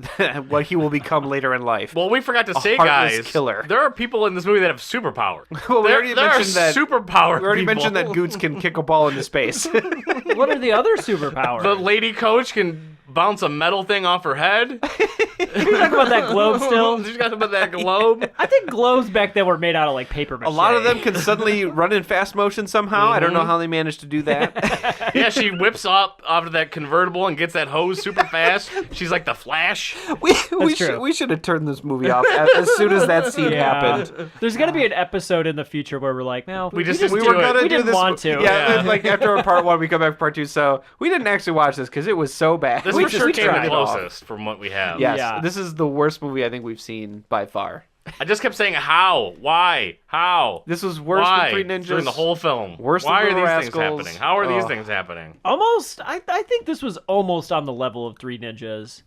S3: what he will become later in life.
S1: Well, we forgot to say,
S3: heartless
S1: guys,
S3: killer.
S1: there are people in this movie that have superpowers.
S3: Well, we
S1: there,
S3: already
S1: there
S3: mentioned
S1: are
S3: that.
S1: superpower
S3: We already
S1: people.
S3: mentioned that Goots can kick a ball into space.
S4: What are the other superpowers?
S1: The lady coach can bounce a metal thing off her head.
S4: Are you talking about that globe still?
S1: She's got about that globe.
S4: I think globes back then were made out of like paper mache.
S3: A lot of them can suddenly run in fast motion somehow. I don't know how they managed to do that.
S1: Yeah, she whips up out of that convertible and gets that hose super fast. She's like the Flash.
S3: We should have turned this movie off as soon as that scene happened.
S4: There's gonna be an episode in the future where we're like, no,
S1: We just
S3: We
S1: do
S3: were
S1: it.
S3: gonna
S4: We
S3: do
S4: didn't
S3: this.
S4: want to.
S3: Yeah,
S1: Yeah.
S3: like after part one, we come back for part two. So we didn't actually watch this because it was so bad.
S1: This
S3: we
S1: for sure
S3: just
S1: came the
S3: tried it off.
S1: closest from what we have.
S3: Yes,
S4: Yeah.
S3: this is the worst movie I think we've seen by far.
S1: I just kept saying how, why, how.
S3: This was worse
S1: Why?
S3: than Three Ninjas.
S1: During the whole film.
S3: Worse than
S1: Why are
S3: Little
S1: these
S3: Rascals.
S1: things happening? How are these
S3: Oh.
S1: things happening?
S4: almost. I think this was almost on the level of Three Ninjas.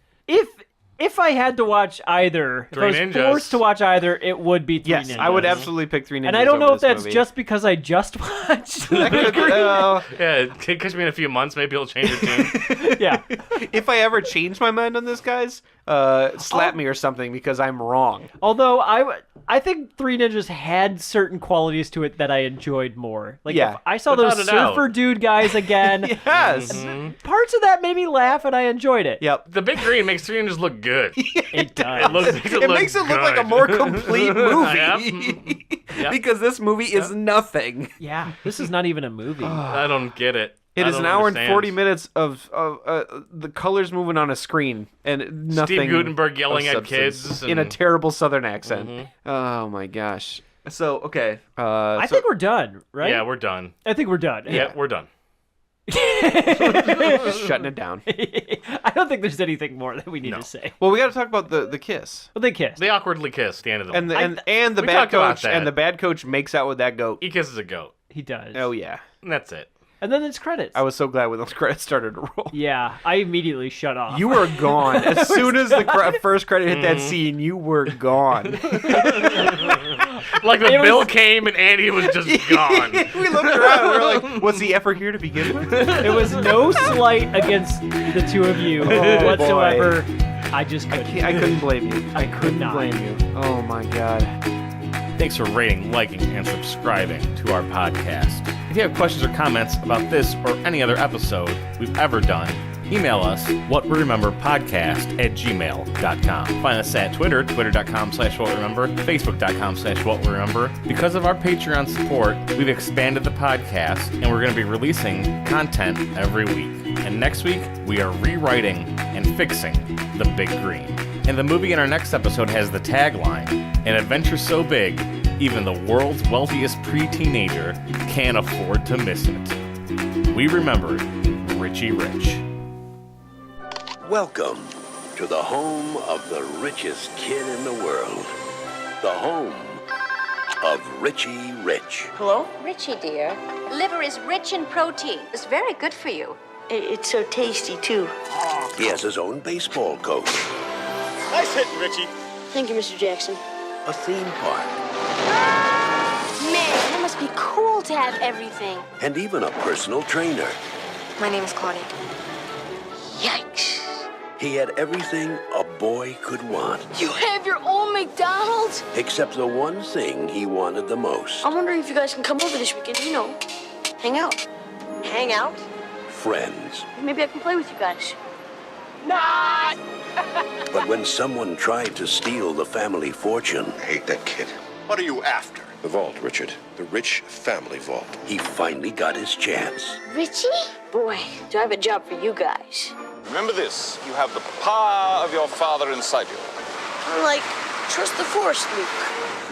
S4: If I had to watch either,
S1: Three
S4: if I was
S1: Ninjas.
S4: forced to watch either, it would be Three
S3: Yes,
S4: Ninjas.
S3: I would absolutely pick Three Ninjas.
S4: And I don't know
S3: over
S4: if
S3: this
S4: that's
S3: movie.
S4: just because I just watched.
S3: That could-
S1: Yeah, catch me in a few months. Maybe he'll change your tune.
S4: Yeah.
S3: if I ever change my mind on this, guys, slap me or something because I'm wrong.
S4: Although I think Three Ninjas had certain qualities to it that I enjoyed more. Like
S3: Yeah,
S4: if I saw
S1: without
S4: those
S1: a doubt.
S4: surfer dude guys again.
S3: Yes.
S4: Parts of that made me laugh and I enjoyed it.
S3: Yep.
S1: The Big Green makes Three Ninjas look good.
S4: It does.
S1: It looks.
S3: It makes it look like a more complete movie.
S1: Yep. Yep.
S3: Because this movie is nothing.
S4: Yeah, this is not even a movie.
S1: I don't get it.
S3: It
S1: I
S3: is
S1: don't
S3: an hour
S1: understand.
S3: and 40 minutes of the colors moving on a screen and nothing.
S1: Steve Guttenberg yelling
S3: of
S1: at kids
S3: substance
S1: and-
S3: in a terrible Southern accent. Oh my gosh. So okay,
S4: I think we're done, right?
S1: Yeah, we're done.
S4: I think we're done.
S1: Yeah, we're done.
S3: shutting it down.
S4: I don't think there's anything more that we need to say.
S3: Well, we got to talk about the kiss
S4: But they kissed.
S1: They awkwardly kiss at the end of the
S3: and
S1: movie.
S3: the
S1: we
S3: bad
S1: talked about
S3: coach
S1: that.
S3: and the bad coach makes out with that goat.
S1: He kisses a goat.
S4: He does.
S3: Oh yeah,
S1: And that's it.
S4: And then it's credits.
S3: I was so glad when those credits started to roll.
S4: Yeah, I immediately shut off.
S3: You were gone as soon as the first credit hit that scene. You were gone.
S1: Like the
S4: It
S1: bill
S4: was-
S1: came and Andy was just gone.
S3: We looked around. We were like, "Was he ever here to begin with?"
S4: There was no slight against the two of you
S3: Oh,
S4: whatsoever. I just couldn't.
S3: I couldn't blame you. I
S4: could
S3: couldn't
S4: not.
S3: blame you. Oh my god.
S1: Thanks for rating, liking, and subscribing to our podcast. If you have questions or comments about this or any other episode we've ever done, email us whatwerememberpodcast@gmail.com. Find us at Twitter, twitter.com/whatweremember, facebook.com/whatweremember. Because of our Patreon support, we've expanded the podcast and we're going to be releasing content every week. And next week, we are rewriting and fixing The Big Green. And the movie in our next episode has the tagline, "An adventure so big, even the world's wealthiest pre-teenager can't afford to miss it." We remembered Richie Rich.
S9: Welcome to the home of the richest kid in the world. The home of Richie Rich.
S10: Hello?
S11: Richie, dear, liver is rich in protein. It's very good for you.
S10: It's so tasty, too.
S9: He has his own baseball coach,
S7: Nice hitting, Richie.
S10: Thank you, Mr. Jackson.
S9: a theme park,
S11: Man, it must be cool to have everything.
S9: and even a personal trainer.
S10: My name is Claudia.
S11: Yikes.
S9: He had everything a boy could want,
S11: You have your own McDonald's?
S9: except the one thing he wanted the most.
S10: I'm wondering if you guys can come over this weekend, hang out. Hang out?
S9: Friends.
S10: Maybe I can play with you guys.
S9: But when someone tried to steal the family fortune,
S7: I hate that kid. What are you after?
S9: The vault, Richard. The Rich family vault. He finally got his chance.
S10: Richie? Boy, do I have a job for you guys.
S12: Remember this. You have the power of your father inside you.
S10: Like, trust the Force, Luke.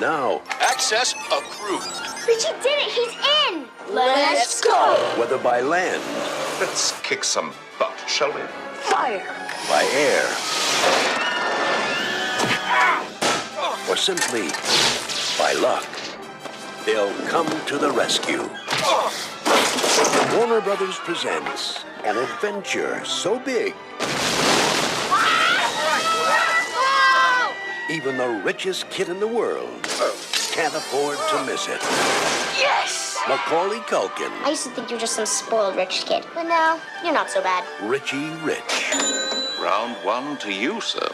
S9: Now,
S12: Access approved.
S10: Richie did it! He's in! Let's go!
S9: whether by land,
S12: Let's kick some butt, shall we?
S10: Fire!
S9: by air, or simply by luck, they'll come to the rescue. Warner Brothers presents an adventure so big, even the richest kid in the world can't afford to miss it.
S10: Yes!
S9: Macaulay Culkin,
S13: I used to think you were just some spoiled rich kid, but no, you're not so bad.
S9: Richie Rich.
S12: Round one to you, sir.